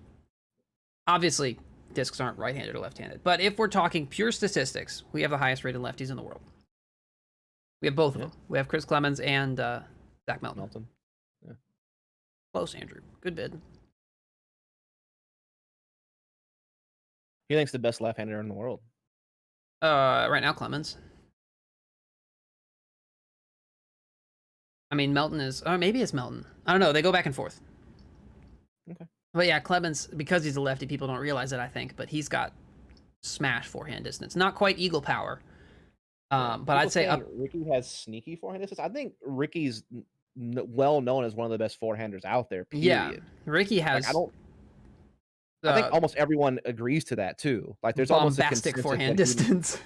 Obviously, discs aren't right-handed or left-handed, but if we're talking pure statistics, we have the highest rated lefties in the world. We have both of them. We have Chris Clemens and Zach Melton. Yeah. Close, Andrew. Good bid. He thinks the best left-hander in the world. Right now, Clemens. I mean, Melton is, or maybe it's Melton. I don't know. They go back and forth. Okay. But yeah, Clemens, because he's a lefty, people don't realize it, I think, but he's got smash forehand distance. Not quite Eagle power. But I'd say Ricky has sneaky forehand distance. I think Ricky's well known as one of the best forehanders out there. Period. Yeah, Ricky has. Like, I think almost everyone agrees to that too. Like, there's almost a bombastic forehand distance.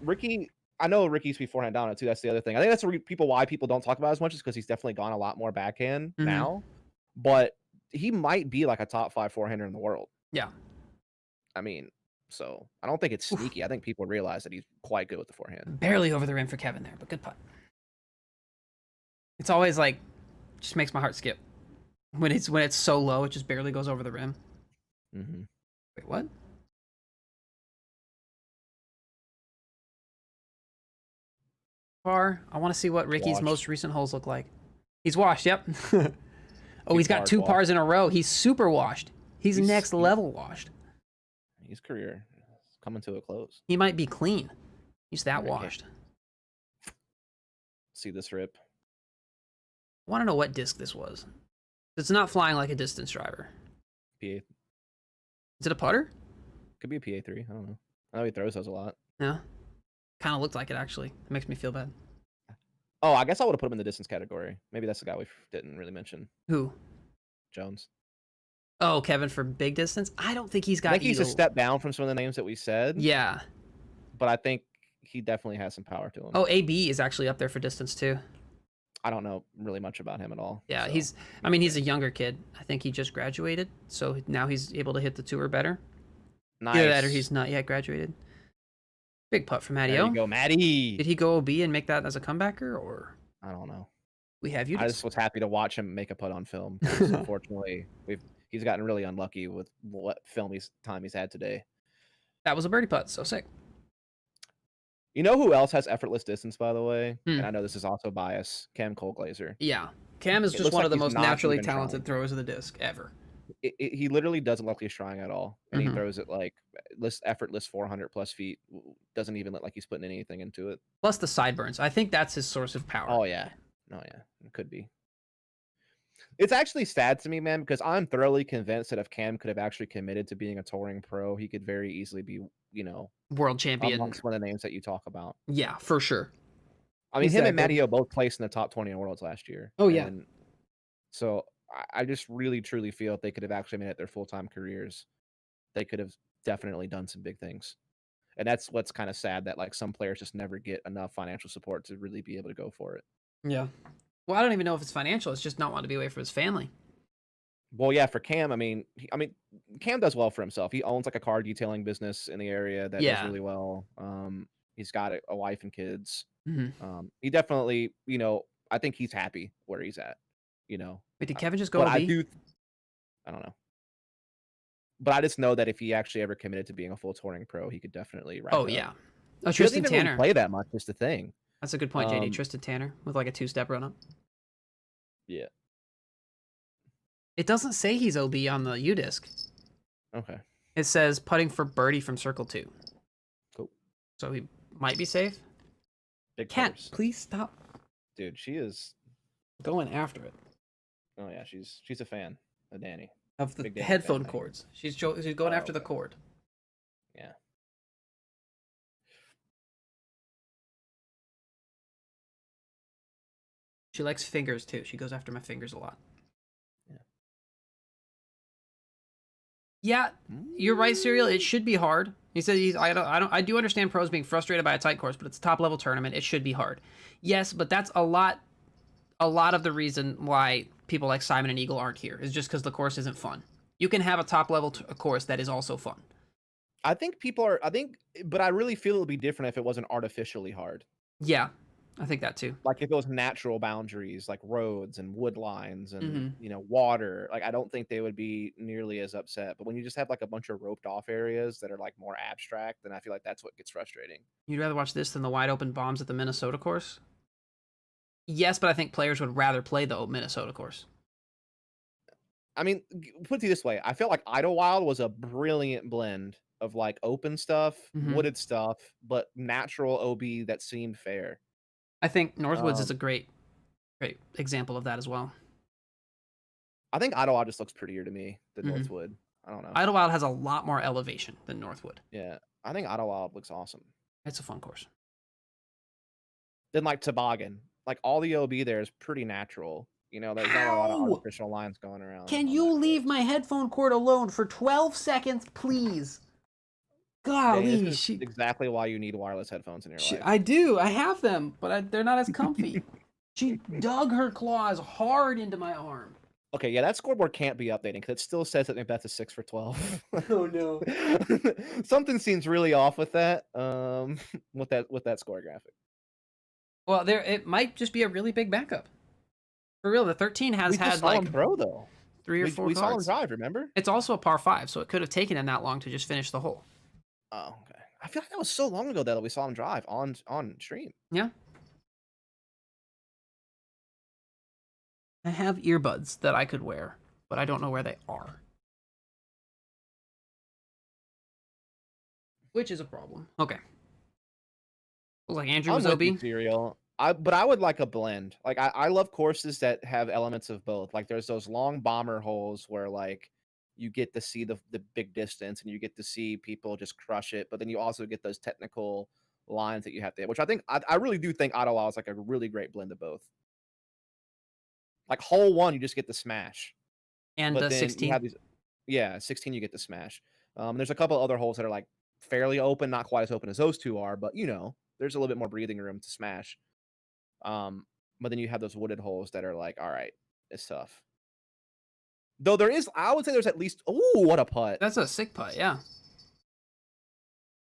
Ricky, I know Ricky's forehand dominant too. That's the other thing. I think that's why people don't talk about it as much, is because he's definitely gone a lot more backhand now. But he might be like a top 5 forehander in the world. Yeah. I mean, so I don't think it's sneaky. I think people realize that he's quite good with the forehand. Barely over the rim for Kevin there, but good putt. It's always like, just makes my heart skip when it's so low. It just barely goes over the rim. Wait, what? I want to see what Ricky's most recent holes look like. He's washed. Yep. Oh, he's got 2 pars in a row. He's super washed. He's next level washed. His career is coming to a close. He might be clean. He's that washed. See this rip. I want to know what disc this was. It's not flying like a distance driver. PA. Is it a putter? Could be a PA3. I don't know. I know he throws those a lot. Yeah. Kind of looked like it, actually. It makes me feel bad. Oh, I guess I would have put him in the distance category. Maybe that's the guy we didn't really mention. Who? Jones. Oh, Kevin for big distance? I don't think he's got I think he's a step down from some of the names that we said. Yeah. But I think he definitely has some power to him. Oh, AB is actually up there for distance, too. I don't know really much about him at all. Yeah, so. He's a younger kid. I think he just graduated, so now he's able to hit the tour better. Nice. Either that or he's not yet graduated. Big putt from Matty. There you go, Matty. Did he go OB and make that as a comebacker, or? I don't know. We have you. I just was happy to watch him make a putt on film. Unfortunately, he's gotten really unlucky with what time he's had today. That was a birdie putt, so sick. You know who else has effortless distance, by the way? And I know this is also bias. Cam Colglazer. Yeah, Cam is just one of the most naturally talented throwers of the disc ever. He literally doesn't look like he's trying at all, and he Mhm. throws it like effortless 400 plus feet. Doesn't even look like he's putting anything into it. Plus the sideburns. I think that's his source of power. Oh yeah, no yeah, it could be. It's actually sad to me, man, because I'm thoroughly convinced that if Cam could have actually committed to being a touring pro, he could very easily be, you know, World champion. amongst one of the names that you talk about. Yeah, for sure. I mean, He's him that and good. Matteo both placed in the top 20 in Worlds last year. Oh, yeah. And so I just really, truly feel if they could have actually made it their full-time careers, they could have definitely done some big things. And that's what's kind of sad that like some players just never get enough financial support to really be able to go for it. Yeah. Well, I don't even know if it's financial. It's just not wanting to be away from his family. Well, yeah, for Cam, I mean, Cam does well for himself. He owns like a car detailing business in the area that does Yeah. really well. He's got a wife and kids. Mhm. He definitely, I think he's happy where he's at. Wait, did Kevin just go But OB? I don't know. But I just know that if he actually ever committed to being a full touring pro, he could definitely rack Oh, it yeah. up. Oh, He doesn't Tristan even really Tanner. play that much. Is the thing. That's a good point, JD. Um, Tristan Tanner with like a 2-step run up. Yeah. It doesn't say he's OB on the U disc. Okay. It says putting for birdie from circle 2. Cool. So he might be safe. Big Cat, putters. please stop Dude, she is. going after it. Oh yeah, she's a fan of Danny. Of the Big Danny headphone fan, cords. She's going after the okay. cord. Yeah. She likes fingers too. She goes after my fingers a lot. Yeah, you're right, Serial. It should be hard. He said I do understand pros being frustrated by a tight course, but it's a top level tournament. It should be hard. Yes, but that's a lot of the reason why people like Simon and Eagle aren't here is just because the course isn't fun. You can have a top level course that is also fun. I think but I really feel it would be different if it wasn't artificially hard. Yeah, I think that too. Like if it was natural boundaries, like roads and wood lines and Mm-hmm. water. Like I don't think they would be nearly as upset. But when you just have like a bunch of roped off areas that are like more abstract, then I feel like that's what gets frustrating. You'd rather watch this than the wide open bombs at the Minnesota course? Yes, but I think players would rather play the Minnesota course. I mean, put it this way, I felt like Idlewild was a brilliant blend of like open stuff, Mm-hmm. wooded stuff, but natural OB that seemed fair. I think Northwoods is Um, a great example of that as well. I think Idlewild just looks prettier to me than Mm-hmm. Northwood. I don't know. Idlewild has a lot more elevation than Northwood. Yeah, I think Idlewild looks awesome. It's a fun course. Then like Toboggan, like all the OB there is pretty natural. There's not a lot of Ow! artificial lines going around. Can on you that leave course. my headphone cord alone for 12 seconds, please? Danny, Golly, this is exactly why you need wireless headphones in your life. I do. I have them, but they're not as comfy. She dug her claws hard into my arm. Okay, yeah, that scoreboard can't be updating because it still says that Macbeth is 6 for 12. Oh no. Something seems really off with that. With that score graphic. Well, it might just be a really big backup. For real, the 13 has We had just saw like him throw though. 3 or 4 We saw him cards. drive. Remember? It's also a par 5, so it could have taken him that long to just finish the hole. Oh, okay. I feel like that was so long ago that we saw him drive on stream. Yeah. I have earbuds that I could wear, but I don't know where they are. Which is a problem. Okay. Like Andrew was I'm OB. with you, Serial. But I would like a blend. Like I love courses that have elements of both. Like there's those long bomber holes where like you get to see the big distance and you get to see people just crush it, but then you also get those technical lines that you have to hit, which I really do think Ottawa is like a really great blend of both. Like hole 1, you just get the smash. And But then 16. you have these 16 you get the smash. There's a couple other holes that are like fairly open, not quite as open as those two are, but there's a little bit more breathing room to smash. But then you have those wooded holes that are like, all right, it's tough. Though I would say there's at least, what a putt. That's a sick putt, yeah.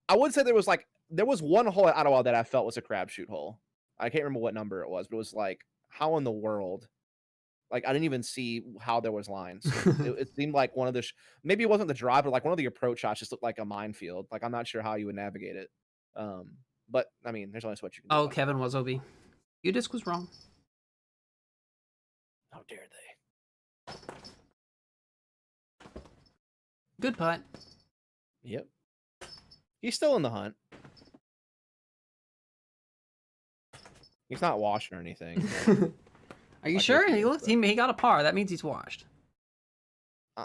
I would say there was one hole at Ottawa that I felt was a crapshoot hole. I can't remember what number it was, but it was like, how in the world? Like, I didn't even see how there was lines. It seemed like one of the, maybe it wasn't the drive, but like one of the approach shots just looked like a minefield. Like, I'm not sure how you would navigate it. But I mean, there's only so much you can do. Oh, Kevin was OB. U-Disc was wrong. How dare they? Good putt. Yep. He's still in the hunt. He's not washing or anything. Are you Like sure? Ricky He is, looked. but- He got a par. That means he's washed.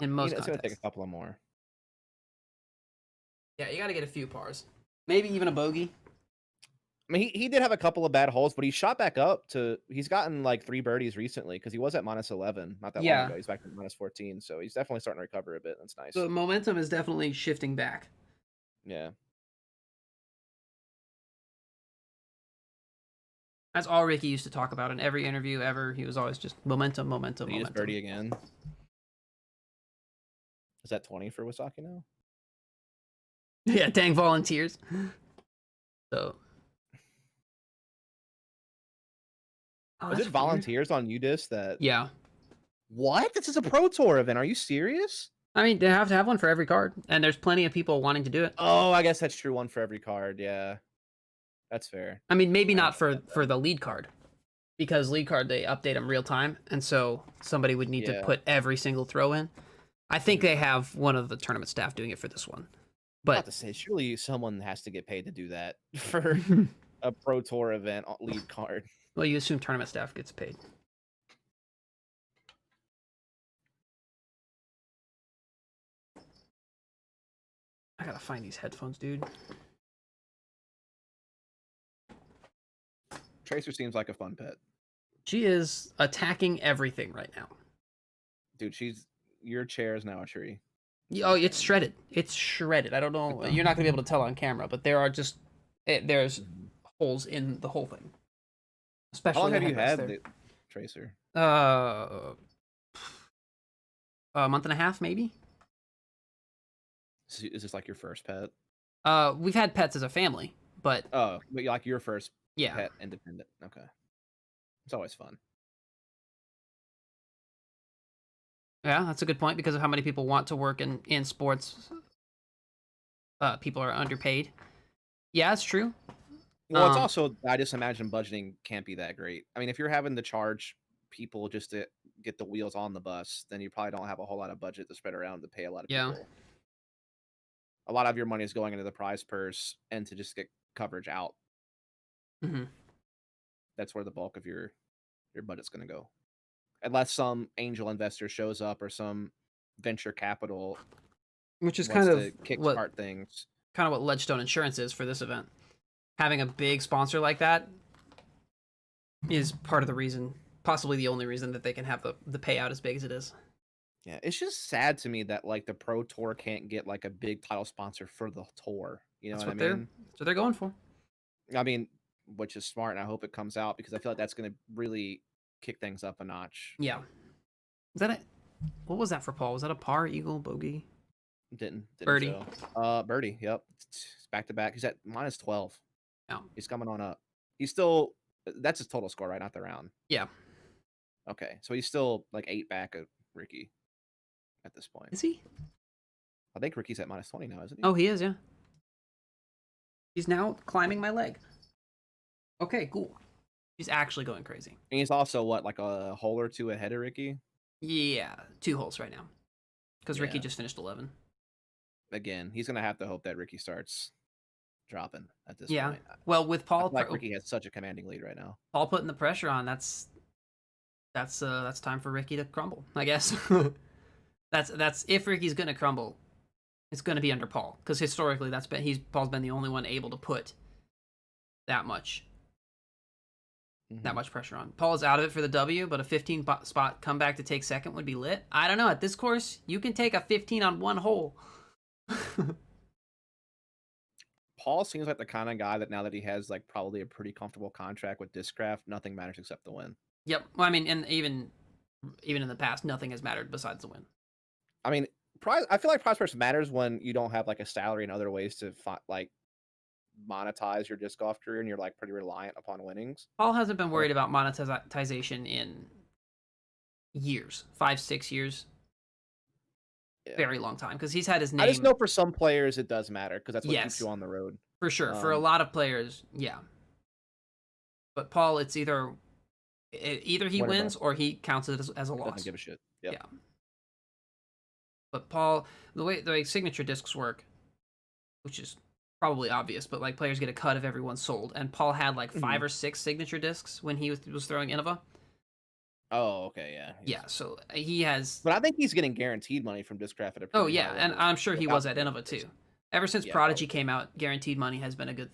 In most it's gonna take a contexts. couple of more. Yeah, you got to get a few pars. Maybe even a bogey. I mean, he did have a couple of bad holes, but he shot back up to. He's gotten like 3 birdies recently because he was at -11 not that long Yeah. ago. He's back to -14, so he's definitely starting to recover a bit. That's nice. The momentum is definitely shifting back. Yeah. That's all Ricky used to talk about in every interview ever. He was always just momentum, momentum, Did he just momentum. birdie again? Is that 20 for Wasaki now? Yeah, dang volunteers. So. Oh, Is that's it volunteers on UDIS that? weird. Yeah. What? This is a Pro Tour event. Are you serious? I mean, they have to have one for every card, and there's plenty of people wanting to do it. Oh, I guess that's true. One for every card. Yeah, that's fair. I mean, maybe I not don't for the lead card, because lead card they update them real time, and so somebody would need to Yeah. put every single throw in. I think they have one of the tournament staff doing it for this one, About but to say, surely someone has to get paid to do that for a Pro Tour event lead card. well, you assume tournament staff gets paid. I gotta find these headphones, dude. Tracer seems like a fun pet. She is attacking everything right now. Dude, your chair is now a tree. Oh, it's shredded. It's shredded. I don't know. You're not gonna be able to tell on camera, but there are just there's holes in the whole thing. Especially How long the have you headrest had there. the Tracer? A month and a half, maybe. Is this like your first pet? We've had pets as a family, but Oh, but like your first yeah, pet independent. Okay. It's always fun. yeah, that's a good point because of how many people want to work in sports. People are underpaid. Yeah, it's true. Well, it's also, I just imagine budgeting can't be that great. I mean, if you're having to charge people just to get the wheels on the bus, then you probably don't have a whole lot of budget to spread around to pay a lot of Yeah. people. A lot of your money is going into the prize purse and to just get coverage out. Mm-hmm. That's where the bulk of your budget's going to go. Unless some angel investor shows up or some venture capital Which is wants kind to of kickstart things. Kind of what Ledgestone Insurance is for this event. Having a big sponsor like that is part of the reason, possibly the only reason that they can have the payout as big as it is. Yeah, it's just sad to me that like the Pro Tour can't get like a big title sponsor for the tour. You know That's what what I mean? that's what they're going for. I mean, which is smart, and I hope it comes out because I feel like that's going to really kick things up a notch. Yeah. Is that it? What was that for Paul? Was that a par, eagle, bogey? Didn't Birdie. show. Birdie. Yep, it's back to back. He's at -12. Yeah. He's coming on up. He's still. That's his total score, right? Not the round. Yeah. Okay, so he's still like 8 back of Ricky at this point. Is he? I think Ricky's at -20 now, isn't he? Oh, he is, yeah. He's now climbing my leg. Okay, cool. He's actually going crazy. And he's also what, like a hole or two ahead of Ricky? Yeah, 2 holes right now. Because Ricky Yeah. just finished 11. Again, he's gonna have to hope that Ricky starts dropping at this Yeah. point. Well, with I Paul, feel like Ricky has such a commanding lead right now. Paul putting the pressure on, that's time for Ricky to crumble, I guess. that's if Ricky's gonna crumble, it's gonna be under Paul, because historically Paul's been the only one able to put that much pressure on. Paul is out of it for the W, but a 15 spot comeback to take second would be lit. I don't know, at this course you can take a 15 on one hole. Paul seems like the kind of guy that now that he has like probably a pretty comfortable contract with Discraft, nothing matters except the win. Yep. Well, I mean, and even in the past, nothing has mattered besides the win. I mean, I feel like prize purse matters when you don't have like a salary and other ways to like monetize your disc golf career and you're like pretty reliant upon winnings. Paul hasn't been worried about monetization in years, 5-6 years. Yeah. Very long time, because he's had his name. I just know for some players it does matter because that's what keeps Yes. you on the road. For sure. For a lot of players, yeah. But Paul, it's either he Whatever. wins or he counts it as a Doesn't loss. give a shit. Yep. Yeah. But Paul, the way signature discs work, which is probably obvious, but like players get a cut of everyone sold, and Paul had like 5 or 6 signature discs when he was throwing Innova. Oh, okay, yeah. Yeah, so he has. But I think he's getting guaranteed money from Discraft at a pretty high yeah, and level I'm sure he without was at the Innova discs. too. Ever since Yeah, Prodigy came out, guaranteed money has been a good,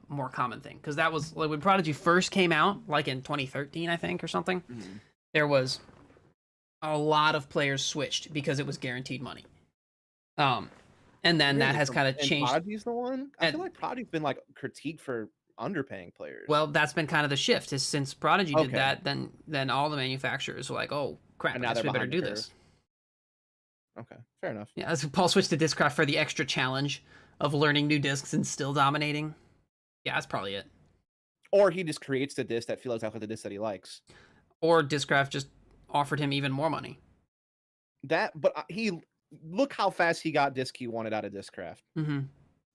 more common thing. Because that was like when Prodigy first came out, like in 2013, I think, or something. Mhm. There was a lot of players switched because it was guaranteed money. And then that Really? has kind of And changed. Prodigy's the one? I And- feel like Prodigy's been like critiqued for underpaying players. Well, that's been kind of the shift. Is since Prodigy did Okay. that, then all the manufacturers were like, oh crap, And I now guess they're we better behind do the this. Okay, fair enough. Yeah, so Paul switched to Discraft for the extra challenge of learning new discs and still dominating. Yeah, that's probably it. Or he just creates the disc that feels exactly the disc that he likes. Or Discraft just offered him even more money. But he look how fast he got disc he wanted out of Discraft. Mm-hmm.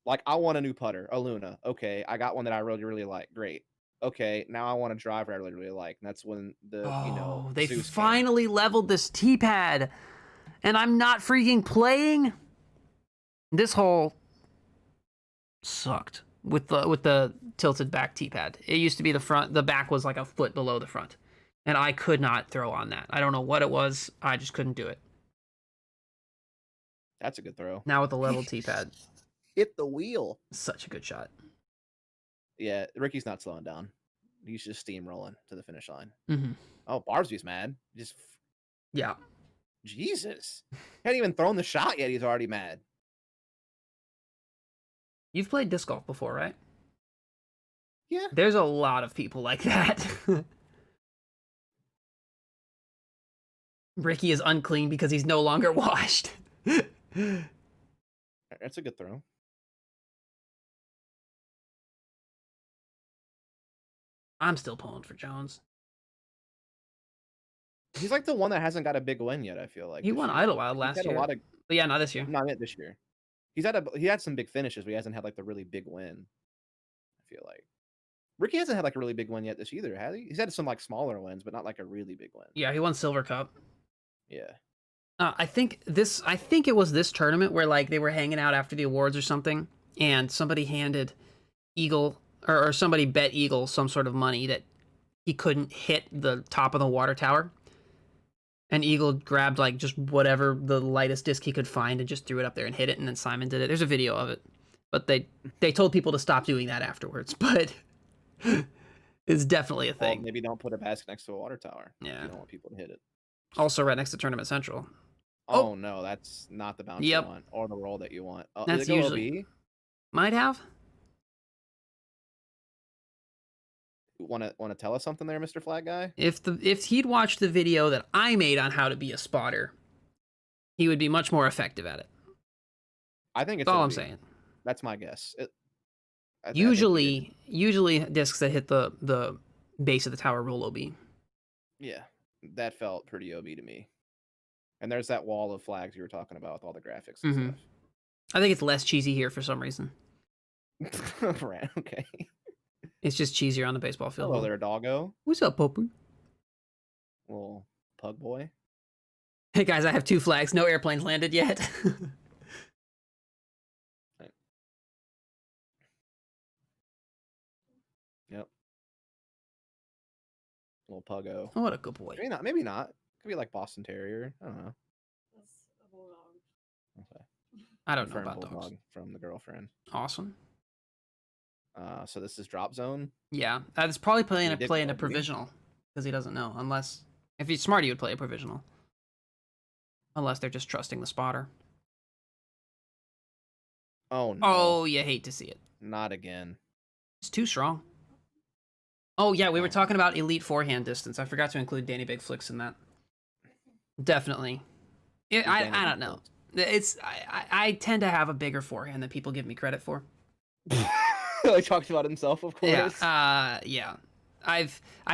Like, I want a new putter, a Luna. Okay, I got one that I really, really like. Great. Okay, now I want a driver I really, really like. And that's when They Zeus came. finally leveled this T-pad, and I'm not freaking playing. This hole sucked with the tilted back T-pad. It used to be the back was like a foot below the front, and I could not throw on that. I don't know what it was. I just couldn't do it. That's a good throw. Now with the level T-pad, Hit the wheel. such a good shot. Yeah, Ricky's not slowing down. He's just steamrolling to the finish line. Mm-hmm. Oh, Barsby's mad. Yeah. Jesus. Hadn't even thrown the shot yet. He's already mad. You've played disc golf before, right? Yeah. There's a lot of people like that. Ricky is unclean because he's no longer washed. That's a good throw. I'm still pulling for Jones. He's like the one that hasn't got a big win yet, I feel like. He this won year. Idlewild He's last had year. a lot of, But yeah, not this year. not yet this year. He had some big finishes, but he hasn't had like the really big win. I feel like Ricky hasn't had like a really big win yet this either, has he? He's had some like smaller wins, but not like a really big win. Yeah, he won Silver Cup. Yeah. I think it was this tournament where like they were hanging out after the awards or something, and somebody handed Eagle or somebody bet Eagle some sort of money that he couldn't hit the top of the water tower. And Eagle grabbed like just whatever the lightest disc he could find and just threw it up there and hit it, and then Simon did it. There's a video of it. But they told people to stop doing that afterwards, but it's definitely a Well, thing. maybe don't put a basket next to a water tower. Yeah. You don't want people to hit it. Also right next to Tournament Central. Oh, no, that's not the bounce Yep. you want or the roll that you want. Oh, That's did it go usually- OB? Might have. Want to tell us something there, Mr. Flag Guy? If he'd watched the video that I made on how to be a spotter, he would be much more effective at it. I think it's That's all I'm OB. saying. That's my guess. I think he did. Usually discs that hit the base of the tower roll OB. Yeah, that felt pretty OB to me. And there's that wall of flags you were talking about with all the graphics and I think it's less cheesy here for some reason. stuff. Right, okay. It's just cheesier on the baseball field. Hello there, doggo. What's up, Poppy? Little pug boy. Hey guys, I have 2 flags. No airplanes landed yet. Yep. Little puggo. Oh, what a good boy. Maybe not. Maybe not. Could be like Boston Terrier. I don't know. That's a bulldog. Okay. I don't know Confirmed about dogs. bulldog from the girlfriend. Awesome. So this is drop zone. Yeah, that's probably playing He did a go, didn't he? provisional because he doesn't know. Unless if he's smart, he would play a provisional. Unless they're just trusting the spotter. Oh no. Oh, you hate to see it. Not again. It's too strong. Oh yeah, we were Oh. talking about elite forehand distance. I forgot to include Danny Big Flicks in that. Definitely. Who's I Danny don't Big know. It's I tend to have a bigger forehand than people give me credit for. He talked about himself, of course. Yeah. I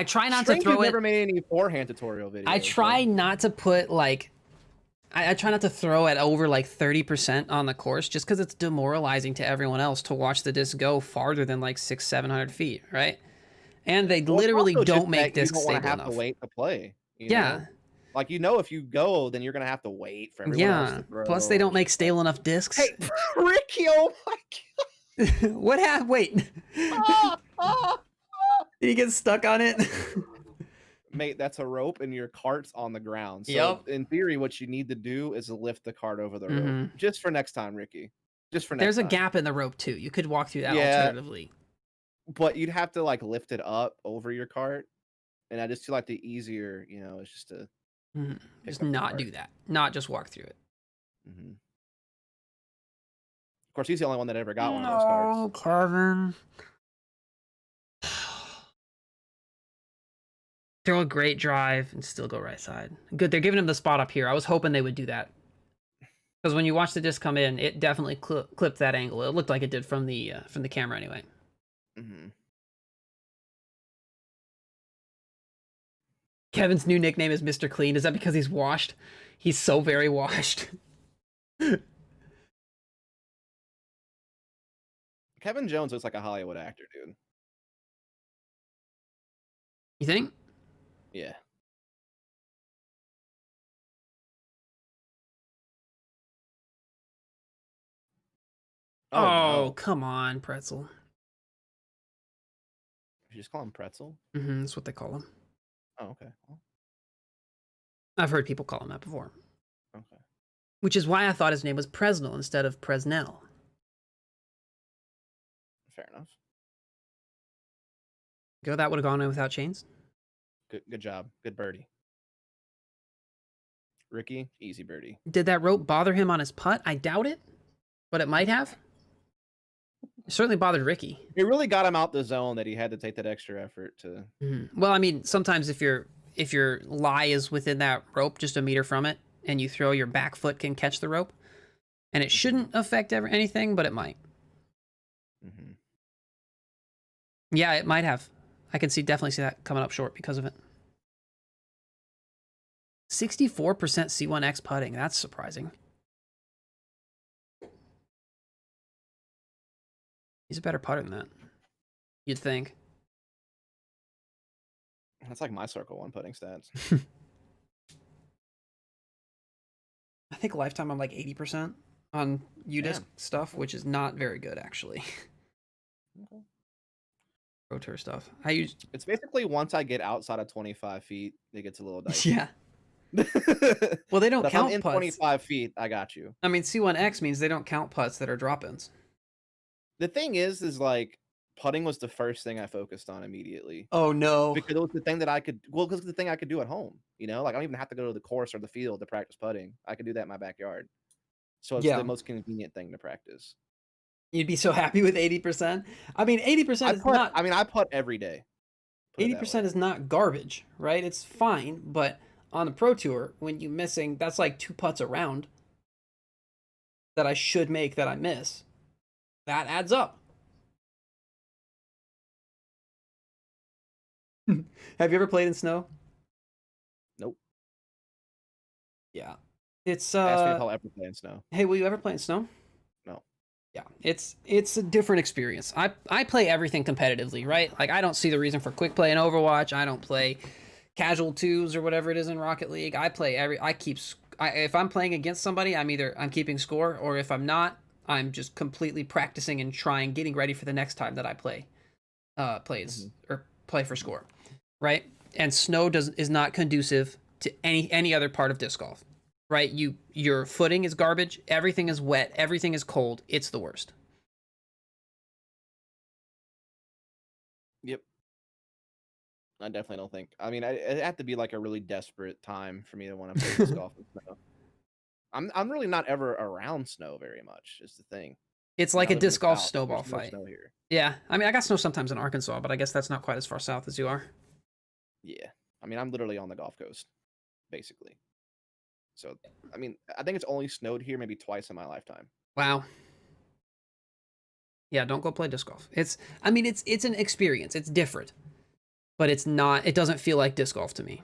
try not Strange to throw you've it. never made any forehand tutorial videos. I try not to put like I try not to throw at over like 30% on the course just because it's demoralizing to everyone else to watch the disc go farther than like 600-700 feet, right? And they Well, it's literally also just don't make that you discs don't wanna stable have enough. to wait to play. You Yeah. know? Like, if you go, then you're gonna have to wait for everyone else Yeah. to throw. Plus, they don't make stale enough discs. Hey, Ricky! Oh my What happened? Wait. god! Did he get stuck on it? Mate, that's a rope, and your cart's on the ground. So Yep. in theory, what you need to do is lift the cart over the rope. Mhm. Just for next time, Ricky. Just for next There's a time. gap in the rope too. You could walk through that Yeah. alternatively. But you'd have to like lift it up over your cart. And I just feel like the easier, is just to Mhm. pick Just up the not cart. do that. Not just walk through it. Mhm. Of course, he's the only one that ever got one of those carts. Kevin. Throw a great drive and still go right side. Good, they're giving him the spot up here. I was hoping they would do that. Because when you watch the disc come in, it definitely clipped that angle. It looked like it did from the camera anyway. Mm-hmm. Kevin's new nickname is Mr. Clean. Is that because he's washed? He's so very washed. Kevin Jones looks like a Hollywood actor, dude. You think? Yeah. Oh, No. come on, Pretzel. You just call him Pretzel? Mm-hmm, that's what they call him. Oh, okay. Well, I've heard people call him that before. okay. Which is why I thought his name was Presnell instead of Presnell. Fair enough. Go, that would have gone in without chains. Good job. Good birdie. Ricky, easy birdie. Did that rope bother him on his putt? I doubt it, but it might have. It certainly bothered Ricky. It really got him out the zone that he had to take that extra effort to. Mm-hmm. Well, I mean, sometimes if your lie is within that rope, just a meter from it, and you throw, your back foot can catch the rope, and it shouldn't affect anything, but it might. Mm-hmm. Yeah, it might have. I can definitely see that coming up short because of it. 64% C1X putting. That's surprising. He's a better putter than that, you'd think. That's like my circle one putting stats. I think lifetime I'm like 80% on UDisc stuff, which is not very good actually. Okay. Pro Tour stuff. I use. It's basically once I get outside of 25 feet, it gets a little dicey. Yeah. Well, they don't But if count I'm in putts. 25 feet, I got you. I mean, C1X means they don't count putts that are drop-ins. The thing is like putting was the first thing I focused on immediately. Oh no. Because it was the thing that I could. Well, because it's the thing I could do at home. Like I don't even have to go to the course or the field to practice putting. I could do that in my backyard. So it's the most convenient thing to practice. You'd be so happy with 80%. I mean, 80% is not. I mean, I putt every day. 80% is not garbage, right? It's fine, but on the Pro Tour, when you're missing, that's like 2 putts a round that I should make that I miss. That adds up. Have you ever played in snow? Nope. Yeah. It's Ask me if I'll ever play in snow. Hey, will you ever play in snow? No. Yeah, it's a different experience. I play everything competitively, right? Like I don't see the reason for quick play in Overwatch. I don't play casual twos or whatever it is in Rocket League. I play if I'm playing against somebody, I'm keeping score, or if I'm not, I'm just completely practicing and getting ready for the next time that I play or play for score, right? And snow is not conducive to any other part of disc golf. Right, your footing is garbage. Everything is wet. Everything is cold. It's the worst. Yep. I definitely don't think. I mean, it had to be like a really desperate time for me to want to play disc golf in snow. I'm really not ever around snow very much. Is the thing. It's like a disc golf snowball fight. Snow here. Yeah, I mean, I got snow sometimes in Arkansas, but I guess that's not quite as far south as you are. Yeah, I mean, I'm literally on the Gulf Coast, basically. So, I mean, I think it's only snowed here maybe twice in my lifetime. Wow. Yeah, don't go play disc golf. It's an experience. It's different, but it doesn't feel like disc golf to me.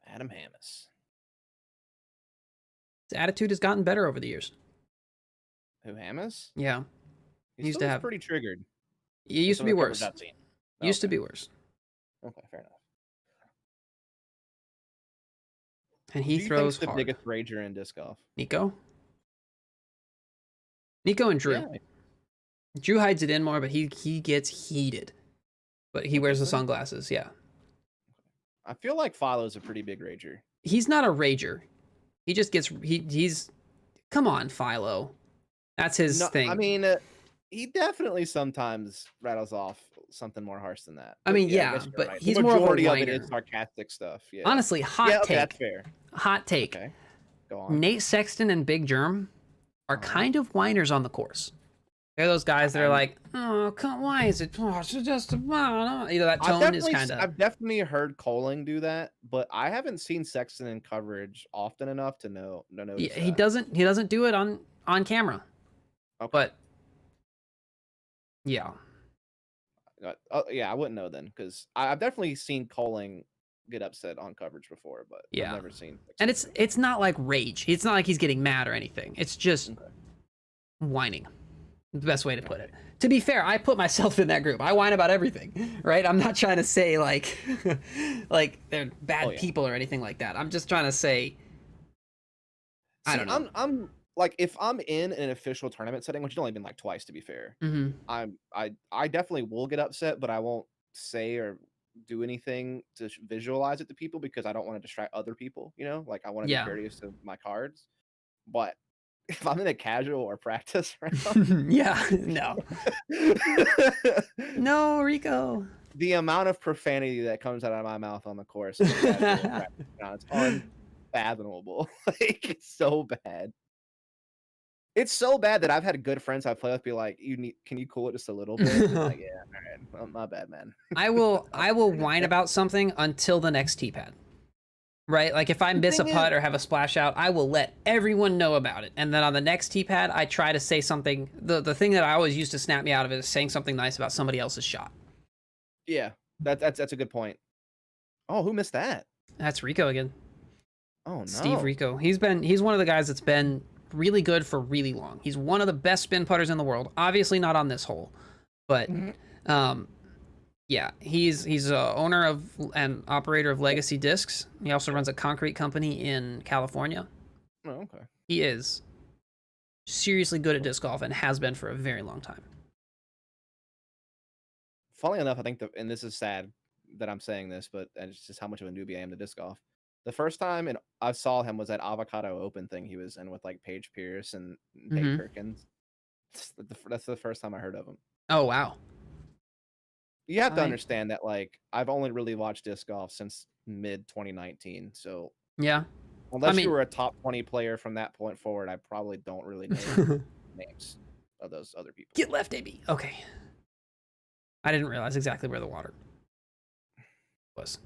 Adam Hammis. His attitude has gotten better over the years. Who, Hammis? Yeah. He used to have pretty triggered. It used to be worse. Used to be worse. Okay, fair enough. And Who he do you throws think's the hard. biggest rager in disc golf? Nico? Nico and Drew. Yeah. Drew hides it in more, but he gets heated. But he wears the does he? sunglasses, yeah. I feel like Philo's a pretty big rager. He's not a rager. He just gets he's come on, Philo. That's his No, thing. I mean, he definitely sometimes rattles off something more harsh than that. I But mean, I yeah, guess you're but right. he's the more of a majority of it whiner. is sarcastic stuff. Yeah. Honestly, hot yeah, okay, take. that's fair. Hot take. Okay, go on. Nate Sexton and Big Germ are kind of whiners on the course. They're those guys that are like, oh, why is it? Oh, it's just that tone is kind of. I've definitely heard Coling do that, but I haven't seen Sexton in coverage often enough to know. Yeah, he doesn't do it on camera. Okay. But yeah, yeah, I wouldn't know then because I've definitely seen Coling get upset on coverage before, but yeah, I've never seen. And it's not like rage. It's not like he's getting mad or anything. It's just whining. The best way to put it. To be fair, I put myself in that group. I whine about everything, right? I'm not trying to say like like they're bad people or anything like that. I'm just trying to say I don't know. I'm like if I'm in an official tournament setting, which has only been like twice to be fair, I definitely will get upset, but I won't say or do anything to visualize it to people because I don't want to distract other people, you know? Like I want to be courteous to my cards. But if I'm in a casual or practice round, yeah, no. No, Rico. The amount of profanity that comes out of my mouth on the course is it's unfathomable. Like it's so bad. It's so bad that I've had good friends I play with be like, can you cool it just a little bit? Like, yeah, all right. Well, my bad, man. I will whine about something until the next tee pad. Right? Like if I miss a putt or have a splash out, I will let everyone know about it. And then on the next tee pad, I try to say something. The thing that I always used to snap me out of it is saying something nice about somebody else's shot. Yeah, that's a good point. Oh, who missed that? That's Rico again. Oh no. Steve Rico. He's one of the guys that's been really good for really long. He's one of the best spin putters in the world. Obviously not on this hole. But yeah, he's a owner of and operator of Legacy Discs. He also runs a concrete company in California. Oh, okay. He is seriously good at disc golf and has been for a very long time. Funnily enough, I think and this is sad that I'm saying this, but it's just how much of a newbie I am to disc golf. The first time I saw him was that Avocado Open thing he was in with like Paige Pierce and Nate Perkins. That's the first time I heard of him. Oh wow. You have to understand that, like, I've only really watched disc golf since mid 2019. So yeah, unless you were a top 20 player from that point forward, I probably don't really know names of those other people. Get left, AB. Okay. I didn't realize exactly where the water was.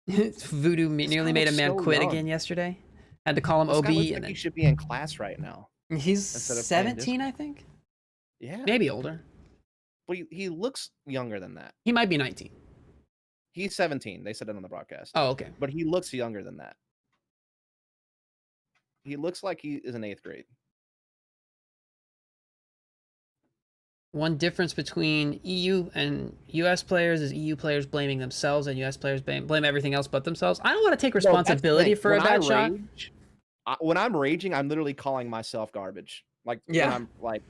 Voodoo nearly made a man quit again yesterday. Had to call him OB. And he should be in class right now. He's 17, I think. Yeah, maybe older. But he looks younger than that. He might be 19. He's 17. They said it on the broadcast. Oh, okay. But he looks younger than that. He looks like he is in 8th grade. One difference between EU and US players is EU players blaming themselves and US players blame everything else but themselves. I don't want to take responsibility for a bad shot. When I'm raging, I'm literally calling myself garbage. Like, when I'm like,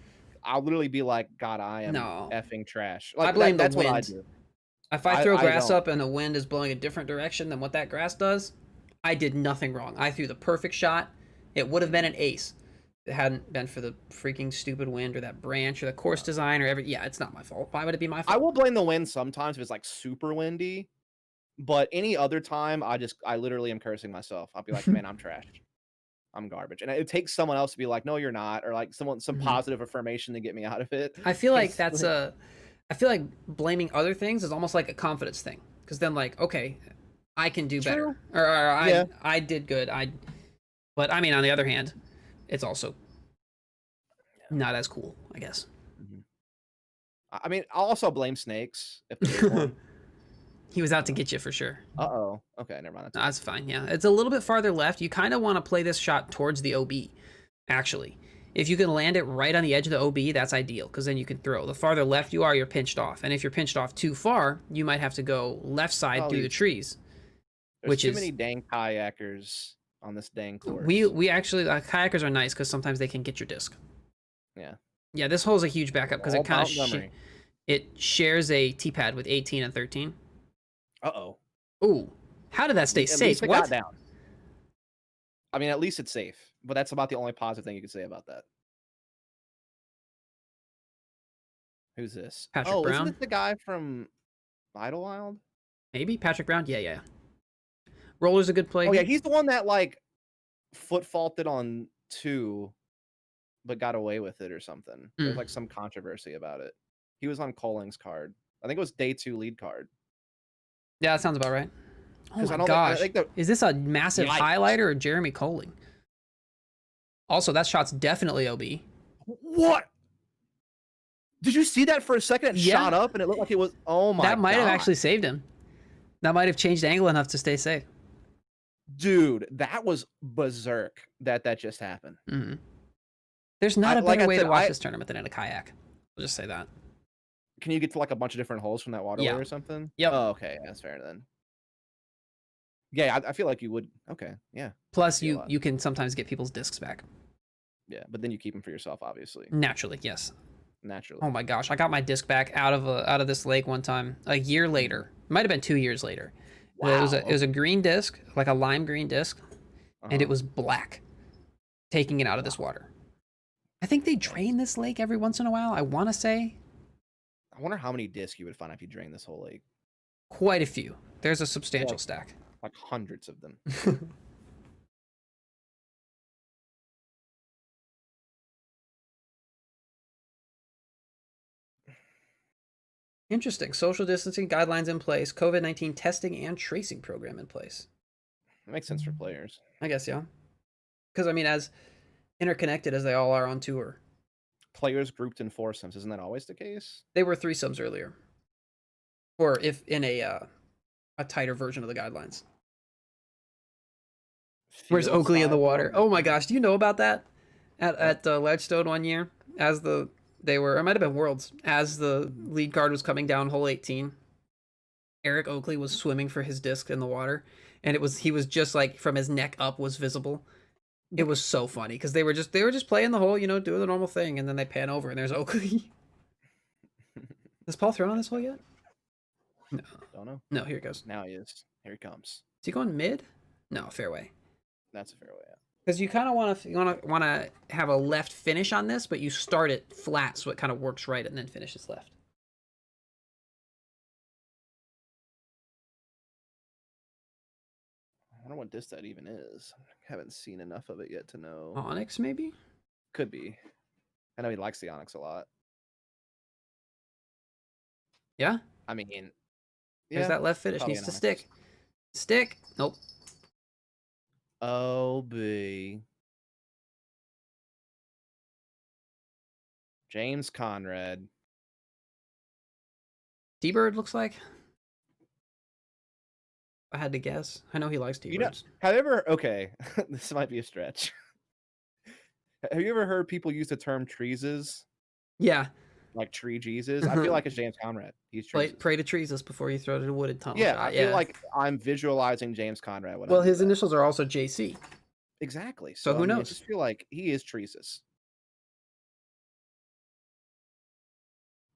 I'll literally be like, God, I am effing trash. Like, I blame that's the wind. what I do. If I throw grass up and the wind is blowing a different direction than what that grass does, I did nothing wrong. I threw the perfect shot. It would have been an ace. It hadn't been for the freaking stupid wind or that branch or the course design or yeah, it's not my fault. Why would it be my fault? I will blame the wind sometimes if it's like super windy, but any other time, I literally am cursing myself. I'll be like, man, I'm trash. I'm garbage. And it takes someone else to be like, no, you're not, or like some positive affirmation to get me out of it. I feel like I feel like blaming other things is almost like a confidence thing. Because then like, okay, I can do better. Or I did good. But I mean, on the other hand, it's also not as cool, I guess. I mean, I'll also blame snakes if there's one. He was out to get you for sure. Uh-oh. Okay, never mind. That's fine, yeah. It's a little bit farther left. You kind of want to play this shot towards the OB, actually. If you can land it right on the edge of the OB, that's ideal, because then you can throw. The farther left you are, you're pinched off. And if you're pinched off too far, you might have to go left side through the trees. There's which too is many dang kayakers on this dang course. we actually kayakers are nice because sometimes they can get your disc. Yeah. Yeah, this hole is a huge backup because All it kind of Montgomery. it shares a T pad with 18 and 13. Uh-oh. Ooh, how did that stay At safe? least it What? got down. I mean, at least it's safe. But that's about the only positive thing you can say about that. Who's this? Patrick Isn't Brown? it the guy from Idlewild? Maybe Patrick Brown. Yeah. Roller's a good play. Oh yeah, he's the one that like foot faulted on 2, but got away with it or something. There's like some controversy about it. He was on Colling's card. I think it was day 2 lead card. Yeah, that sounds about right. Oh 'Cause I my don't gosh, think the- is this a massive Yikes. highlighter or Jeremy Colling? Also, that shot's definitely OB. What? Did you see that for a second? It Yeah. shot up and it looked like it was. Oh my! That might have God. actually saved him. That might have changed angle enough to stay safe. Dude, that was berserk. That just happened. Mm-hmm. There's not a like better I way said, to watch this tournament than in a kayak. I'll just say that. Can you get to like a bunch of different holes from that waterway Yeah. or something? Yep. Oh, okay, that's fair then. Yeah, I feel like you would. Okay, yeah, Plus, Yeah, a lot. you can sometimes get people's discs back yeah, but then you keep them for yourself, obviously, naturally. Yes. naturally. Oh my gosh, I got my disc back out of this lake one time. A year later, might have been 2 years later. Wow. It was a green disc, like a lime green disc, and it Uh-huh. was black. Taking it out of this water. I think they drain this lake every once in a while. I want to say I wonder how many discs you would find if you drained this whole lake. quite a few. There's a substantial Like- stack. Like hundreds of them. Interesting. Social distancing guidelines in place. COVID-19 testing and tracing program in place. It makes sense for players. I guess, yeah. Because, I mean, as interconnected as they all are on tour, Players grouped in foursomes. Isn't that always the case? they were threesomes earlier. Or if in a tighter version of the guidelines. Where's Field Oakley in the side water? one. Oh my gosh, do you know about that? At Ledgestone one year, as they were, it might have been Worlds, as the lead card was coming down hole 18, Eric Oakley was swimming for his disc in the water, and he was just like from his neck up was visible. It was so funny because they were just playing the hole, doing the normal thing, and then they pan over and there's Oakley. Has Paul thrown on this hole yet? No. Don't know. No, here it goes. Now he is. Here he comes. Is he going mid? No, fairway. That's a fair way out. Because you kind of want to have a left finish on this, but you start it flat so it kind of works right and then finishes left. I wonder what disc that even is. I haven't seen enough of it yet to know. Onyx, maybe? Could be. I know he likes the Onyx a lot. Yeah? I mean, There's that left finish. probably Needs an to Onyx. stick. Stick. Nope. Oh, B. James Conrad. T-Bird looks like. If I had to guess. I know he likes You know, T-Birds. have you ever, okay, this might be a stretch. Have you ever heard people use the term treeses? Yeah. Like tree Jesus? I feel like it's James Conrad. He's Pray, treeses. pray to trees before you throw to the wooded tunnel. Yeah, shot. I feel like I'm visualizing James Conrad. When I Well, do his that. initials are also JC. Exactly. So who I knows? just feel like he is treeses.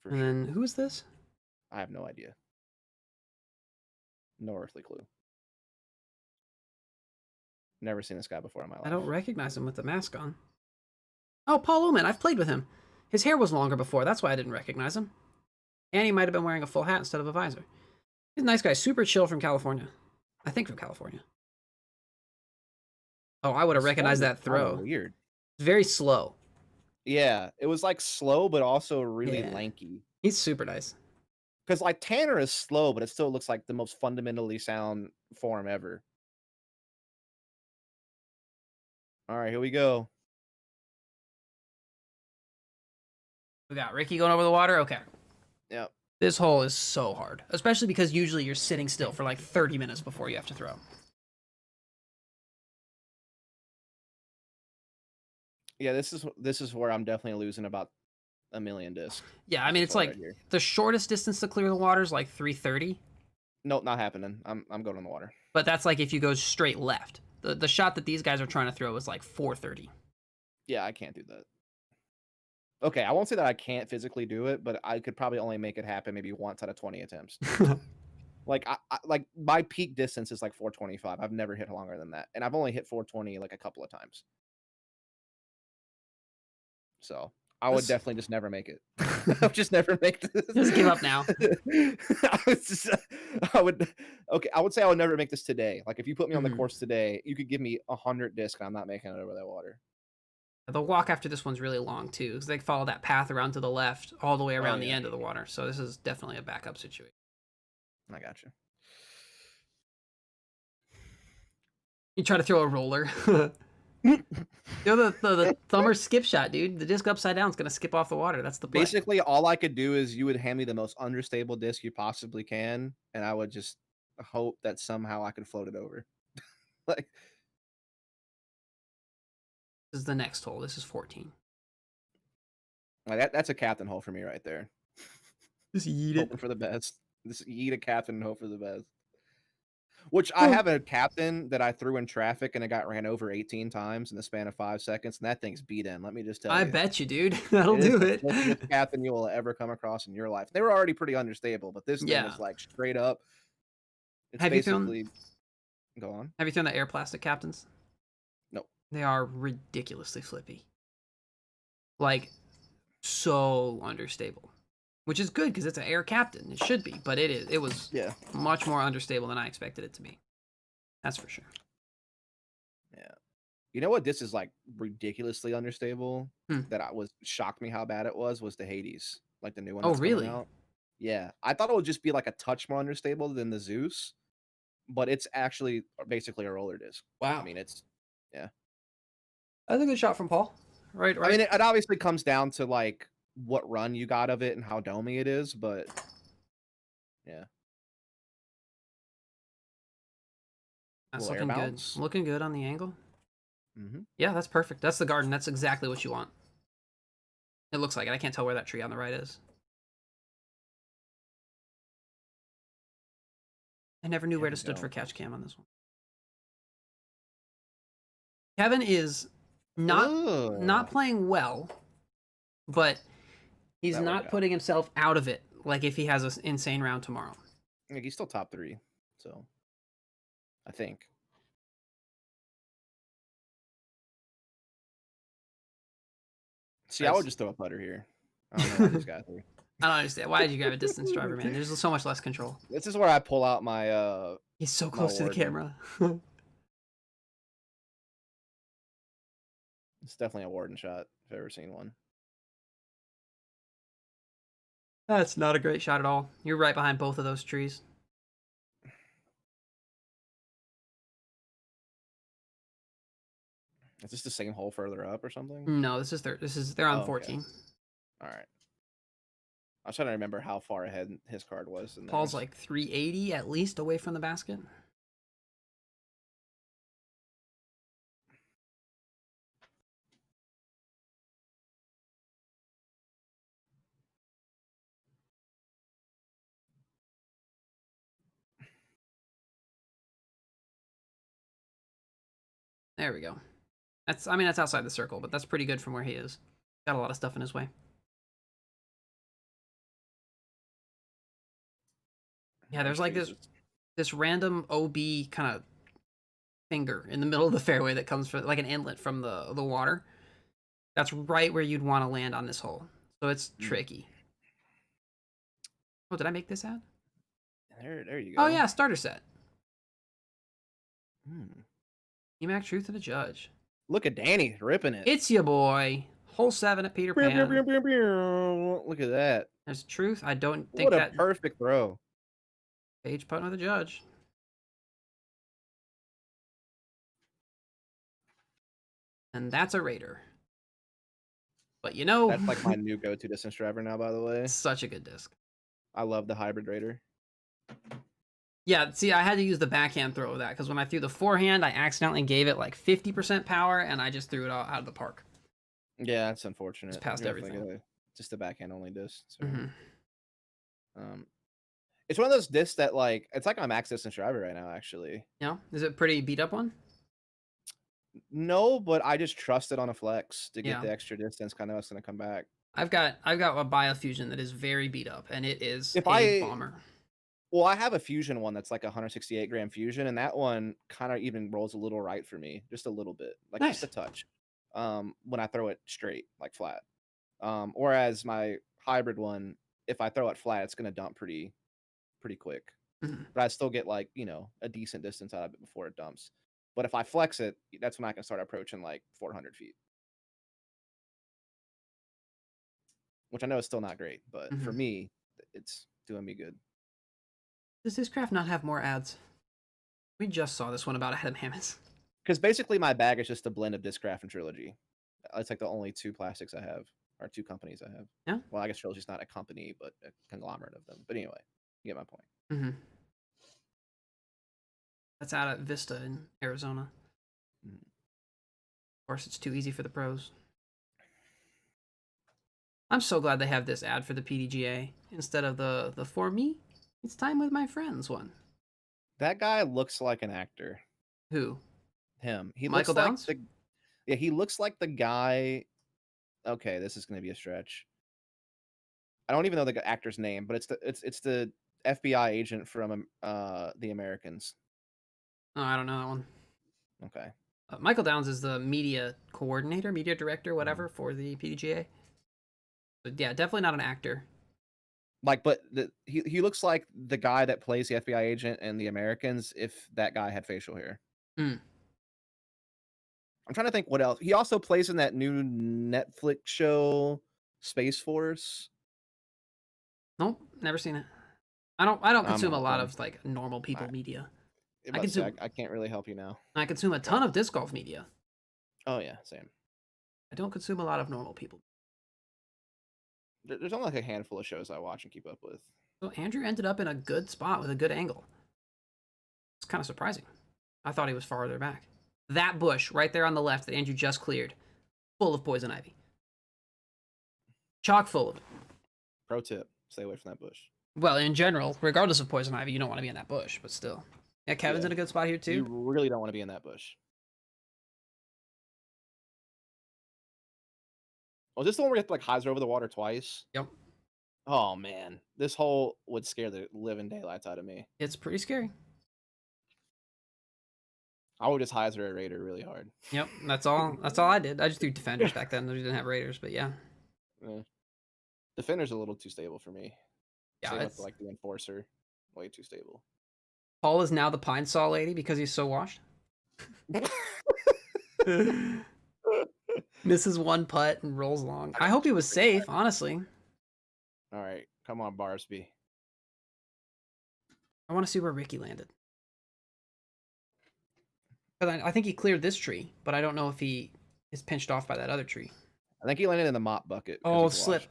For And sure. then who is this? I have no idea. No earthly clue. Never seen this guy before in my life. I don't recognize him with the mask on. Oh, Paul Oman. I've played with him. His hair was longer before. That's why I didn't recognize him. And he might have been wearing a full hat instead of a visor. He's a nice guy. Super chill from California. I think from California. Oh, I would have recognized that throw. Weird. Very slow. Yeah, it was like slow, but also really Yeah. lanky. He's super nice. Because like Tanner is slow, but it still looks like the most fundamentally sound form ever. All right, here we go. We got Ricky going over the water. Okay. Yep. This hole is so hard, especially because usually you're sitting still for like 30 minutes before you have to throw. Yeah, this is where I'm definitely losing about a million discs. Yeah, I mean, it's Right like here. the shortest distance to clear the water is like 330. Nope, not happening. I'm going in the water. But that's like if you go straight left. The shot that these guys are trying to throw is like 430. Yeah, I can't do that. Okay, I won't say that I can't physically do it, but I could probably only make it happen maybe once out of 20 attempts. Like like my peak distance is like 425. I've never hit longer than that, and I've only hit 420 like a couple of times. So I would definitely just never make it. I'll just never make this. Just give up now. I would say I would never make this today. Like if you put me on the Mhm. course today, you could give me 100 discs and I'm not making it over that water. The walk after this one's really long too, because they follow that path around to the left all the way around the yeah. end of the water. So this is definitely a backup situation. I got you. You try to throw a roller. the thumber skip shot, dude. The disc upside down is gonna skip off the water. That's the play. Basically, all I could do is you would hand me the most understable disc you possibly can, and I would just hope that somehow I could float it over. Like This is the next hole. This is 14. that's a captain hole for me right there. Just eat Hoping for the best. Just eat a captain and hope for the best. Which I have a captain that I threw in traffic and it got ran over 18 times in the span of 5 seconds, and that thing's beat in. Let me just tell you. I bet you, dude. That'll It is do the it. flippiest captain you will ever come across in your life. They were already pretty unstable, but this thing Yeah. is like straight up. It's Have you basically go on. Have you thrown the air plastic captains? Nope. They are ridiculously flippy. Like, so understable. Which is good because it's an air captain. It should be, but it was Yeah. much more understable than I expected it to be. That's for sure. Yeah. You know what? This is like ridiculously unstable. Hmm. That shocked me how bad it was the Hades, like the new one. Oh, That's coming really? out. Yeah, I thought it would just be like a touch more unstable than the Zeus, but it's actually basically a roller disc. Wow. I mean, it's That's a good shot from Paul. Right. I mean, it obviously comes down to like what run you got of it and how domey it is, but yeah. That's Little air looking good. bounce. Looking good on the angle. Mm-hmm. Yeah, that's perfect. That's the garden. That's exactly what you want. It looks like it. I can't tell where that tree on the right is. I never knew where to stood for catch cam on this one. Kevin is not playing well, but he's That not worked out. putting himself out of it like if he has an insane round tomorrow. Like he's still top 3, so I think. See, I would just throw a putter here. I don't know why this guy threw. I don't understand. Why did you grab a distance driver, man? There's so much less control. This is where I pull out my He's so close to the warden. camera. It's definitely a warden shot if I've ever seen one. That's not a great shot at all. You're right behind both of those trees. Is this the same hole further up or something? No, this is they're on 14. Okay. All right. I was trying to remember how far ahead his card was. Paul's like 380 at least away from the basket. There we go. That's outside the circle, but that's pretty good from where he is. Got a lot of stuff in his way. Yeah, there's like this random OB kind of finger in the middle of the fairway that comes from like an inlet from the water. That's right where you'd want to land on this hole. So it's tricky. Oh, did I make this ad? There you go. Oh yeah, starter set. Hmm. EMAC Truth to the Judge. Look at Danny ripping it. It's your boy. Hole 7 at Peter Pan. Look at that. There's Truth. I don't think What a that perfect throw. page putting with the judge. And that's a Raider. But you know, That's like my new go-to distance driver now, by the way. such a good disc. I love the hybrid Raider. Yeah, see, I had to use the backhand throw of that because when I threw the forehand, I accidentally gave it like 50% power and I just threw it all out of the park. Yeah, that's unfortunate. It's past everything. Just a backhand only disc. So. It's one of those discs that like it's like my max distance driver right now. Actually, Yeah, is it pretty beat up one? no, but I just trust it on a flex to get Yeah. the extra distance. Kind of what's gonna come back. I've got a Biofusion that is very beat up, and it is If a I bomber. Well, I have a Fusion one that's like a 168 gram Fusion, and that one kind of even rolls a little right for me, just a little bit, like Nice. just a touch. When I throw it straight, like flat. Whereas my hybrid one, if I throw it flat, it's gonna dump pretty quick. Mhm. But I still get like a decent distance out of it before it dumps. But if I flex it, that's when I can start approaching like 400 feet, which I know is still not great, but for Mhm. me, it's doing me good. Does this craft not have more ads? We just saw this one about Adam Hammons. Because basically my bag is just a blend of Discraft and Trilogy. It's like the only two plastics I have, or two companies I have. Yeah. Well, I guess Trilogy's not a company, but a conglomerate of them. But anyway, you get my point. Mm-hmm. That's out at Vista in Arizona. Mhm. Of course, it's too easy for the pros. I'm so glad they have this ad for the PDGA instead of the For Me, It's Time with My Friends one. That guy looks like an actor. Who? Him. He Michael looks Downs? like he looks like the guy. Okay, this is going to be a stretch. I don't even know the actor's name, but it's the FBI agent from The Americans. Oh, I don't know that one. Okay. Michael Downs is the media coordinator, media director, whatever, for the PDGA. But yeah, definitely not an actor. Like, but he looks like the guy that plays the FBI agent in The Americans if that guy had facial hair. Mm. I'm trying to think what else. He also plays in that new Netflix show, Space Force. Nope, never seen it. I don't consume a lot okay. of like normal people media. I can't really help you now. I consume a ton of disc golf media. Oh yeah, same. I don't consume a lot of normal people. There's only like a handful of shows I watch and keep up with. So Andrew ended up in a good spot with a good angle. It's kind of surprising. I thought he was farther back. That bush right there on the left that Andrew just cleared, full of poison ivy. Chock full of it. Pro tip: stay away from that bush. Well, in general, regardless of poison ivy, you don't want to be in that bush, but still. Yeah, Kevin's in a good spot here too. You really don't want to be in that bush. Oh, is this the one where you have to like hyzer over the water twice? Yep. Oh man, this hole would scare the living daylights out of me. It's pretty scary. I would just hyzer a raider really hard. Yep, that's all I did. I just threw defenders back then. We didn't have raiders, but yeah. Defender's a little too stable for me. Yeah, Same with it's... like the enforcer, way too stable. Paul is now the pine saw lady because he's so washed. Misses one putt and rolls long. I hope he was safe, honestly. All right, come on, Barsby. I want to see where Ricky landed. But I think he cleared this tree, but I don't know if he is pinched off by that other tree. I think he landed in the mop bucket. 'cause Oh, he's slip. washed.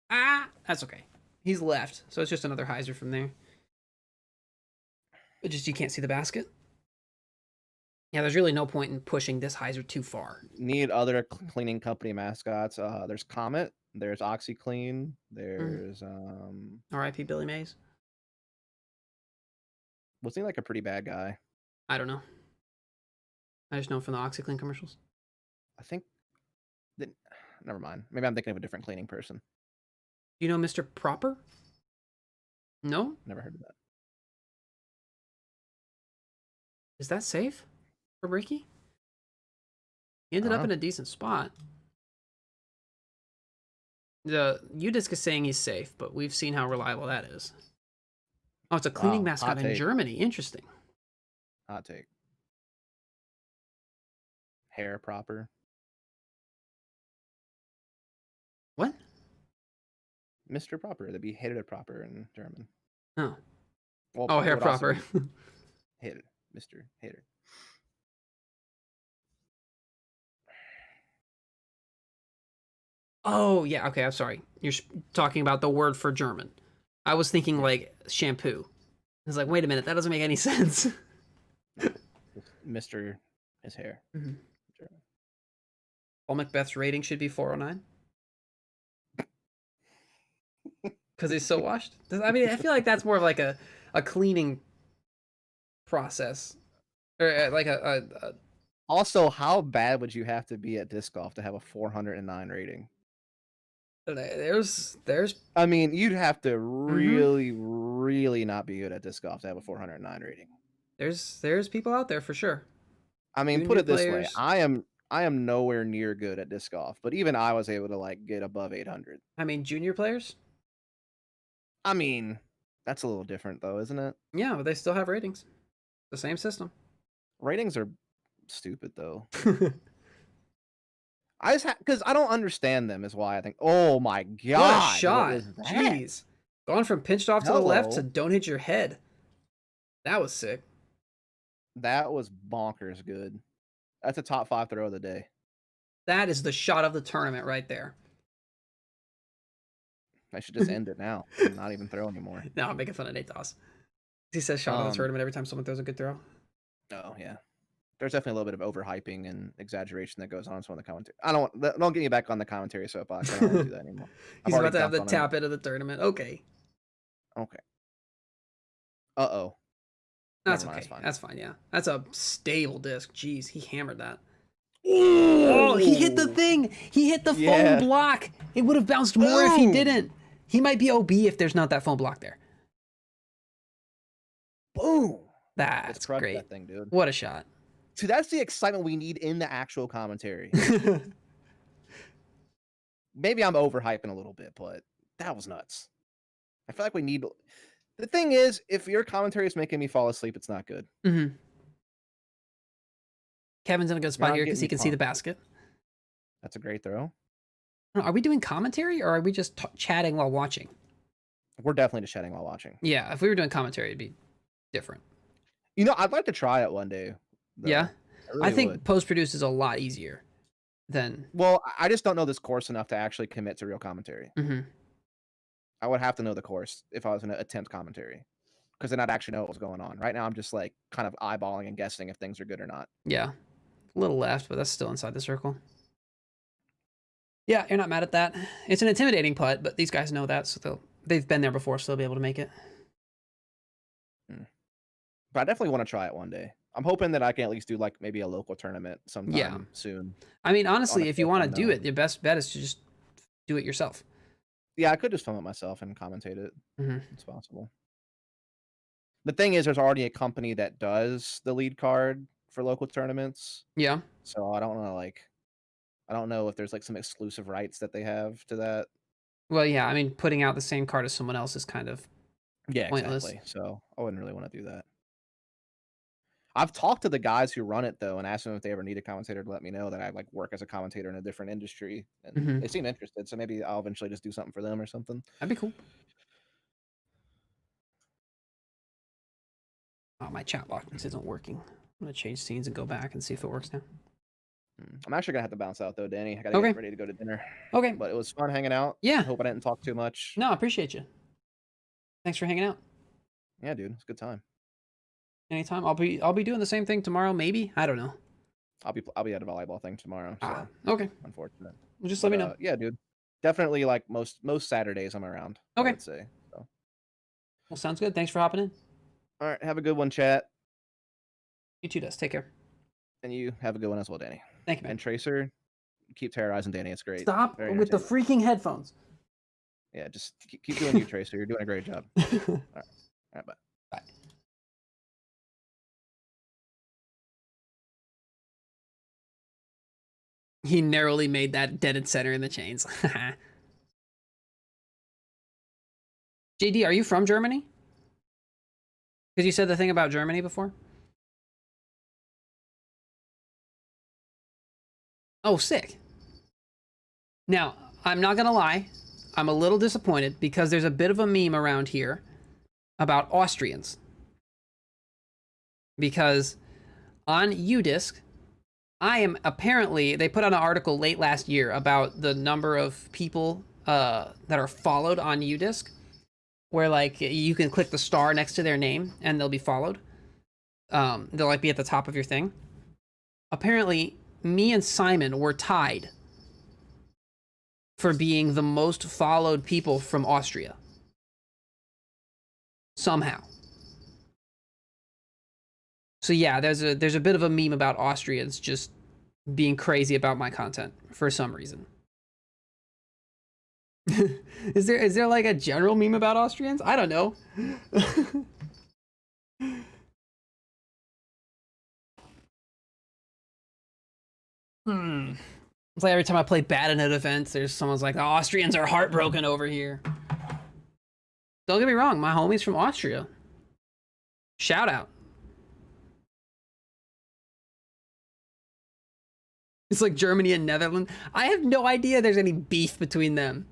Ah, that's okay. He's left, so it's just another hyzer from there. But just you can't see the basket. Yeah, there's really no point in pushing this hyzer too far. Need other cleaning company mascots. There's Comet. There's OxyClean. There's R.I.P. Billy Mays. wasn't he like a pretty bad guy? I don't know. I just know him from the OxyClean commercials. I think. Never mind. Maybe I'm thinking of a different cleaning person. You know Mr. Proper? No? Never heard of that. Is that safe for Ricky? He ended up in a decent spot. The UDisc is saying he's safe, but we've seen how reliable that is. Oh, it's a cleaning mascot in Germany. Interesting. Hot take. Hair proper. What? Mr. Proper. That'd be hated proper in German. Oh. Well, Oh, hair would also proper. be hater. Mr. Hater. Oh, yeah. Okay, I'm sorry. You're talking about the word for German. I was thinking like shampoo. I was like, wait a minute, that doesn't make any sense. Mr. His hair. Paul Macbeth's rating should be 409. Because he's so washed. I mean, I feel like that's more of like a cleaning process, or like a Also, how bad would you have to be at disc golf to have a 409 rating? there's I mean, you'd have to Mm-hmm. really not be good at disc golf to have a 409 rating. there's people out there for sure. I mean, put Junior it this way, players. I am nowhere near good at disc golf, but even I was able to like get above 800. I mean, junior players. I mean, that's a little different though, isn't it? Yeah, but they still have ratings. The same system. Ratings are stupid though. I just because I don't understand them is why I think. Oh my god! What a What shot! was that? Jeez, going from pinched off to the left to Hello. don't hit your head. That was sick. That was bonkers good. That's a top 5 throw of the day. That is the shot of the tournament right there. I should just end it now and not even throw anymore. No, I'm making fun of Nate Doss. He says shot of the tournament every time someone throws a good throw. Oh yeah. There's definitely a little bit of overhyping and exaggeration that goes on in some of the commentary. Don't get me back on the commentary soapbox. I don't want to do that anymore. He's about to have the tap into the tournament. Okay. Okay. Uh-oh. That's Never mind, okay. that's fine. That's fine, yeah. That's a stable disc. Jeez, he hammered that. Ooh! Oh, he hit the thing. He hit the foam block. It would have bounced more if he Boom! didn't. He might be OB if there's not that foam block there. Boom! That's Let's crush great. that thing, dude. What a shot. See, that's the excitement we need in the actual commentary. Maybe I'm overhyping a little bit, but that was nuts. I feel like we need... The thing is, if your commentary is making me fall asleep, it's not good. Mm-hmm. Kevin's in a good spot not here because he getting can see the pumped. basket. That's a great throw. Are we doing commentary or are we just chatting while watching? We're definitely just chatting while watching. Yeah, if we were doing commentary, it'd be different. You know, I'd like to try it one day. Though. Yeah, really I think would. post-produce is a lot easier than... Well, I just don't know this course enough to actually commit to real commentary. Mm-hmm. I would have to know the course if I was going to attempt commentary, because then I'd actually know what was going on. Right now, I'm just like kind of eyeballing and guessing if things are good or not. Yeah, a little left, but that's still inside the circle. Yeah, you're not mad at that. It's an intimidating putt, but these guys know that, so they've been there before, so they'll be able to make it. But I definitely want to try it one day. I'm hoping that I can at least do like maybe a local tournament sometime soon. I mean, honestly, if you want to do note. it, your best bet is to just do it yourself. Yeah, I could just film it myself and commentate it. Mm-hmm. It's possible. The thing is, there's already a company that does the lead card for local tournaments. Yeah. So I don't know, I don't know if there's like some exclusive rights that they have to that. Well, yeah, I mean, putting out the same card as someone else is kind of pointless. Exactly. So I wouldn't really want to do that. I've talked to the guys who run it though and asked them if they ever need a commentator to let me know that I like work as a commentator in a different industry, and they seem interested. So maybe I'll eventually just do something for them or something. That'd be cool. Oh, my chat box isn't working. I'm gonna change scenes and go back and see if it works now. I'm actually gonna have to bounce out though, Danny. I gotta get ready to go to dinner. Okay. But it was fun hanging out. Yeah. I hope I didn't talk too much. No, I appreciate you. Thanks for hanging out. Yeah, dude, it's a good time. Anytime. I'll be doing the same thing tomorrow, maybe. I don't know. I'll be at a volleyball thing tomorrow. So okay. Unfortunate. Well, just let me know. Yeah, dude. Definitely like most Saturdays I'm around. Okay. I would say. So. Well, sounds good. Thanks for hopping in. All right, have a good one, chat. You too, Dust. Take care. And you have a good one as well, Danny. Thank you, man. And Tracer, keep terrorizing Danny. It's great. Stop with the freaking headphones. Yeah, just keep doing you, Tracer. You're doing a great job. All right, bye. Bye. He narrowly made that dead and center in the chains. JD, are you from Germany? Because you said the thing about Germany before. Oh, sick. Now, I'm not going to lie. I'm a little disappointed because there's a bit of a meme around here about Austrians. Because on UDisc, they put out an article late last year about the number of people that are followed on UDisc, where like you can click the star next to their name and they'll be followed. They'll like be at the top of your thing. Apparently, me and Simon were tied for being the most followed people from Austria. somehow. So yeah, there's a bit of a meme about Austrians just being crazy about my content for some reason. Is there like a general meme about Austrians? I don't know. It's like every time I play bad in an event, there's someone's like, the Austrians are heartbroken over here. Don't get me wrong, my homie's from Austria. Shout out. It's like Germany and Netherlands. I have no idea there's any beef between them.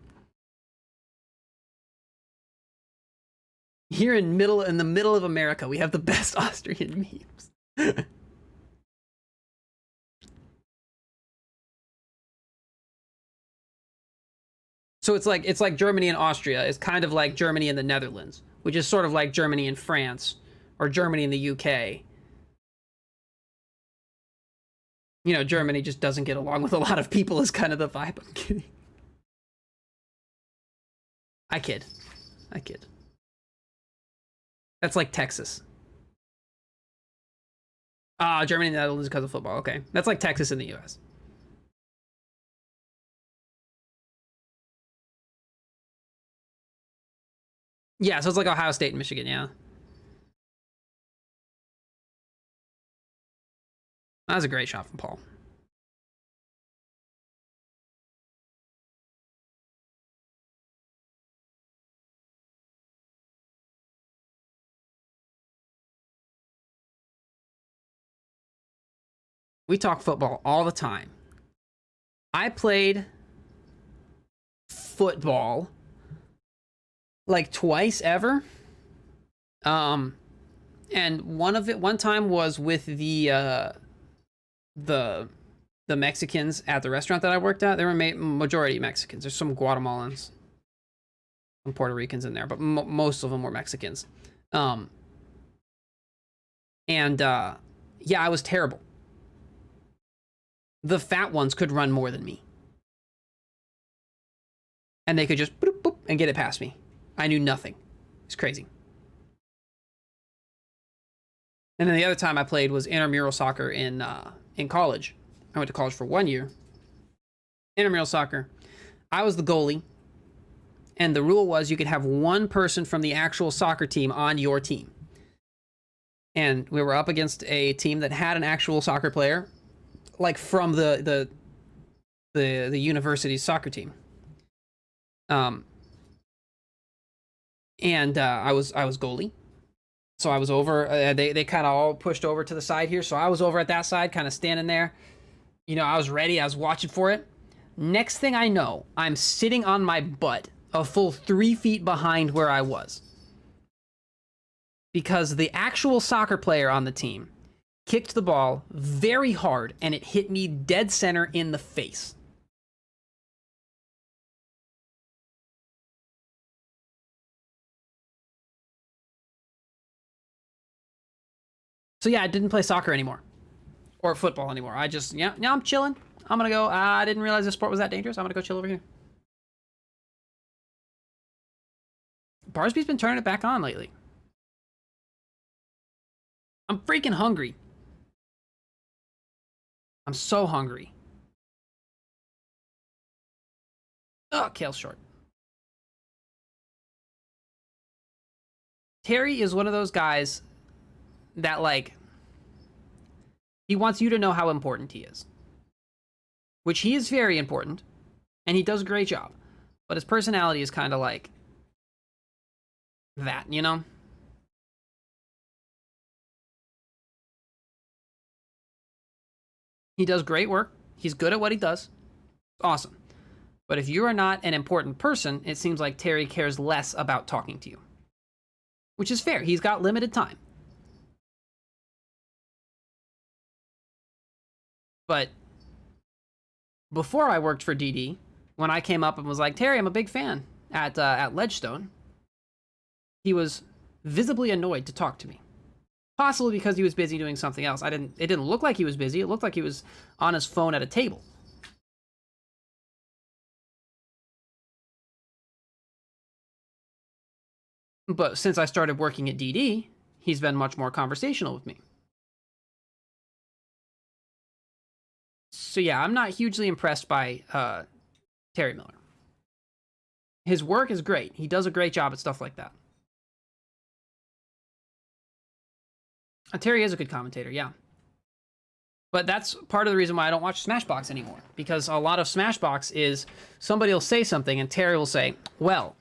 Here in the middle of America, we have the best Austrian memes. So it's like Germany and Austria. It's kind of like Germany and the Netherlands, which is sort of like Germany and France, or Germany and the UK. You know, Germany just doesn't get along with a lot of people is kind of the vibe. I'm kidding. I kid. That's like Texas. Germany and the Netherlands because of football. Okay. That's like Texas in the US. Yeah, so it's like Ohio State and Michigan, yeah. That was a great shot from Paul. We talk football all the time. I played football like twice ever. And one time was with the Mexicans at the restaurant that I worked at. They were majority Mexicans. There's some Guatemalans, some Puerto Ricans in there, but most of them were Mexicans. Yeah, I was terrible. The fat ones could run more than me. And they could just boop, boop, and get it past me. I knew nothing. It's crazy. And then the other time I played was intramural soccer in college. I went to college for 1 year. Intramural soccer. I was the goalie. And the rule was you could have one person from the actual soccer team on your team. And we were up against a team that had an actual soccer player, like from the university's soccer team. I was goalie. So I was over, they kind of all pushed over to the side here. So I was over at that side, kind of standing there. You know, I was ready. I was watching for it. Next thing I know, I'm sitting on my butt a full 3 feet behind where I was. Because the actual soccer player on the team kicked the ball very hard and it hit me dead center in the face. So yeah, I didn't play soccer anymore. Or football anymore. I just, yeah, now I'm chilling. I'm gonna go, I didn't realize this sport was that dangerous. I'm gonna go chill over here. Barsby's been turning it back on lately. I'm freaking hungry. I'm so hungry. Oh, Kale's short. Terry is one of those guys that, like, he wants you to know how important he is. Which he is very important, and he does a great job. But his personality is kind of like that, you know? He does great work. He's good at what he does. Awesome. But if you are not an important person, it seems like Terry cares less about talking to you. Which is fair. He's got limited time. But before I worked for DD, when I came up and was like, Terry, I'm a big fan at Ledgestone, he was visibly annoyed to talk to me. Possibly because he was busy doing something else. It didn't look like he was busy. It looked like he was on his phone at a table. But since I started working at DD, he's been much more conversational with me. So yeah, I'm not hugely impressed by Terry Miller. His work is great. He does a great job at stuff like that. Terry is a good commentator, yeah. But that's part of the reason why I don't watch Smashbox anymore. Because a lot of Smashbox is somebody will say something and Terry will say, well,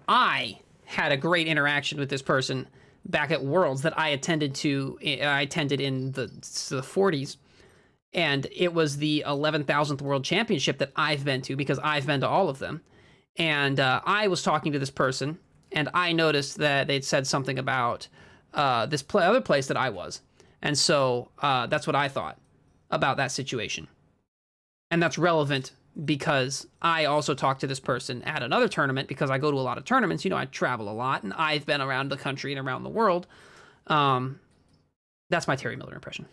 I had a great interaction with this person back at Worlds that I attended in the 40s. And it was the 11,000th World Championship that I've been to because I've been to all of them. And I was talking to this person and I noticed that they'd said something about this other place that I was. And so that's what I thought about that situation. And that's relevant because I also talked to this person at another tournament because I go to a lot of tournaments. You know, I travel a lot and I've been around the country and around the world. That's my Terry Miller impression.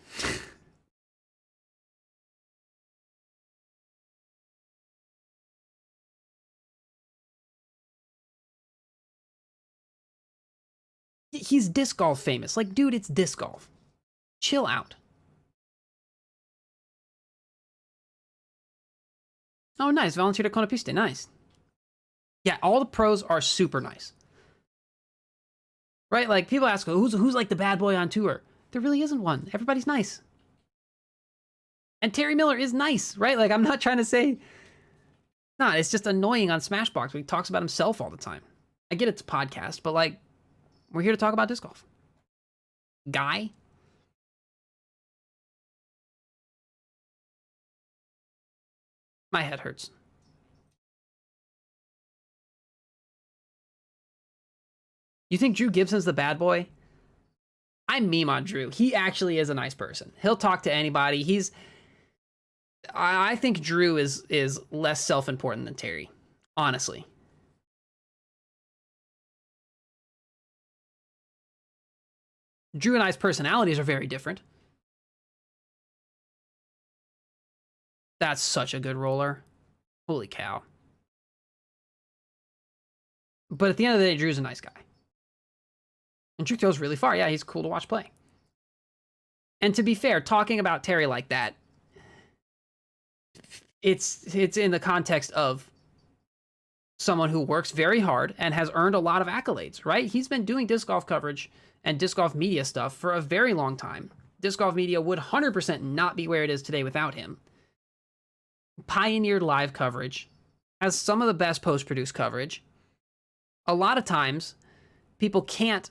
He's disc golf famous. Like, dude, it's disc golf. Chill out. Oh, nice. Volunteer to Conapiste. Nice. Yeah, all the pros are super nice. Right? Like, people ask, who's like the bad boy on tour? There really isn't one. Everybody's nice. And Terry Miller is nice, right? Like, I'm not trying to say... Nah, it's just annoying on Smashbox where he talks about himself all the time. I get it's a podcast, but, like, we're here to talk about disc golf. Guy? My head hurts. You think Drew Gibson's the bad boy? I meme on Drew. He actually is a nice person. He'll talk to anybody. I think Drew is less self-important than Terry, honestly. Drew and I's personalities are very different. That's such a good roller. Holy cow. But at the end of the day, Drew's a nice guy. And Drew throws really far. Yeah, he's cool to watch play. And to be fair, talking about Terry like that, it's in the context of someone who works very hard and has earned a lot of accolades, right? He's been doing disc golf coverage and disc golf media stuff for a very long time. Disc golf media would 100% not be where it is today without him. Pioneered live coverage, has some of the best post-produced coverage. A lot of times, people can't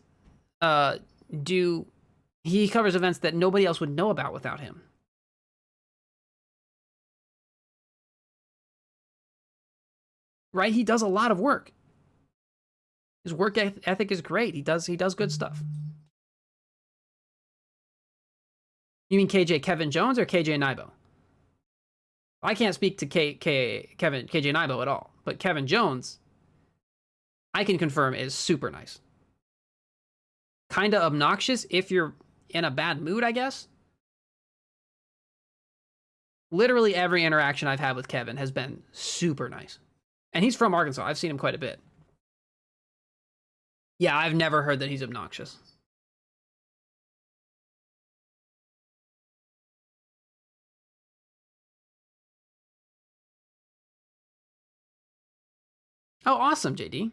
he covers events that nobody else would know about without him. Right? He does a lot of work. His work ethic is great. He does good stuff. You mean Kevin Jones or KJ Nybo? I can't speak to KJ Nybo at all, but Kevin Jones, I can confirm, is super nice. Kind of obnoxious if you're in a bad mood, I guess. Literally every interaction I've had with Kevin has been super nice. And he's from Arkansas. I've seen him quite a bit. Yeah, I've never heard that he's obnoxious. Oh, awesome, JD.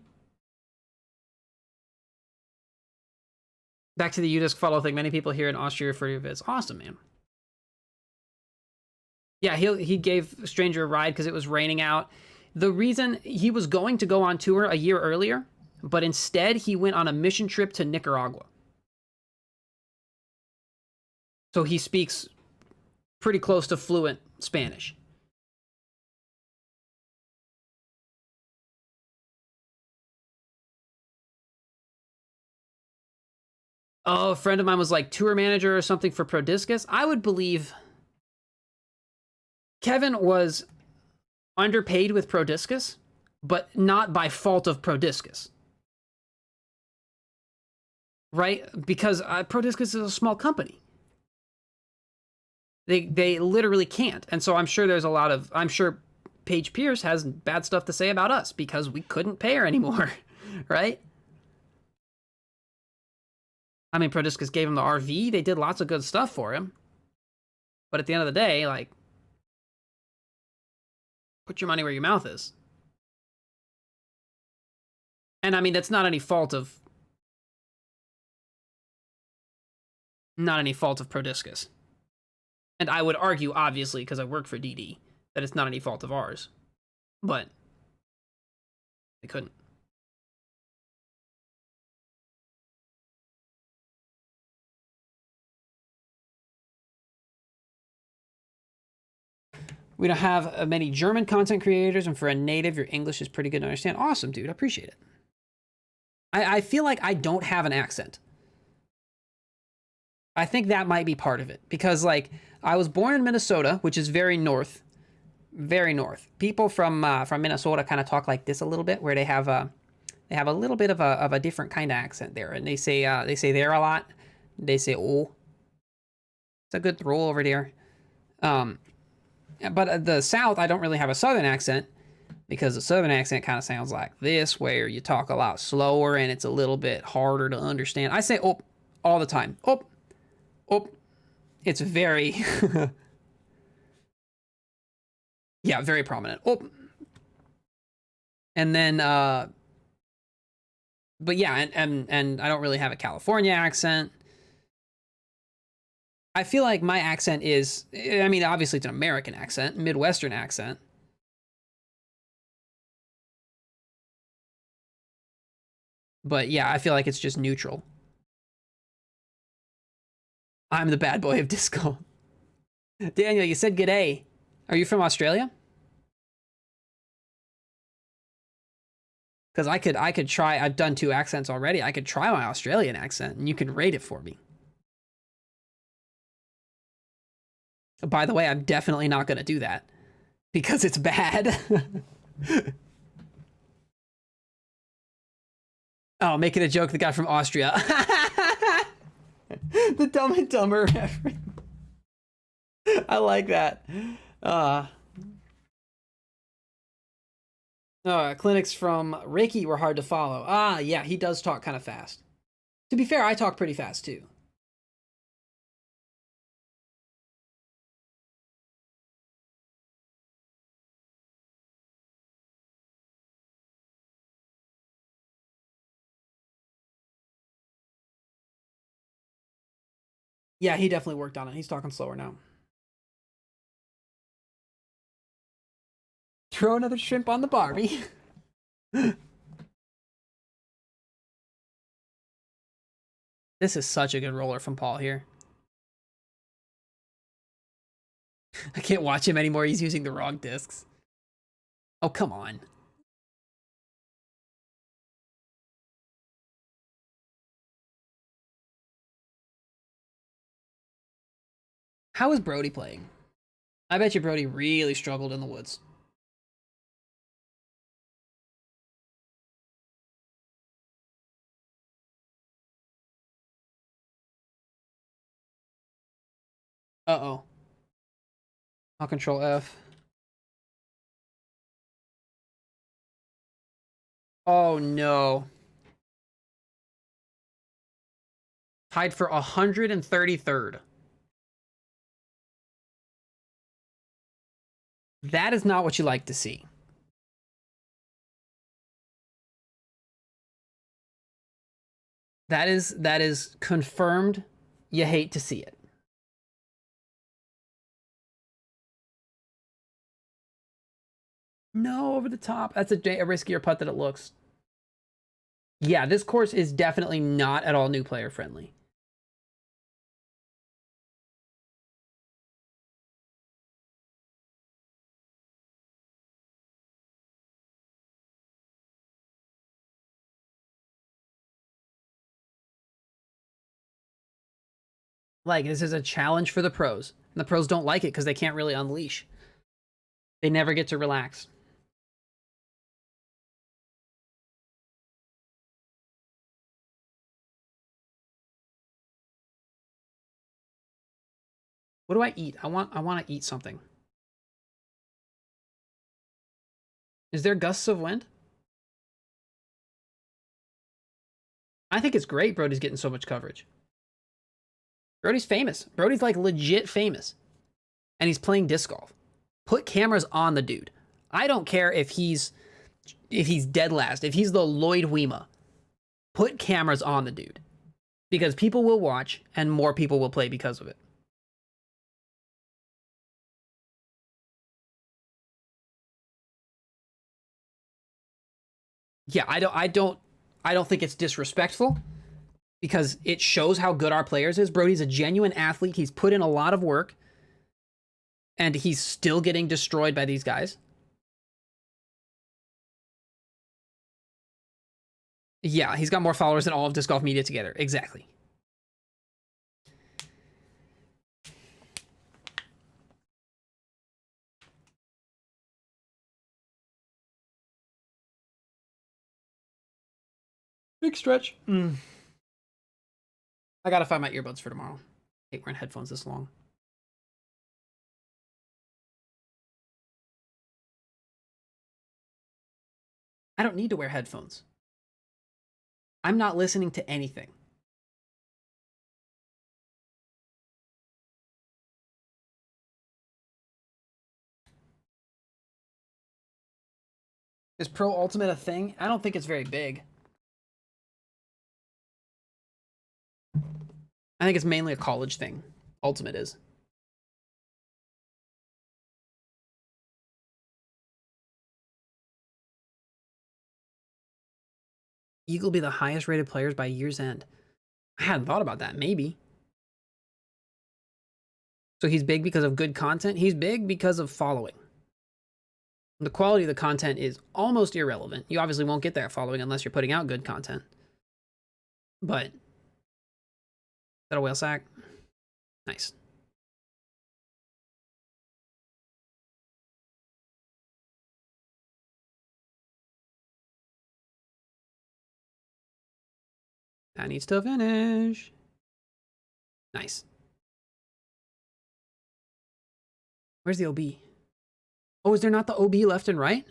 Back to the UDisc follow thing. Many people here in Austria refer to it as awesome, man. Yeah, he gave Stranger a ride because it was raining out. The reason he was going to go on tour a year earlier, but instead he went on a mission trip to Nicaragua. So he speaks pretty close to fluent Spanish. Oh, a friend of mine was like tour manager or something for Prodiscus. I would believe Kevin was underpaid with Prodiscus, but not by fault of Prodiscus. Right? Because Prodiscus is a small company. They literally can't. And so I'm sure Paige Pierce has bad stuff to say about us because we couldn't pay her anymore. Right? I mean, Prodiscus gave him the RV. They did lots of good stuff for him. But at the end of the day, like, put your money where your mouth is. And I mean, that's not any fault of Prodiscus. And I would argue, obviously, because I work for DD, that it's not any fault of ours. But they couldn't. We don't have many German content creators, and for a native, your English is pretty good to understand. Awesome, dude. I appreciate it. I feel like I don't have an accent. I think that might be part of it. Because, like, I was born in Minnesota, which is very north. Very north. People from Minnesota kind of talk like this a little bit, where they have a little bit of a different kind of accent there. And they say there a lot. They say, oh. It's a good throw over there. But the South, I don't really have a Southern accent, because the Southern accent kind of sounds like this, where you talk a lot slower and it's a little bit harder to understand. I say "op" all the time. "Op, op." It's very, yeah, very prominent. "Op." And then, but yeah, and I don't really have a California accent. I feel like my accent is, I mean, obviously it's an American accent, Midwestern accent. But yeah, I feel like it's just neutral. I'm the bad boy of disco. Daniel, you said g'day. Are you from Australia? Because I could try, I've done 2 accents already. I could try my Australian accent and you can rate it for me. By the way, I'm definitely not going to do that because it's bad. Oh, making a joke, the guy from Austria. The Dumb and Dumber reference. I like that. Clinics from Reiki were hard to follow. Yeah, he does talk kind of fast. To be fair, I talk pretty fast too. Yeah, he definitely worked on it. He's talking slower now. Throw another shrimp on the Barbie. This is such a good roller from Paul here. I can't watch him anymore. He's using the wrong discs. Oh, come on. How is Brody playing? I bet you Brody really struggled in the woods. Uh-oh. I'll control F. Oh, no. Tied for 133rd. That is not what you like to see. That is confirmed. You hate to see it. No, over the top. That's a riskier putt than it looks. Yeah, this course is definitely not at all new player friendly. Like, this is a challenge for the pros. And the pros don't like it because they can't really unleash. They never get to relax. What do I eat? I want to eat something. Is there gusts of wind? I think it's great Brody's getting so much coverage. Brody's famous. Brody's like legit famous. And he's playing disc golf. Put cameras on the dude. I don't care if he's dead last, if he's the Lloyd Wema. Put cameras on the dude. Because people will watch and more people will play because of it. Yeah, I don't think it's disrespectful because it shows how good our players is. Brody's a genuine athlete. He's put in a lot of work and he's still getting destroyed by these guys. Yeah, he's got more followers than all of disc golf media together. Exactly. Big stretch. I gotta find my earbuds for tomorrow. I hate wearing headphones this long. I don't need to wear headphones. I'm not listening to anything. Is Pro Ultimate a thing? I don't think it's very big. I think it's mainly a college thing. Ultimate is. Eagle be the highest rated players by year's end. I hadn't thought about that. Maybe. So he's big because of good content. He's big because of following. The quality of the content is almost irrelevant. You obviously won't get that following unless you're putting out good content. But is that a whale sack? Nice. That needs to finish. Nice. Where's the OB? Oh, is there not the OB left and right?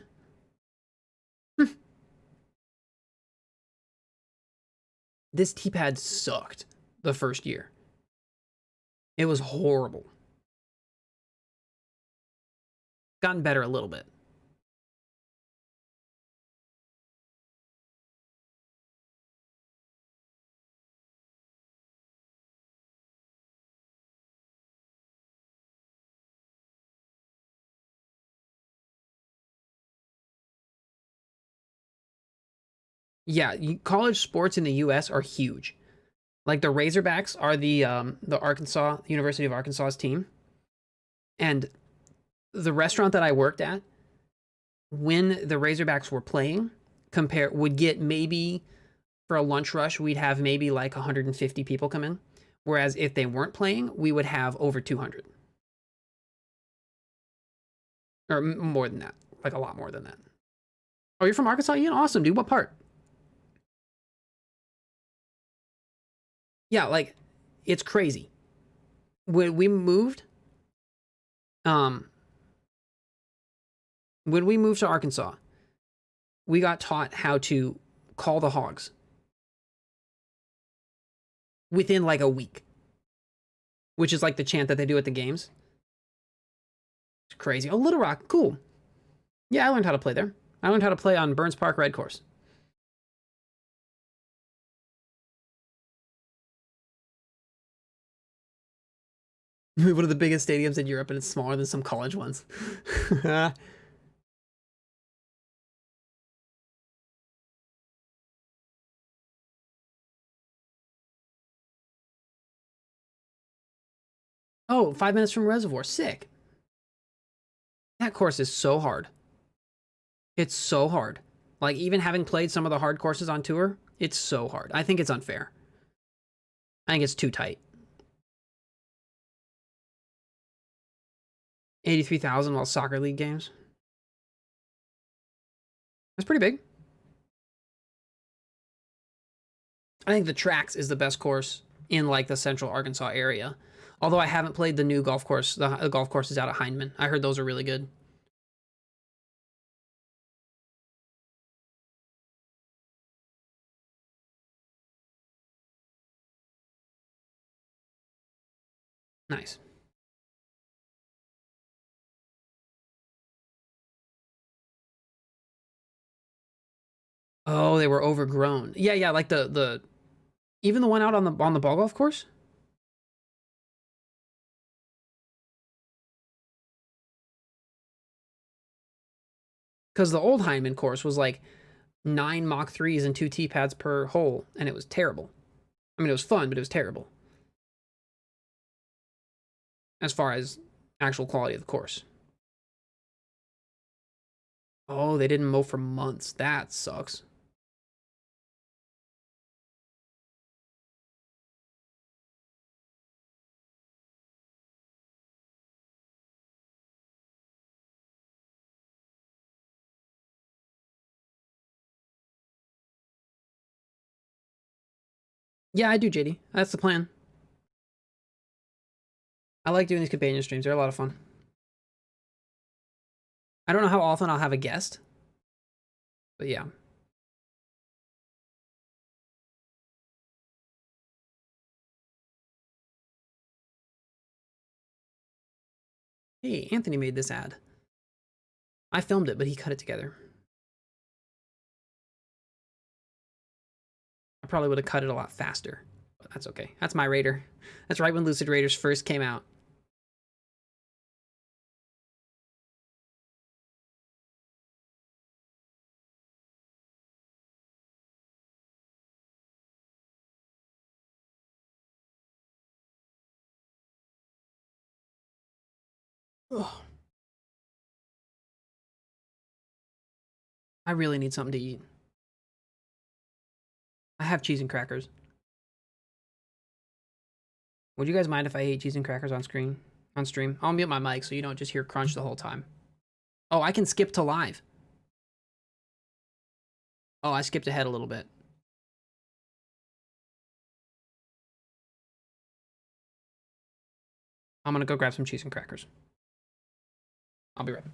This T-pad sucked the first year. It was horrible. Gotten better a little bit. Yeah, college sports in the U.S. are huge. Like the Razorbacks are the University of Arkansas's team, and the restaurant that I worked at, when the Razorbacks were playing, would get maybe for a lunch rush we'd have maybe like 150 people come in, whereas if they weren't playing, we would have over 200, or more than that, like a lot more than that. Oh, you're from Arkansas, Ian? Awesome, dude. What part? Yeah, like, it's crazy. When we moved to Arkansas, we got taught how to call the hogs within like a week, which is like the chant that they do at the games. It's crazy. Oh, Little Rock, cool. Yeah, I learned how to play there. I learned how to play on Burns Park Red Course. One of the biggest stadiums in Europe, and it's smaller than some college ones. Oh, 5 minutes from Reservoir. Sick. That course is so hard. It's so hard. Like, even having played some of the hard courses on tour, it's so hard. I think it's unfair. I think it's too tight. 83,000 while soccer league games. That's pretty big. I think the Tracks is the best course in like the central Arkansas area. Although I haven't played the new golf course. The golf courses out of Hindman. I heard those are really good. Nice. Oh, they were overgrown. Yeah, yeah, like the even the one out on the ball golf course? Because the old Heineman course was like 9 Mach 3s and 2 tee pads per hole, and it was terrible. I mean, it was fun, but it was terrible. As far as actual quality of the course. Oh, they didn't mow for months. That sucks. Yeah, I do, JD. That's the plan. I like doing these companion streams. They're a lot of fun. I don't know how often I'll have a guest, but yeah. Hey, Anthony made this ad. I filmed it, but he cut it together. I probably would have cut it a lot faster, but that's okay. That's my Raider. That's right when Lucid Raiders first came out. Ugh. I really need something to eat. I have cheese and crackers. Would you guys mind if I ate cheese and crackers on screen? On stream? I'll mute my mic so you don't just hear crunch the whole time. Oh, I can skip to live. Oh, I skipped ahead a little bit. I'm gonna go grab some cheese and crackers. I'll be right back.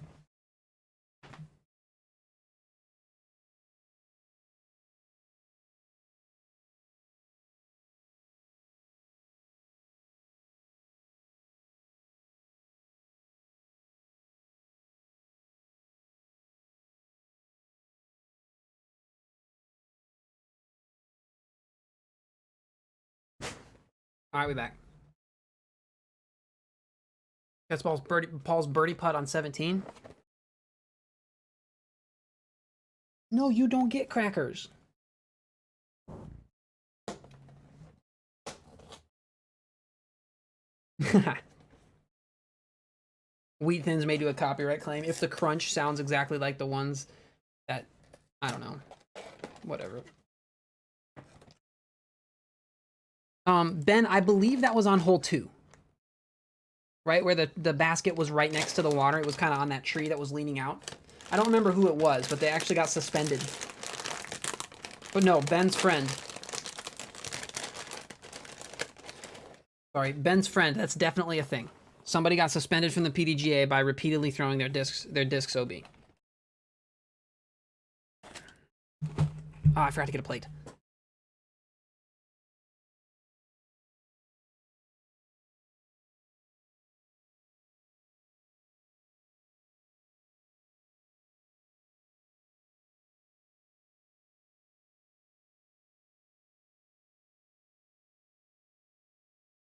All right, we back. That's Paul's birdie putt on 17. No, you don't get crackers. Wheat Thins may do a copyright claim if the crunch sounds exactly like the ones that, I don't know, whatever. Ben, I believe that was on hole 2. Right where the basket was right next to the water. It was kind of on that tree that was leaning out. I don't remember who it was, but they actually got suspended. But no, Ben's friend. Sorry, Ben's friend. That's definitely a thing. Somebody got suspended from the PDGA by repeatedly throwing their discs OB. Oh, I forgot to get a plate.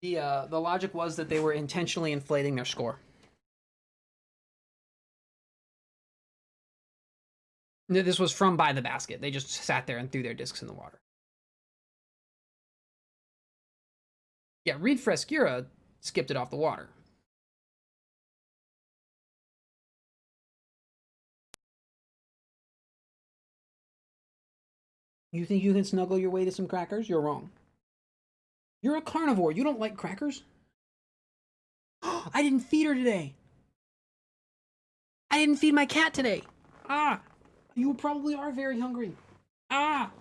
The logic was that they were intentionally inflating their score. This was from by the basket. They just sat there and threw their discs in the water. Yeah, Reed Frescura skipped it off the water. You think you can snuggle your way to some crackers? You're wrong. You're a carnivore. You don't like crackers? I didn't feed her today. I didn't feed my cat today. Ah, you probably are very hungry. Ah.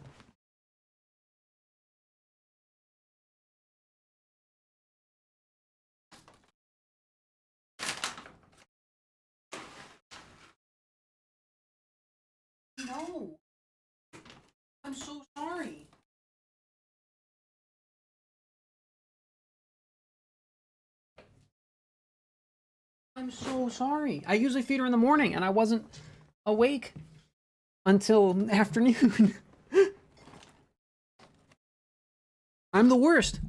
No. I'm so sorry. I'm so sorry. I usually feed her in the morning, and I wasn't awake until afternoon. I'm the worst.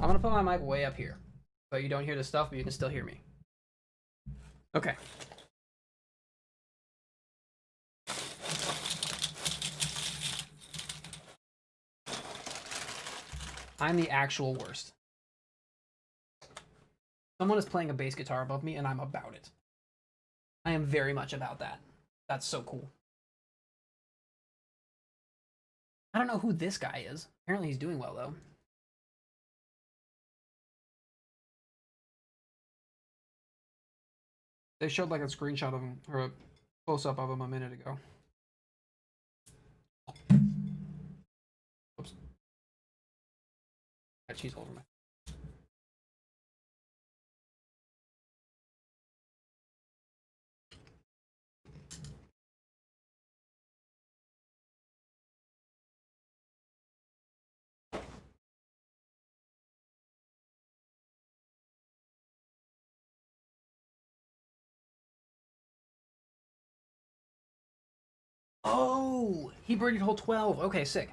I'm gonna put my mic way up here, so you don't hear the stuff, but you can still hear me. Okay. I'm the actual worst. Someone is playing a bass guitar above me, and I'm about it. I am very much about that. That's so cool. I don't know who this guy is. Apparently he's doing well, though. They showed like a screenshot of him, or a close-up of him a minute ago. Oops. Got cheese all over my... Oh, he birdied hole 12. Okay, sick.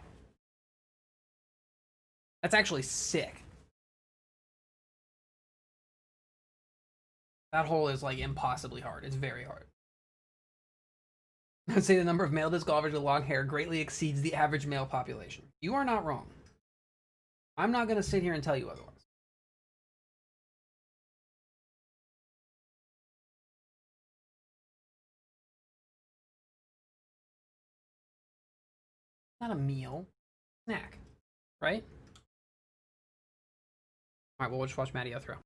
That's actually sick. That hole is like impossibly hard. It's very hard. I'd say the number of male disc golfers with long hair greatly exceeds the average male population. You are not wrong. I'm not going to sit here and tell you otherwise. Not a meal. Snack. Right? Alright, well, we'll just watch Matteo throw.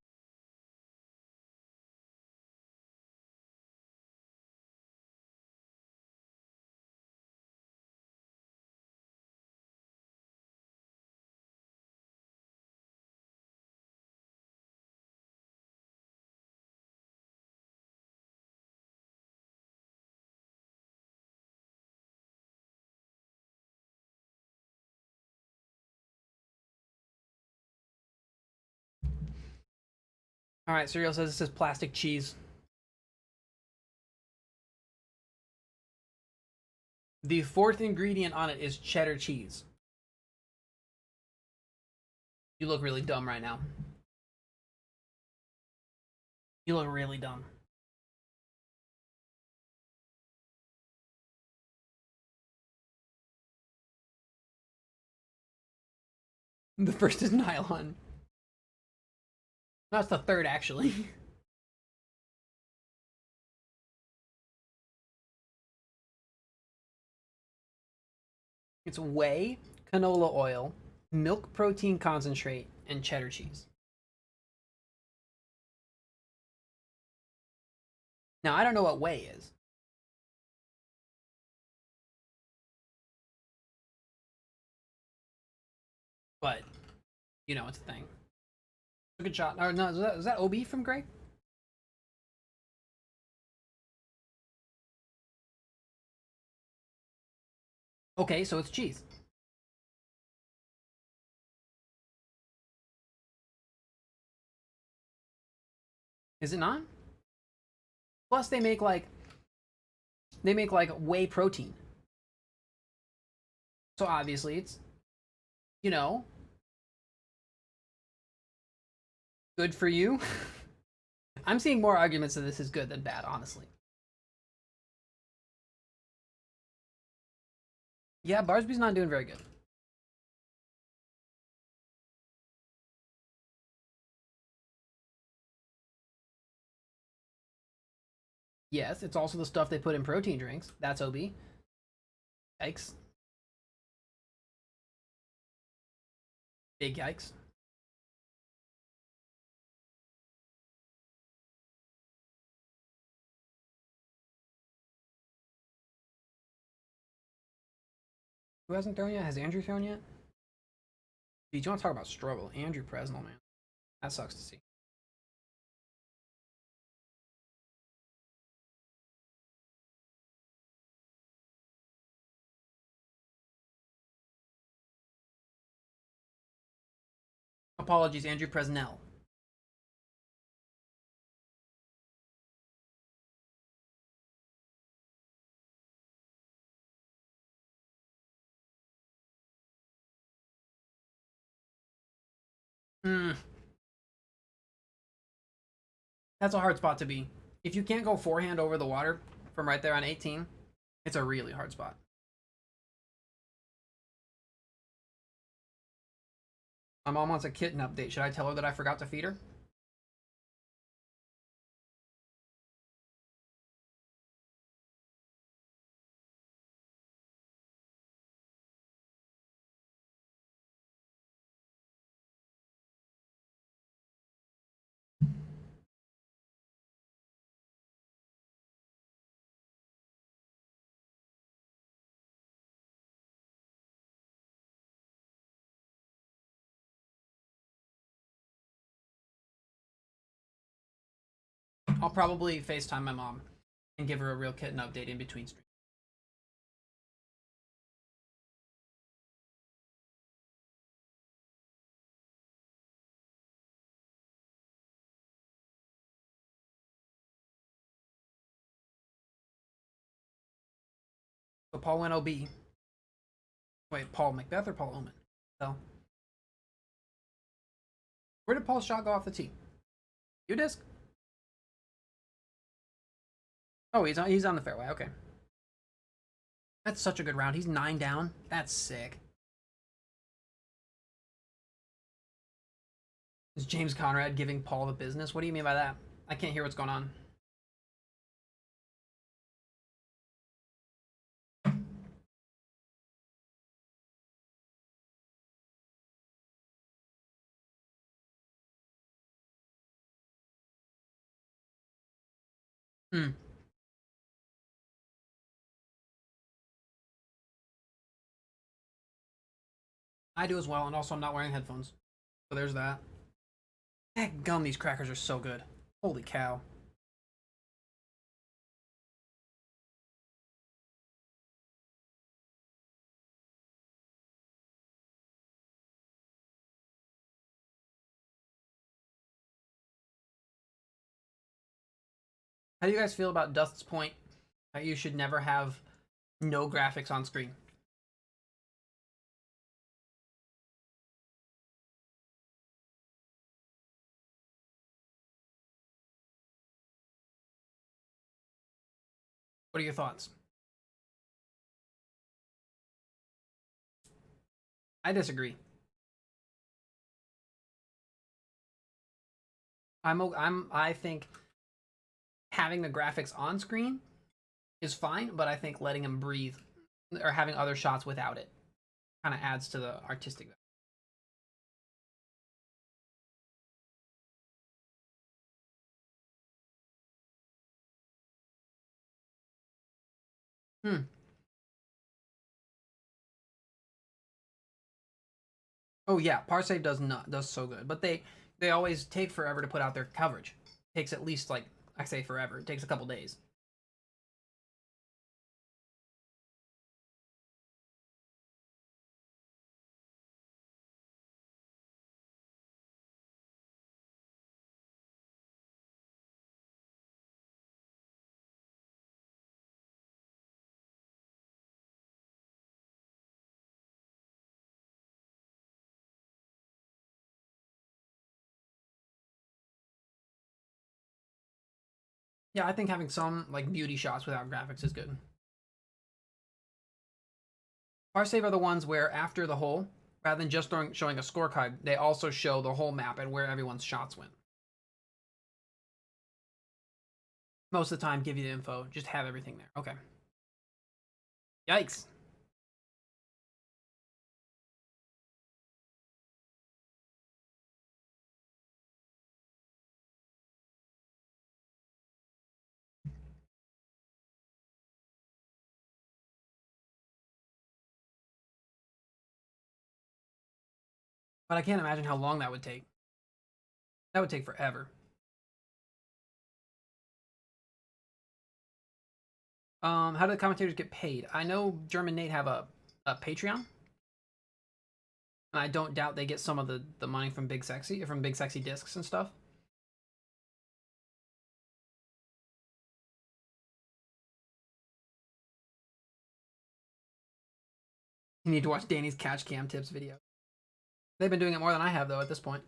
Alright, Serial says this is plastic cheese. The fourth ingredient on it is cheddar cheese. You look really dumb right now. You look really dumb. The first is nylon. That's the third, actually. It's whey, canola oil, milk protein concentrate, and cheddar cheese. Now, I don't know what whey is. But, you know, it's a thing. Good shot. Or no, is that OB from Greg? Okay, so it's cheese. Is it not? Plus, they make like whey protein. So obviously, it's, you know, good for you. I'm seeing more arguments that this is good than bad, honestly. Yeah, Barsby's not doing very good. Yes, it's also the stuff they put in protein drinks. That's OB. Yikes. Big yikes. Who hasn't thrown yet? Has Andrew thrown yet? Dude, you want to talk about struggle? Andrew Presnell, man. That sucks to see. Apologies, Andrew Presnell. That's a hard spot to be. If you can't go forehand over the water from right there on 18, it's a really hard spot. My mom wants a kitten update. Should I tell her that I forgot to feed her? I'll probably FaceTime my mom and give her a real kitten update in between streams. So Paul went OB. Wait, Paul Macbeth or Paul Omen? So, where did Paul's shot go off the tee? You disc? Oh, he's on the fairway. Okay. That's such a good round. He's 9 down. That's sick. Is James Conrad giving Paul the business? What do you mean by that? I can't hear what's going on. Hmm. I do as well, and also I'm not wearing headphones. So there's that. Heck gum, these crackers are so good. Holy cow. How do you guys feel about DusT's point that you should never have no graphics on screen? What are your thoughts? I disagree. I think having the graphics on screen is fine, but I think letting them breathe or having other shots without it kind of adds to the artistic value. Hmm. Oh yeah, Parsave does so good, but they always take forever to put out their coverage. It takes at least like I say forever. It takes a couple days. Yeah, I think having some like beauty shots without graphics is good. Parsave are the ones where after the hole, rather than just showing a scorecard, they also show the whole map and where everyone's shots went. Most of the time, give you the info. Just have everything there. Okay. Yikes. But I can't imagine how long that would take. That would take forever. How do the commentators get paid? I know German Nate have a Patreon. And I don't doubt they get some of the money from Big Sexy Discs and stuff. You need to watch Danny's catch cam tips video. They've been doing it more than I have though at this point.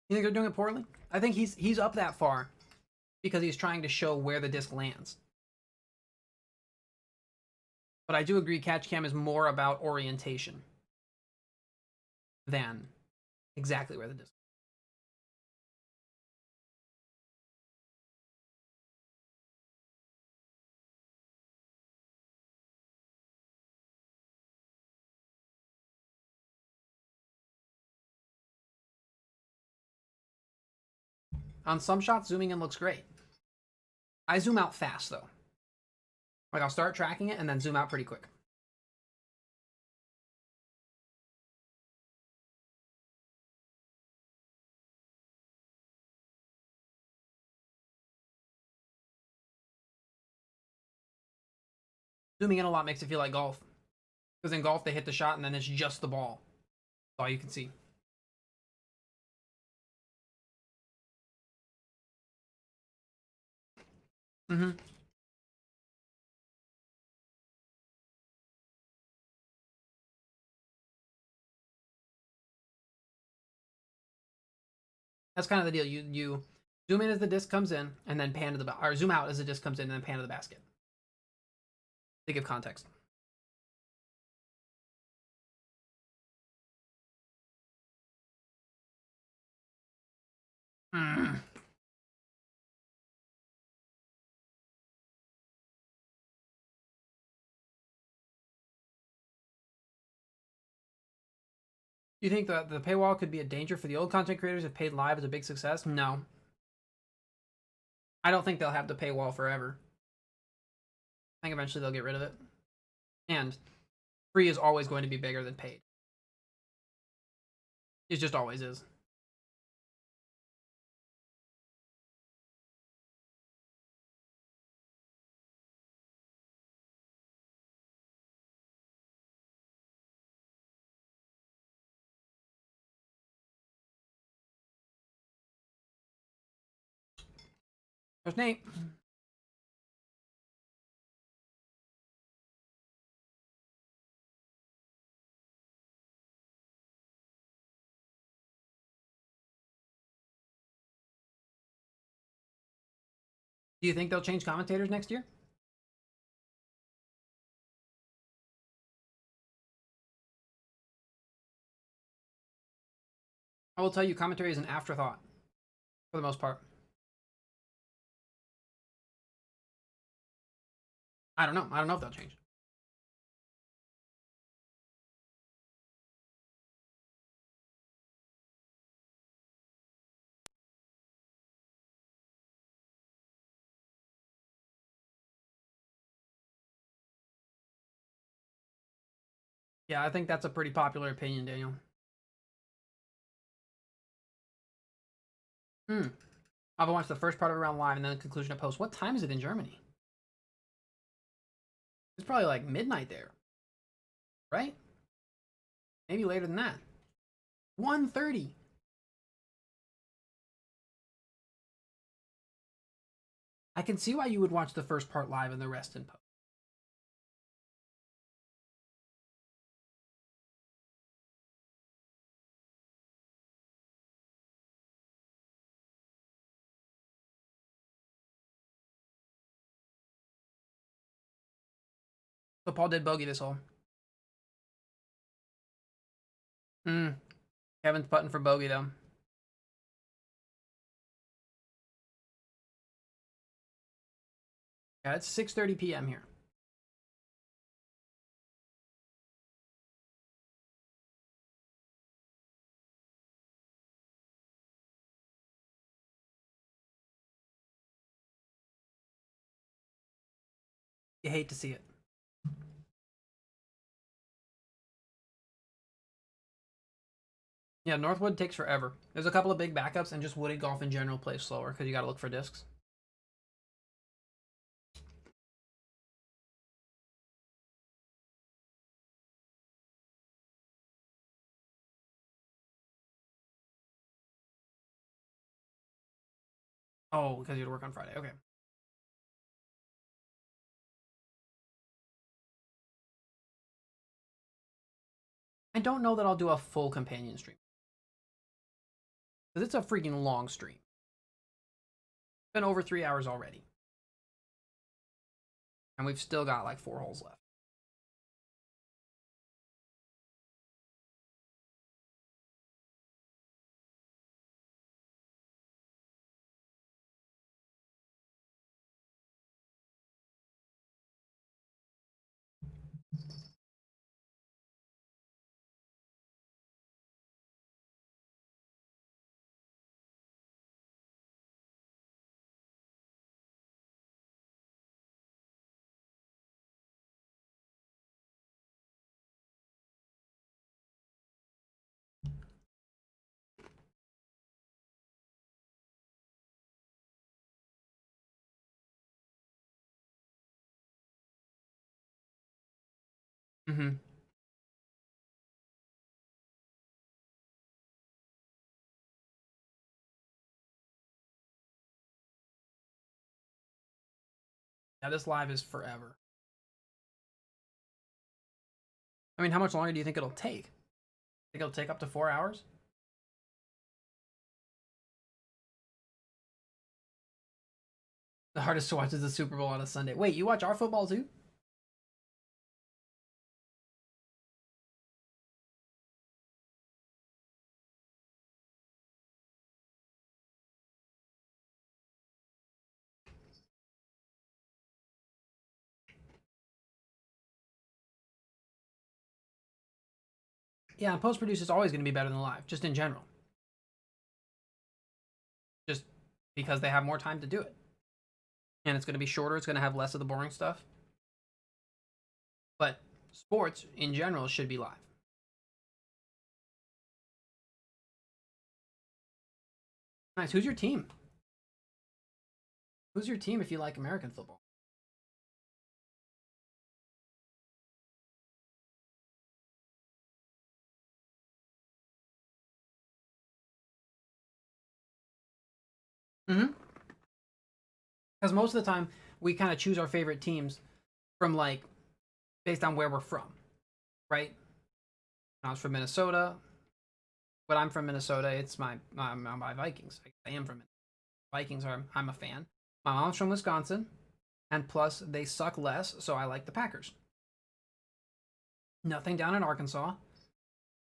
You think they're doing it poorly? I think he's up that far because he's trying to show where the disc lands. But I do agree catch cam is more about orientation than exactly where the disc. On some shots, zooming in looks great. I zoom out fast though. Like I'll start tracking it and then zoom out pretty quick. Zooming in a lot makes it feel like golf. Because in golf, they hit the shot and then it's just the ball. That's all you can see. Mm-hmm. That's kind of the deal. You zoom in as the disc comes in and then pan to the or zoom out as the disc comes in and then pan to the basket. To give context. Mm. Do you think that the paywall could be a danger for the old content creators if paid live is a big success? No. I don't think they'll have the paywall forever. I think eventually they'll get rid of it. And free is always going to be bigger than paid. It just always is. There's Nate. Do you think they'll change commentators next year? I will tell you, commentary is an afterthought for the most part. I don't know. I don't know if they'll change. Yeah, I think that's a pretty popular opinion, Daniel. I've watched the first part of Around Live and then the conclusion of post. What time is it in Germany? It's probably like midnight there, right? Maybe later than that. 1:30. I can see why you would watch the first part live and the rest in post. So Paul did bogey this hole. Kevin's putting for bogey though. Yeah, it's 6:30 p.m. here. You hate to see it. Yeah, Northwood takes forever. There's a couple of big backups, and just wooded golf in general plays slower because you got to look for discs. Oh, because you had to work on Friday. Okay. I don't know that I'll do a full companion stream. Because it's a freaking long stream. It's been over 3 hours already. And we've still got like 4 holes left. Mm-hmm. Yeah, this live is forever. I mean, how much longer do you think it'll take? Think it'll take up to 4 hours? The hardest to watch is the Super Bowl on a Sunday. Wait, you watch our football too? Yeah, post produce is always going to be better than live, just in general. Just because they have more time to do it. And it's going to be shorter, it's going to have less of the boring stuff. But sports, in general, should be live. Nice. Who's your team? Who's your team if you like American football? Mm-hmm. Because most of the time, we kind of choose our favorite teams from, like, based on where we're from, right? I was from Minnesota, but I'm from Minnesota. It's my Vikings. I am from Vikings. I'm a fan. My mom's from Wisconsin, and plus they suck less, so I like the Packers. Nothing down in Arkansas.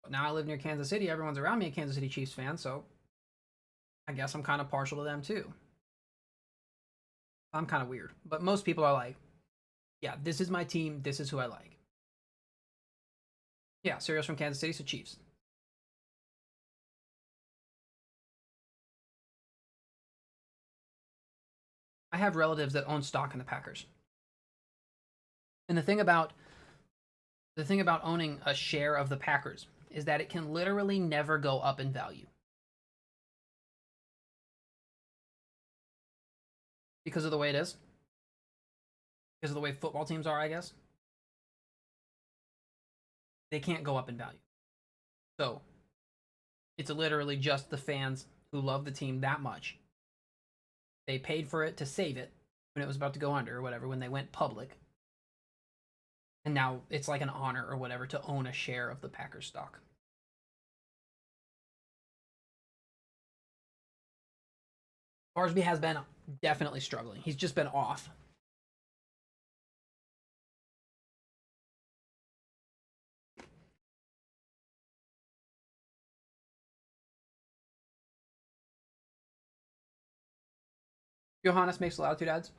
But now I live near Kansas City. Everyone's around me a Kansas City Chiefs fan, so I guess I'm kind of partial to them too. I'm kind of weird, but most people are like, yeah, this is my team. This is who I like. Yeah, Sirius from Kansas City, so Chiefs. I have relatives that own stock in the Packers. And the thing about owning a share of the Packers is that it can literally never go up in value. Because of the way it is. Because of the way football teams are, I guess. They can't go up in value. So, it's literally just the fans who love the team that much. They paid for it to save it when it was about to go under or whatever, when they went public. And now it's like an honor or whatever to own a share of the Packers stock. Barsby has been definitely struggling. He's just been off. Johannes makes Latitude ads.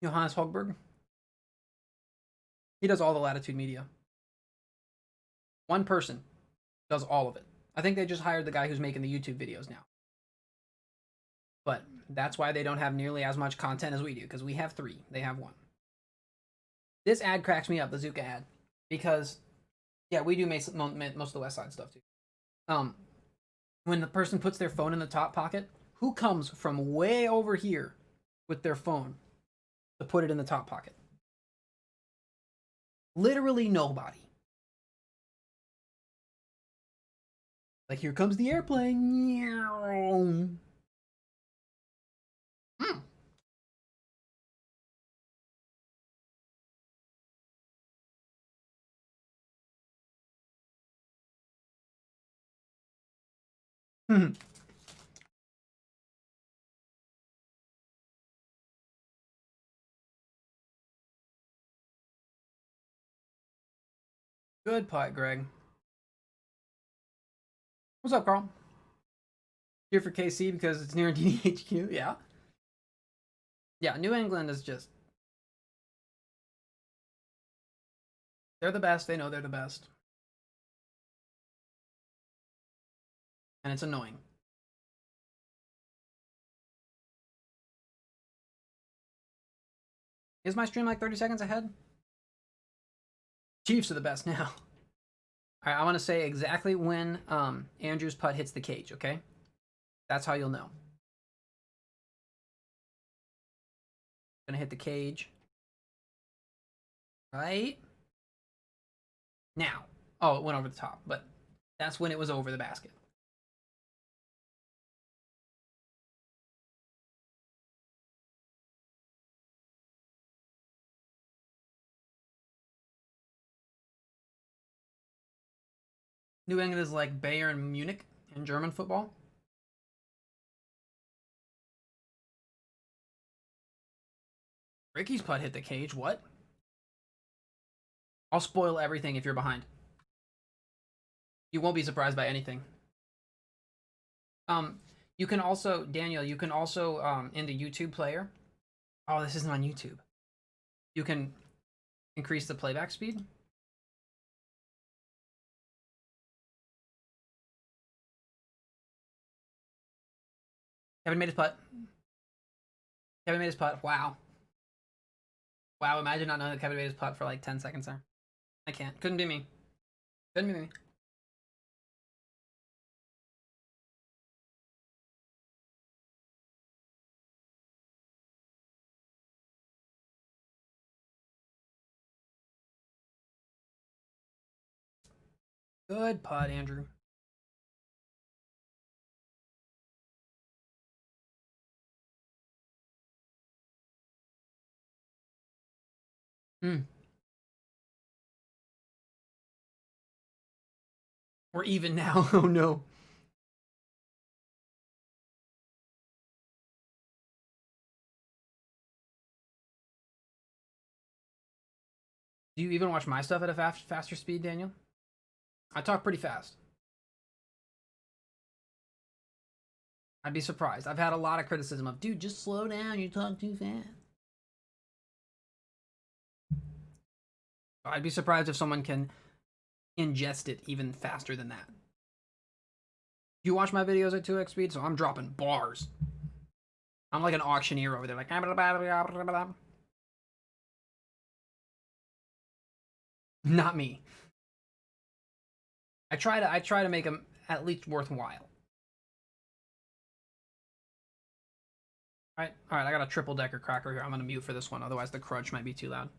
Johannes Hogberg. He does all the Latitude media. One person does all of it. I think they just hired the guy who's making the YouTube videos now. But that's why they don't have nearly as much content as we do, because we have 3. They have 1. This ad cracks me up, the Zuka ad. Because, yeah, we do most of the West Side stuff too. When the person puts their phone in the top pocket, who comes from way over here with their phone to put it in the top pocket? Literally nobody. Like, here comes the airplane. Good putt, Greg. What's up, Carl? Here for KC because it's near DDHQ. Yeah. Yeah, New England is just. They're the best. They know they're the best. And it's annoying. Is my stream like 30 seconds ahead? Chiefs are the best now. All right, I want to say exactly when Andrew's putt hits the cage, okay? That's how you'll know. Gonna hit the cage. Right now. Oh, it went over the top, but that's when it was over the basket. New England is like Bayern Munich in German football. Ricky's putt hit the cage. What? I'll spoil everything if you're behind. You won't be surprised by anything. You can also, Daniel, you can also, in the YouTube player. Oh, this isn't on YouTube. You can increase the playback speed. Kevin made his putt. Kevin made his putt. Wow. Wow, imagine not knowing that Kevin made his putt for like 10 seconds there. I can't. Couldn't be me. Couldn't be me. Good putt, Andrew. We're even now. Oh no. Do you even watch my stuff at a faster speed, Daniel? I talk pretty fast. I'd be surprised. I've had a lot of criticism of, dude, just slow down. You talk too fast. I'd be surprised if someone can ingest it even faster than that. You watch my videos at 2x speed, so I'm dropping bars. I'm like an auctioneer over there, like. Not me. I try to make them at least worthwhile. All right, I got a triple decker cracker here. I'm gonna mute for this one, otherwise the crunch might be too loud.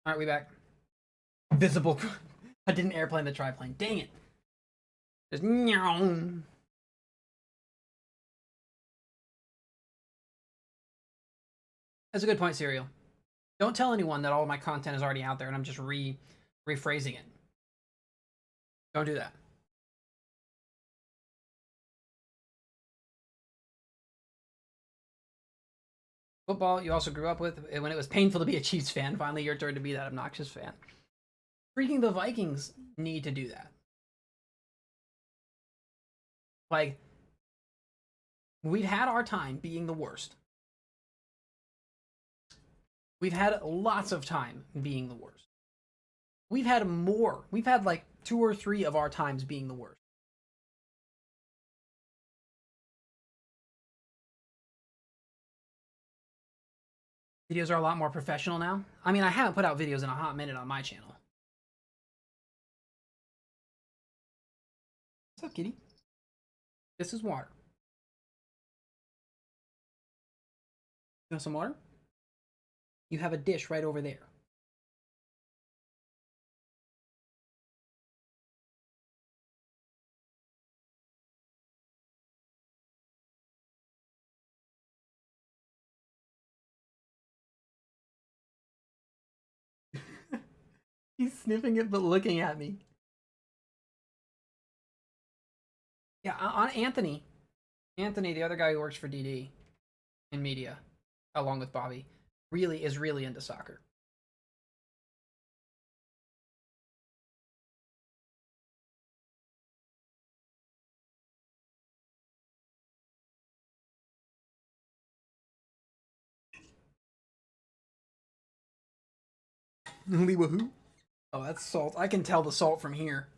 All right, we back. Visible. I didn't airplane the triplane. Dang it. Just meow. That's a good point, Serial. Don't tell anyone that all of my content is already out there and I'm just rephrasing it. Don't do that. Football, you also grew up with when it was painful to be a Chiefs fan. Finally, your turn to be that obnoxious fan. Freaking the Vikings need to do that. Like, We've had our time being the worst. We've had lots of time being the worst. We've had more. We've had like 2 or 3 of our times being the worst. Videos are a lot more professional now. I mean, I haven't put out videos in a hot minute on my channel. What's up, kitty? This is water. You want some water? You have a dish right over there. He's sniffing it but looking at me. Yeah, on Anthony. Anthony, the other guy who works for DD in media, along with Bobby, is really into soccer. Woohoo! Oh, that's salt. I can tell the salt from here.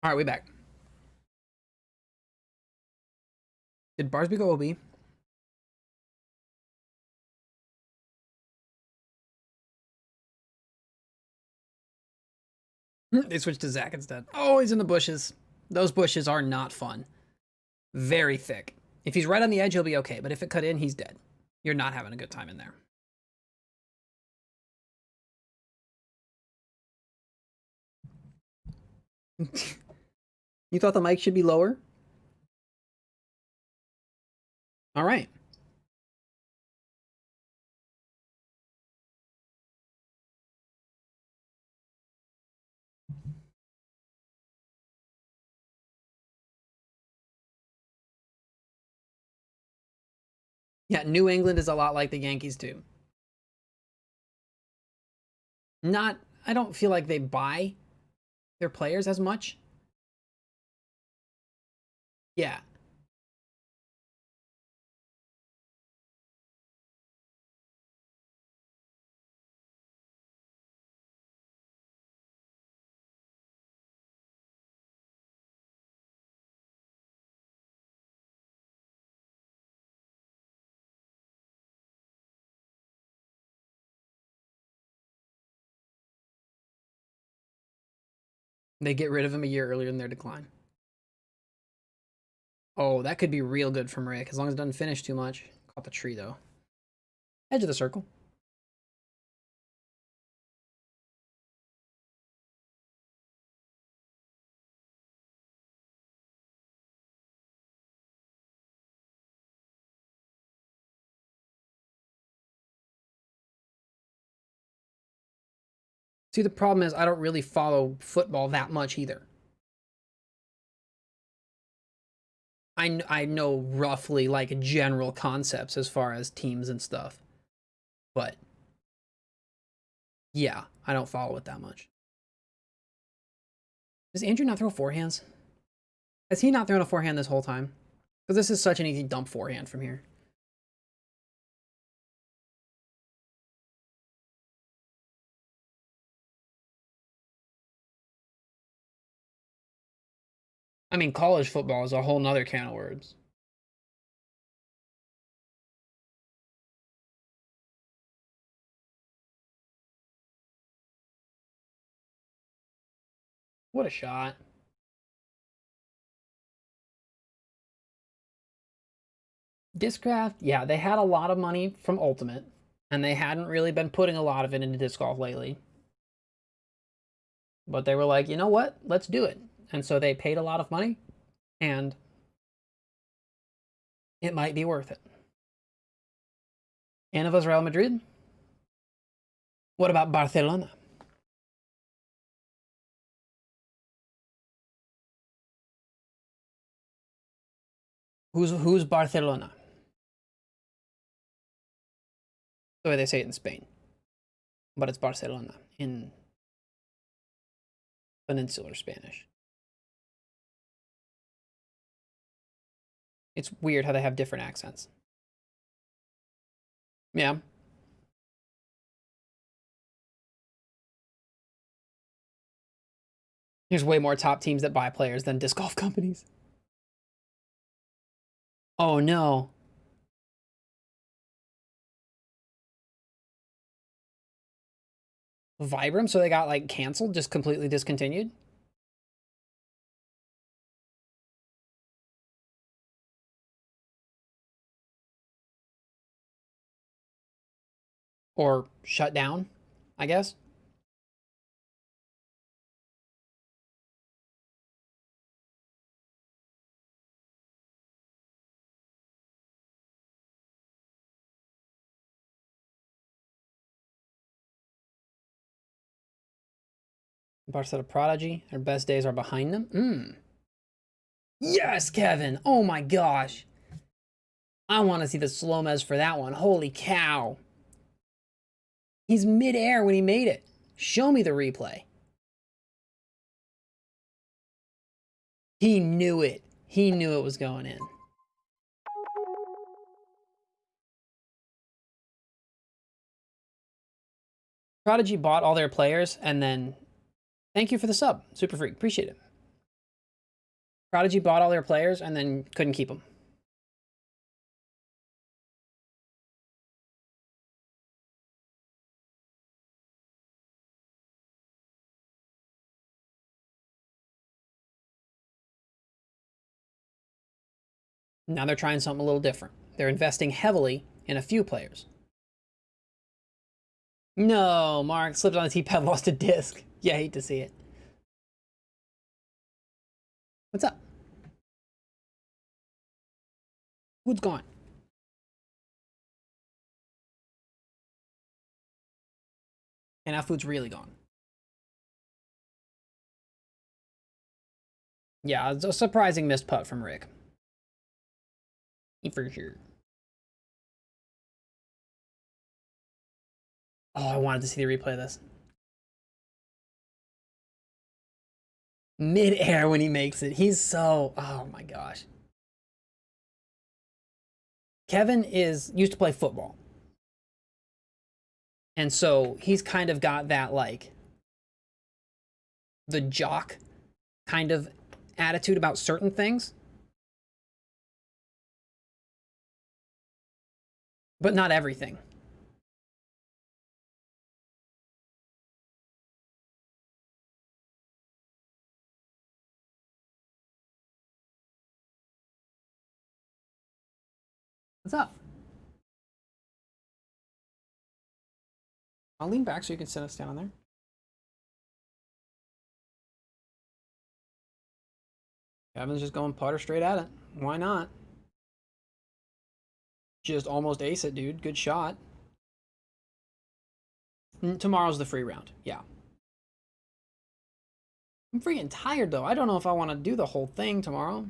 All right, we back. Did Barsby go OB? They switched to Zach instead. Oh, he's in the bushes. Those bushes are not fun. Very thick. If he's right on the edge, he'll be okay. But if it cut in, he's dead. You're not having a good time in there. You thought the mic should be lower? All right. Yeah, New England is a lot like the Yankees too. I don't feel like they buy their players as much. Yeah. They get rid of him a year earlier in their decline. Oh, that could be real good from Rick, as long as it doesn't finish too much. Caught the tree, though. Edge of the circle. See, the problem is I don't really follow football that much either. I know roughly like general concepts as far as teams and stuff. But yeah, I don't follow it that much. Does Andrew not throw forehands? Has he not thrown a forehand this whole time? Because this is such an easy dump forehand from here. I mean, college football is a whole nother can of words. What a shot. Discraft, yeah, they had a lot of money from Ultimate, and they hadn't really been putting a lot of it into disc golf lately. But they were like, you know what? Let's do it. And so they paid a lot of money, and it might be worth it. Anava's Real Madrid? What about Barcelona? Who's Barcelona? The way they say it in Spain. But it's Barcelona in Peninsular Spanish. It's weird how they have different accents. Yeah. There's way more top teams that buy players than disc golf companies. Oh no. Vibram, so they got like canceled, just completely discontinued? Or shut down, I guess. Barcelona Prodigy, their best days are behind them. Yes, Kevin. Oh my gosh. I want to see the slow-mez for that one. Holy cow. He's midair when he made it. Show me the replay. He knew it. He knew it was going in. Prodigy bought all their players and then... Thank you for the sub, Super Freak. Appreciate it. Prodigy bought all their players and then couldn't keep them. Now they're trying something a little different. They're investing heavily in a few players. No, Mark slipped on the T-pad, lost a disc. Yeah, I hate to see it. What's up? Food's gone. And now food's really gone. Yeah, it's a surprising missed putt from Rick. For sure. Oh, I wanted to see the replay of this. Mid-air when he makes it. He's so... Oh my gosh. Kevin used to play football. And so he's kind of got that, like, the jock kind of attitude about certain things. But not everything. What's up? I'll lean back so you can sit us down there. Kevin's just going putter straight at it. Why not? Just almost ace it, dude. Good shot. Tomorrow's the free round. Yeah. I'm freaking tired, though. I don't know if I want to do the whole thing tomorrow.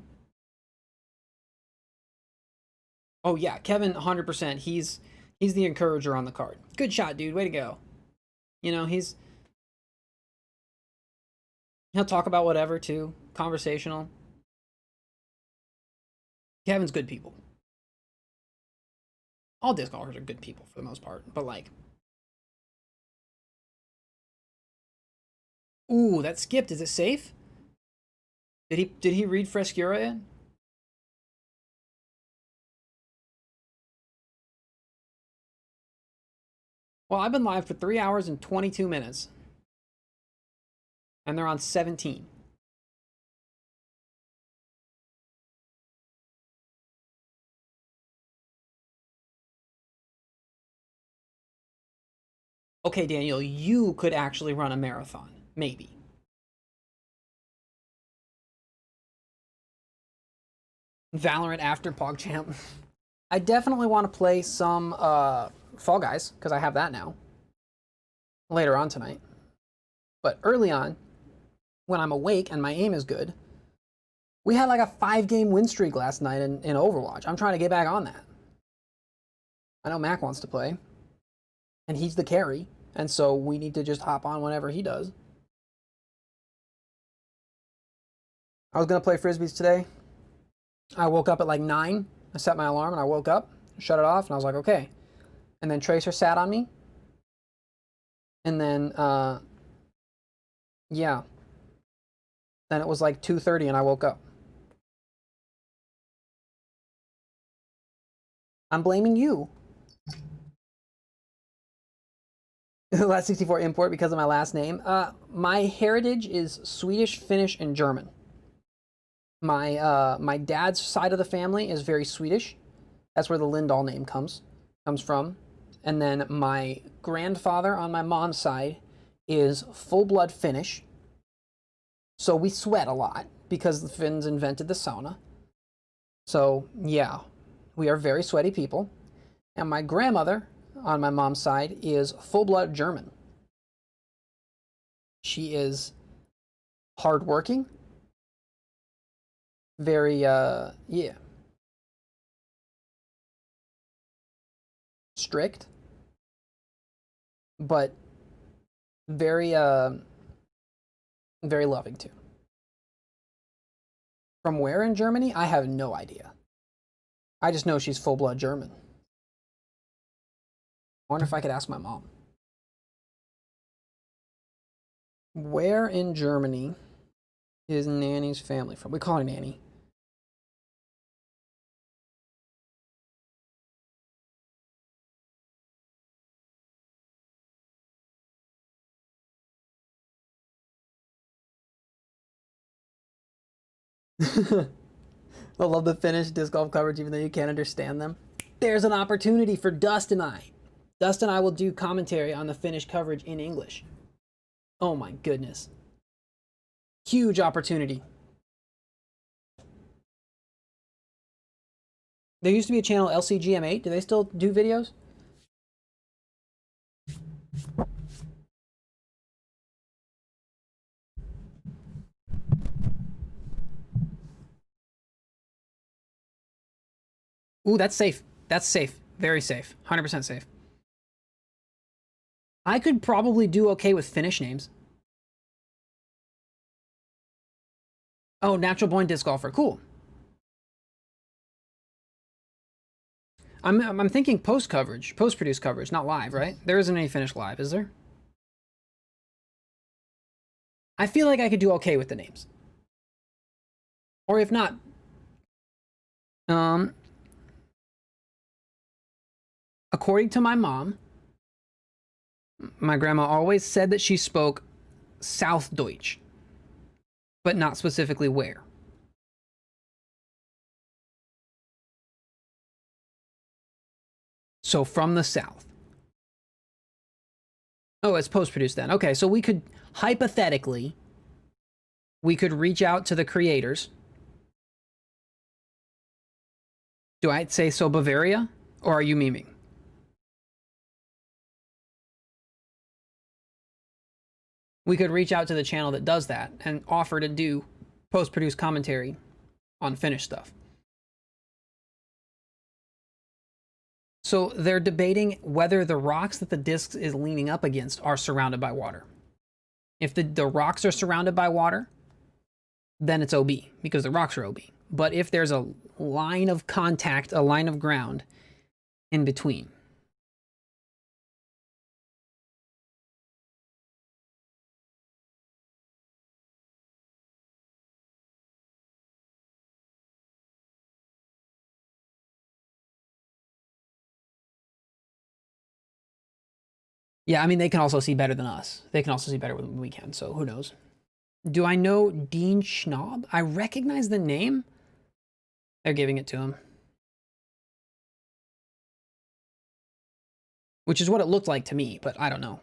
Oh, yeah. Kevin, 100%. He's the encourager on the card. Good shot, dude. Way to go. You know, he'll talk about whatever, too. Conversational. Kevin's good people. All disc golfers are good people for the most part, but like... Ooh, that skipped. Is it safe? Did he read Frescura in? Well, I've been live for 3 hours and 22 minutes. And they're on 17. Okay, Daniel, you could actually run a marathon. Maybe. Valorant after PogChamp. I definitely want to play some Fall Guys, because I have that now. Later on tonight. But early on, when I'm awake and my aim is good, we had like a 5-game win streak last night in Overwatch. I'm trying to get back on that. I know Mac wants to play. And he's the carry. And so we need to just hop on whenever he does. I was going to play Frisbees today. I woke up at like 9. I set my alarm and I woke up, shut it off, and I was like, okay. And then Tracer sat on me. And then, yeah. Then it was like 2:30 and I woke up. I'm blaming you. Last 64 import because of my last name. My heritage is Swedish, Finnish, and German. My dad's side of the family is very Swedish. That's where the Lindahl name comes from. And then my grandfather on my mom's side is full blood Finnish. So we sweat a lot because the Finns invented the sauna. So yeah, we are very sweaty people. And my grandmother on my mom's side is full blood German. She is hardworking, very yeah, strict, but very very loving too. From where in Germany? I have no idea. I just know she's full blood German. I wonder if I could ask my mom. Where in Germany is Nanny's family from? We call her Nanny. I love the Finnish disc golf coverage, even though you can't understand them. There's an opportunity for DusT and I. DusT and I will do commentary on the Finnish coverage in English. Oh my goodness. Huge opportunity. There used to be a channel, LCGM8. Do they still do videos? Ooh, that's safe. That's safe. Very safe. 100% safe. I could probably do okay with Finnish names. Oh, natural born disc golfer. Cool. I'm thinking post coverage, post produced coverage, not live, right? There isn't any Finnish live, is there? I feel like I could do okay with the names. Or if not, according to my mom, my grandma always said that she spoke South Deutsch, but not specifically where. So from the South. Oh, it's post-produced then. Okay, so we could, hypothetically, we could reach out to the creators. Do I say so Bavaria? Or are you memeing? We could reach out to the channel that does that and offer to do post-produced commentary on Finnish stuff. So they're debating whether the rocks that the disc is leaning up against are surrounded by water. If the rocks are surrounded by water, then it's OB because the rocks are OB. But if there's a line of contact, a line of ground in between, yeah, I mean, they can also see better than us. They can also see better than we can, so who knows? Do I know Dean Schnaub? I recognize the name. They're giving it to him. Which is what it looked like to me, but I don't know.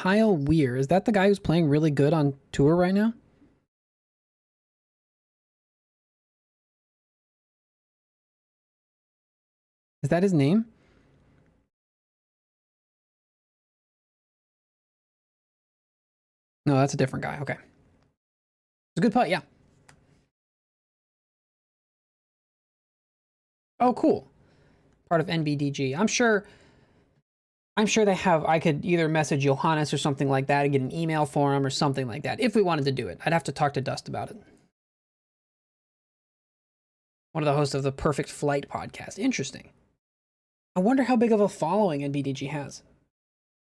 Kyle Weir. Is that the guy who's playing really good on tour right now? Is that his name? No, that's a different guy. Okay. It's a good putt, yeah. Oh, cool. Part of NBDG. I'm sure they have, I could either message Johannes or something like that and get an email for him or something like that if we wanted to do it. I'd have to talk to DusT about it. One of the hosts of the Perfect Flight podcast. Interesting. I wonder how big of a following NBDG has.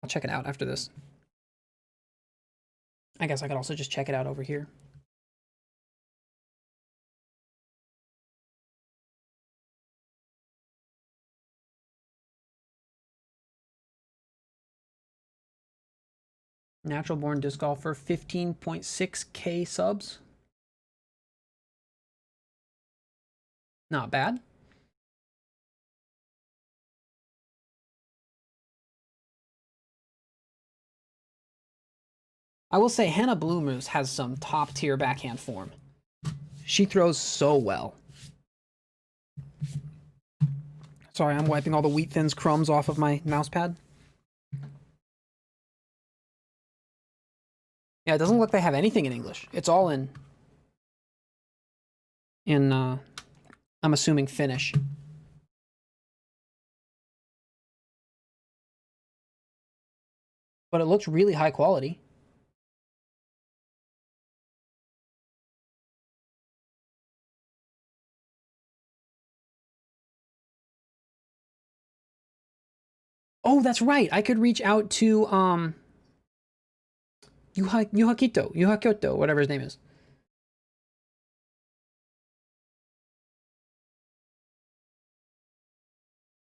I'll check it out after this. I guess I could also just check it out over here. Natural born disc golfer, 15.6K subs. Not bad. I will say Hannah Bloomers has some top tier backhand form. She throws so well. Sorry, I'm wiping all the Wheat Thins crumbs off of my mouse pad. Yeah, it doesn't look like they have anything in English. It's all in I'm assuming Finnish. But it looks really high quality. Oh, that's right. I could reach out to Yuhakito, whatever his name is.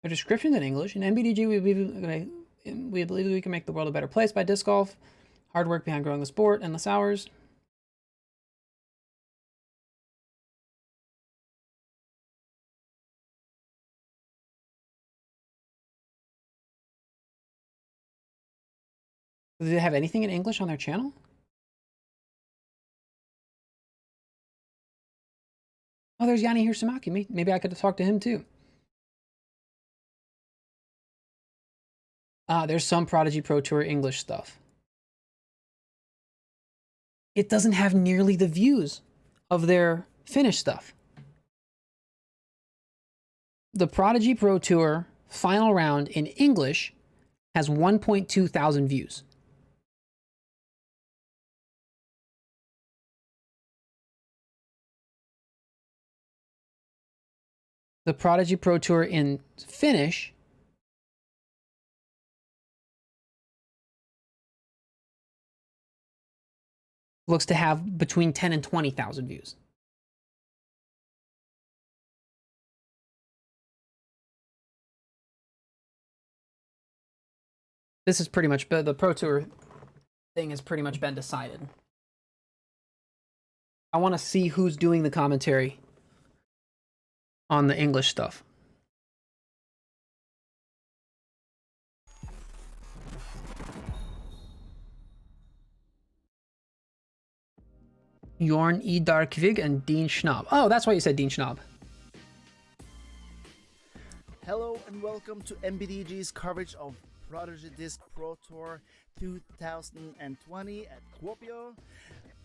A description in English. In NBDG, we believe we can make the world a better place by disc golf. Hard work behind growing the sport, endless hours. Do they have anything in English on their channel? Oh, there's Yanni Hirsamaki. Maybe I could talk to him too. There's some Prodigy Pro Tour English stuff. It doesn't have nearly the views of their Finnish stuff. The Prodigy Pro Tour final round in English has 1.2 thousand views. The Prodigy Pro Tour in Finnish looks to have between 10 and 20,000 views. This is pretty much, the Pro Tour thing has pretty much been decided. I want to see who's doing the commentary on the English stuff. Jorn Idarkvig and Dean Schnaub. Oh, that's why you said Dean Schnaub. Hello and welcome to MBDG's coverage of Prodigy Disc Pro Tour 2020 at Kuopio.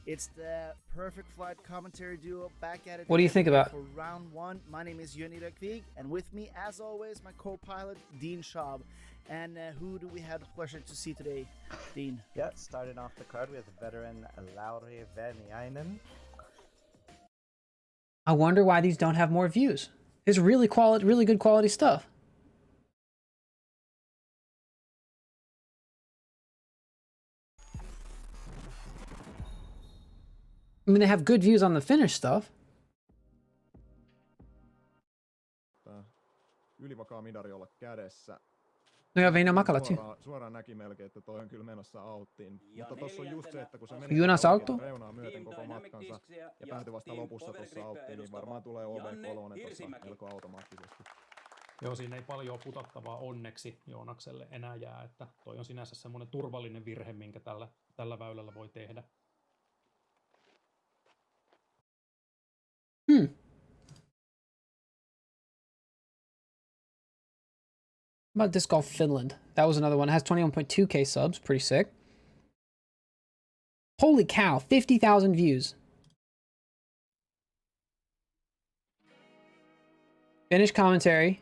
It's the Perfect Flight commentary duo back at it. What do you think about for round one? My name is Jorn Idarkvig, and with me, as always, my co-pilot Dean Schnaub. And who do we have the pleasure to see today, Dean? Yeah, starting off the card with veteran Lauri Väniainen. I wonder why these don't have more views. It's really good quality stuff. I mean, they have good views on the Finnish stuff. Ylivakaa midari olla kädessä. No ja Veina Makalatsi. Suoraan näki melkein, että toi on kyllä menossa auttiin. Mutta tossa on just se, että kun se meni Jonas Autto? reunaa myöten koko matkansa ja päätyi vasta lopussa tossa auttiin, niin varmaan tulee OV3 tossa melko automaattisesti. Joo, siinä ei paljon putattavaa onneksi Joonakselle enää jää, että toi on sinänsä semmoinen turvallinen virhe, minkä tällä väylällä voi tehdä. About Disc Golf Finland? That was another one. It has 21.2k subs. Pretty sick. Holy cow, 50,000 views. Finnish commentary.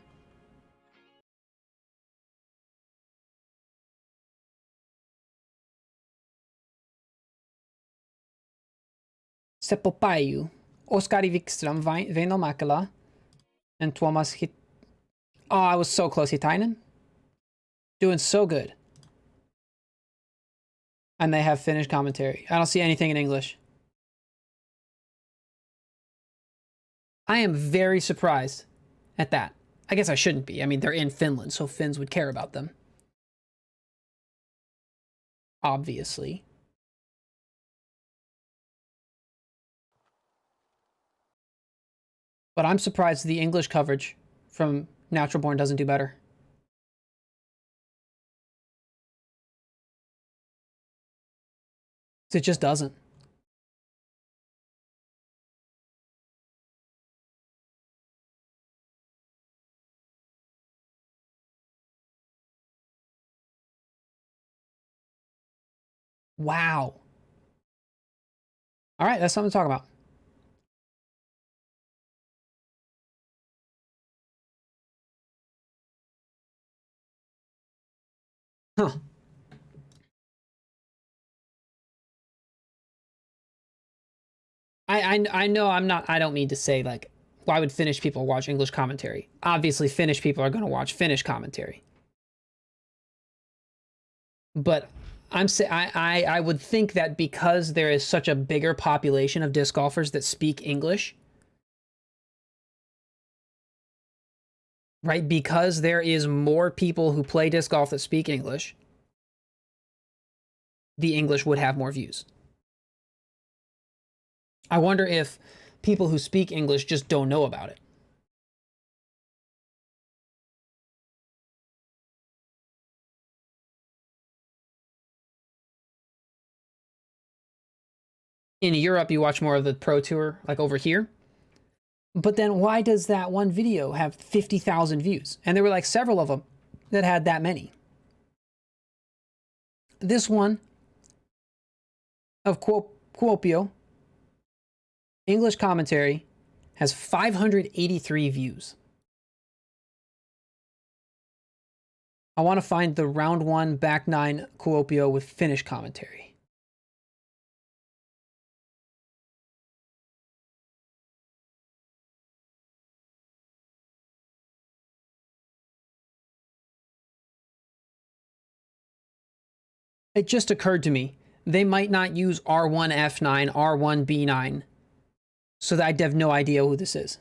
Seppo Paju, Oskari Wikström, Väinö Mäkelä, and Tuomas Oh, I was so close. Hitainen. Doing so good. And they have Finnish commentary. I don't see anything in English. I am very surprised at that. I guess I shouldn't be. I mean, they're in Finland, so Finns would care about them. Obviously. But I'm surprised the English coverage from Natural Born doesn't do better. It just doesn't. Wow. All right, that's something to talk about. Huh. I know I don't mean to say like, why would Finnish people watch English commentary? Obviously Finnish people are going to watch Finnish commentary. But I would think that because there is such a bigger population of disc golfers that speak English, right? Because there is more people who play disc golf that speak English, the English would have more views. I wonder if people who speak English just don't know about it. In Europe, you watch more of the Pro Tour, like over here. But then why does that one video have 50,000 views? And there were like several of them that had that many. This one of Kuopio, English commentary, has 583 views. I want to find the round 1 back 9 Kuopio with Finnish commentary. It just occurred to me, they might not use R1F9, R1B9, so that I'd have no idea who this is.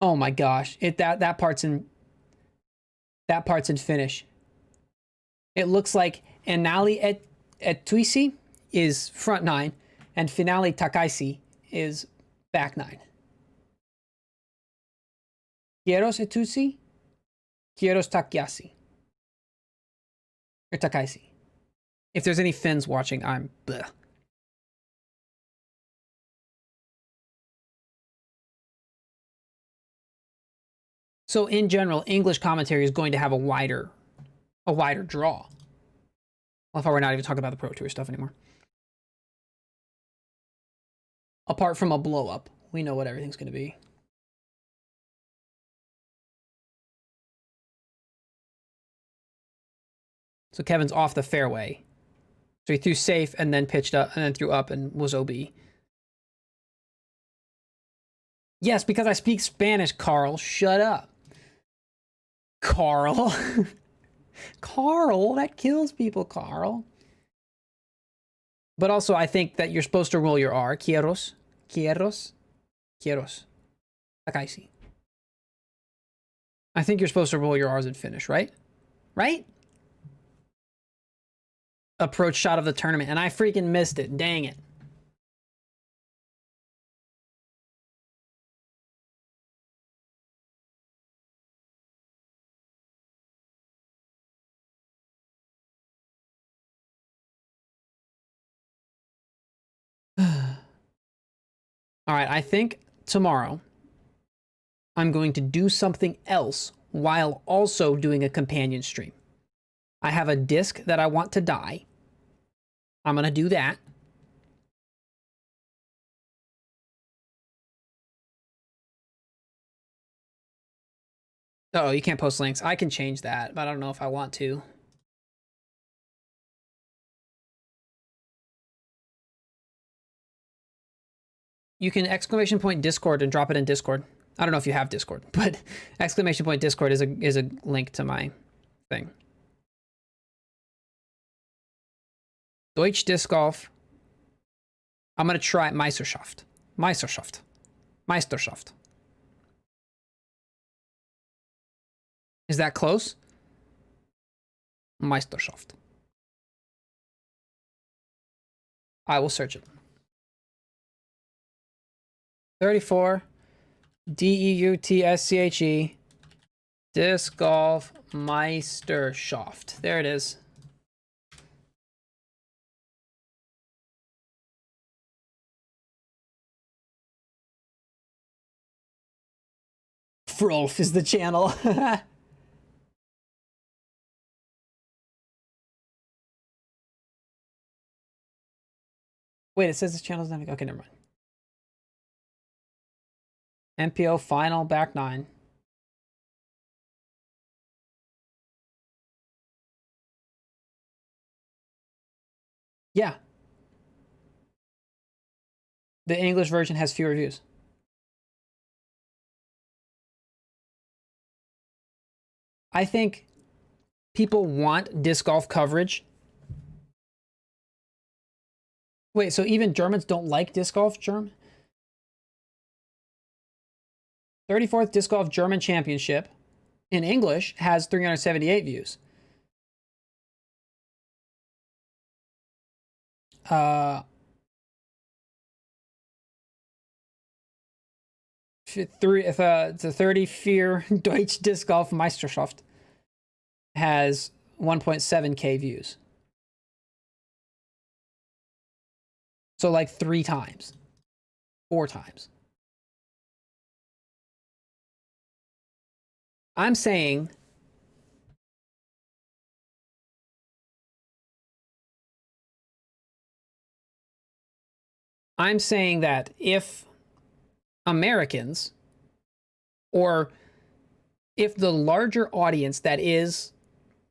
Oh my gosh, that part's in Finnish. It looks like Enali Etuisi is front 9 and Finale Takaisi is back 9. Kieros Etuisi, Kieros Takiasi. Or Takaisi. If there's any Finns watching, I'm bleh. So in general, English commentary is going to have a wider draw. Well, if I were not even talking about the Pro Tour stuff anymore. Apart from a blow up, we know what everything's going to be. So Kevin's off the fairway. So he threw safe and then pitched up and then threw up and was OB. Yes, because I speak Spanish, Carl. Shut up. Carl. Carl, that kills people, Carl. But also, I think that you're supposed to roll your R. Kieros. Kieros. Kieros. Takaisi. I think you're supposed to roll your R's and finish, right? Right? approach shot of the tournament, and I freaking missed it. Dang it. All right, I think tomorrow I'm going to do something else while also doing a companion stream. I have a disc that I want to dye. I'm going to do that. Oh, you can't post links. I can change that, but I don't know if I want to. You can exclamation point Discord and drop it in Discord. I don't know if you have Discord, but exclamation point Discord is a link to my thing. Deutsch Disc Golf. I'm going to try Meisterschaft. Meisterschaft. Meisterschaft. Is that close? Meisterschaft. I will search it. 34 DEUTSCHE Disc Golf Meisterschaft. There it is. Frolf is the channel. Wait, it says this channel's not... Okay, never mind. MPO final back 9. Yeah. The English version has fewer views. I think people want disc golf coverage. Wait, so even Germans don't like disc golf, German? 34th Disc Golf German Championship in English has 378 views. The 34 Deutsch Disc Golf Meisterschaft has 1.7k views. So like 3 times, 4 times. I'm saying that if Americans, or if the larger audience that is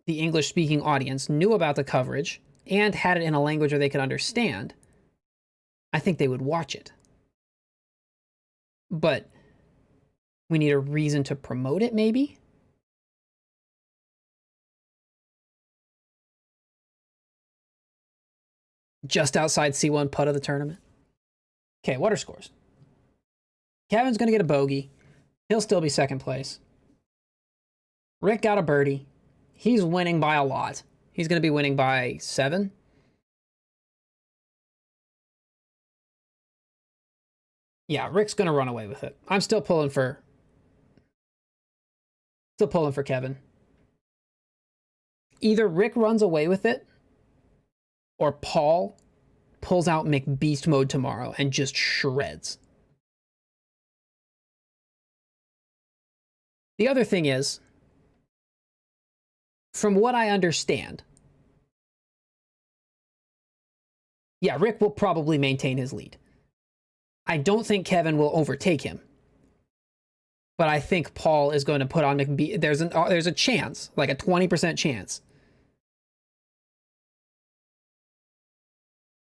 the English-speaking audience knew about the coverage and had it in a language where they could understand, I think they would watch it. But we need a reason to promote it, maybe? Just outside C1 putt of the tournament. Okay, what are scores? Kevin's going to get a bogey. He'll still be second place. Rick got a birdie. He's winning by a lot. He's going to be winning by 7. Yeah, Rick's going to run away with it. I'm still pulling for Kevin. Either Rick runs away with it, or Paul pulls out McBeast mode tomorrow and just shreds. The other thing is, from what I understand, yeah, Rick will probably maintain his lead. I don't think Kevin will overtake him. But I think Paul is going to put on McBeast. There's a chance, like a 20% chance.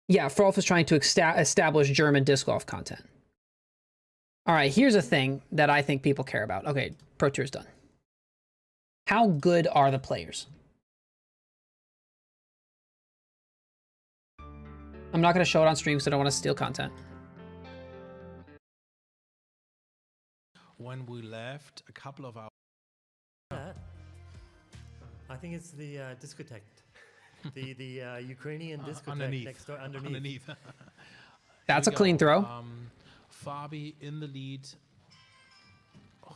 Yeah, Frolf is trying to establish German disc golf content. All right, here's a thing that I think people care about. Okay, Pro Tour's done. How good are the players? I'm not going to show it on stream because I don't want to steal content. When we left, a couple of hours. I think it's the discotheque. The Ukrainian discotheque underneath. next door, underneath. That's Here a we clean go. throw. Fabi in the lead,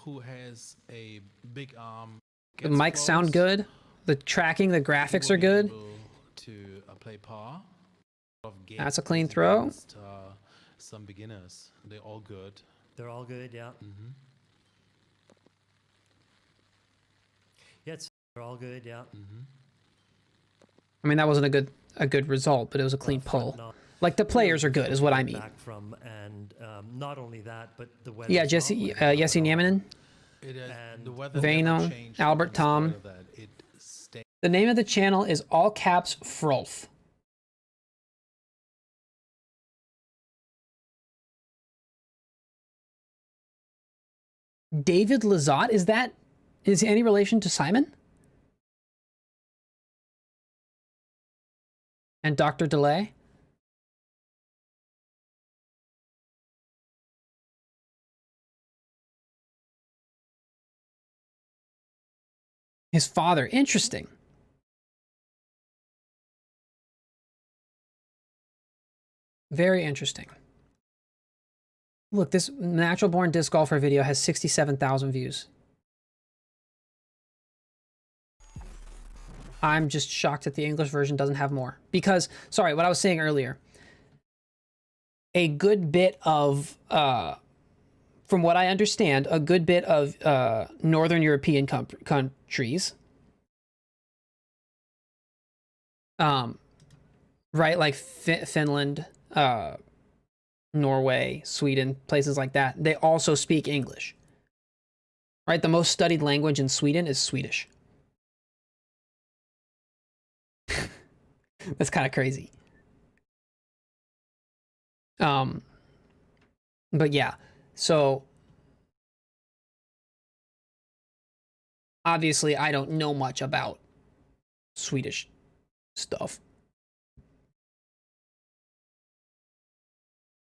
who has a big arm. The gets mics sound close. good. The tracking, the He graphics will are be good. able to play par. Of That's a games clean throw. against, some beginners. They're all good. They're all good, yeah. Mm-hmm. They're all good, yeah. Mm-hmm. I mean, that wasn't a good result, but it was a clean Front pull. nine. Like the players are good, is what I mean. Back from, and not only that, but the weather. Yeah, Jesse Nieminen, It is, And the weather Vano, never changed Albert in spite Tom. of that. It stayed. The name of the channel is all caps Frolf. David Lazat, is he any relation to Simon? And Dr. DeLay? His father, interesting. Very interesting. Look, this natural born disc golfer video has 67,000 views. I'm just shocked that the English version doesn't have more. Because, sorry, what I was saying earlier, a good bit of, from what I understand, a good bit of Northern European countries, right, like Finland, Norway, Sweden, places like that, they also speak English. Right? The most studied language in Sweden is Swedish. That's kind of crazy. But yeah, so obviously I don't know much about Swedish stuff.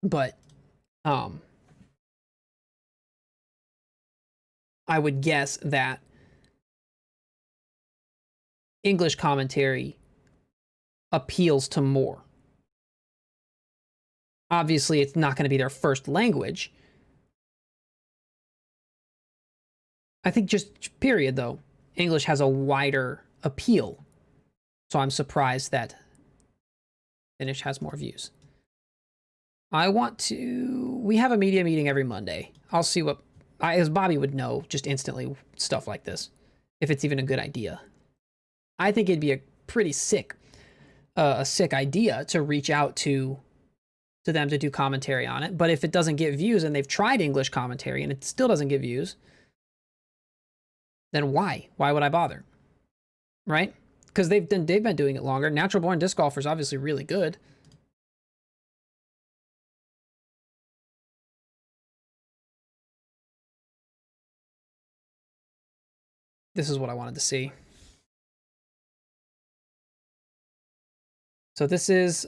But I would guess that English commentary appeals to more. Obviously, it's not going to be their first language. I think just period, though, English has a wider appeal. So I'm surprised that Finnish has more views. We have a media meeting every Monday. I'll see what, as Bobby would know just instantly, stuff like this, if it's even a good idea. I think it'd be a pretty sick idea to reach out to them to do commentary on it. But if it doesn't get views and they've tried English commentary and it still doesn't get views, then why? Why would I bother? Right? Because they've been doing it longer. Natural born disc golfer is obviously really good. This is what I wanted to see. So this is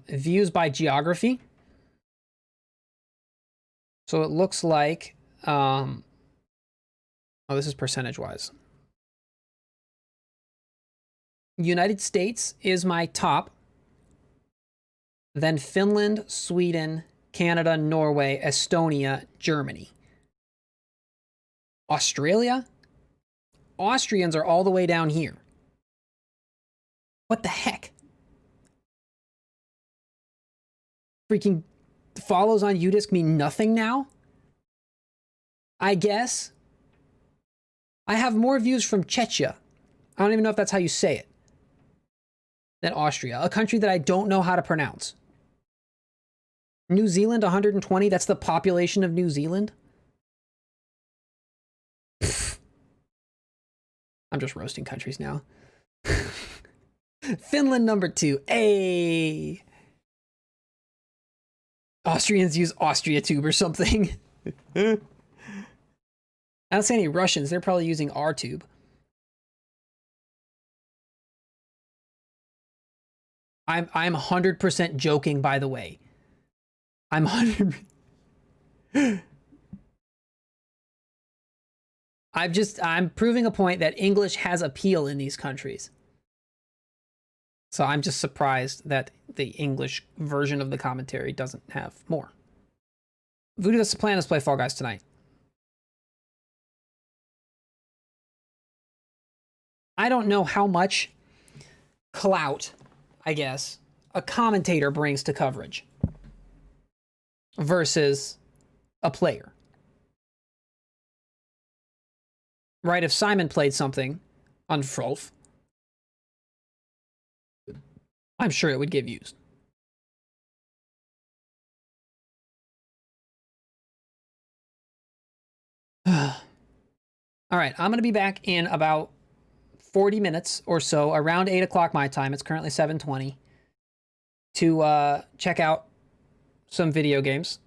views by geography. So it looks like, oh, this is percentage-wise. United States is my top. Then Finland, Sweden, Canada, Norway, Estonia, Germany. Australia? Austrians are all the way down here. What the heck? Freaking follows on Udisc mean nothing now? I guess. I have more views from Czechia. I don't even know if that's how you say it. Than Austria, a country that I don't know how to pronounce. New Zealand, 120. That's the population of New Zealand. Pfft. I'm just roasting countries now. Finland, number 2. Hey. Austrians use AustriaTube or something. I don't see any Russians. They're probably using RTube. I'm 100% joking, by the way. I'm 100. I'm proving a point that English has appeal in these countries. So I'm just surprised that the English version of the commentary doesn't have more. Voodoo, that's the plan, is play Fall Guys tonight. I don't know how much clout, I guess, a commentator brings to coverage versus a player. Right? If Simon played something on Frolf, I'm sure it would get views. All right, I'm going to be back in about 40 minutes or so, around 8 o'clock my time. It's currently 7:20, to check out some video games.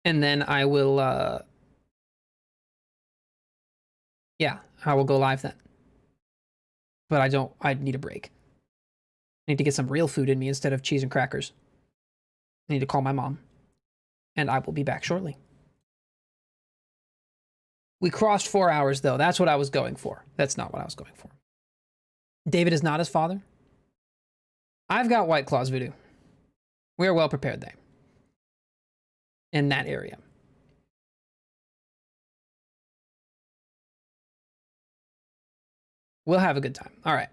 And then I will, yeah, I will go live then. But I need a break. I need to get some real food in me instead of cheese and crackers. I need to call my mom. And I will be back shortly. We crossed 4 hours, though. That's what I was going for. That's not what I was going for. David is not his father. I've got White Claws, Voodoo. We are well prepared there. In that area. We'll have a good time. All right.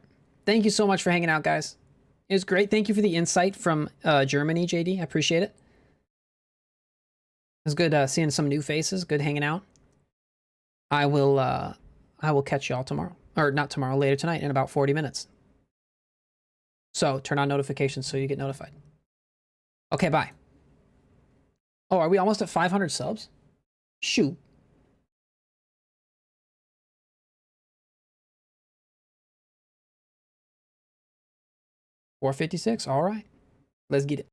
Thank you so much for hanging out, guys. It was great. Thank you for the insight from Germany, JD. I appreciate it. It was good seeing some new faces. Good hanging out. I will catch y'all tomorrow. Or not tomorrow, later tonight in about 40 minutes. So turn on notifications so you get notified. Okay, bye. Oh, are we almost at 500 subs? Shoot. $456. All right. Let's get it.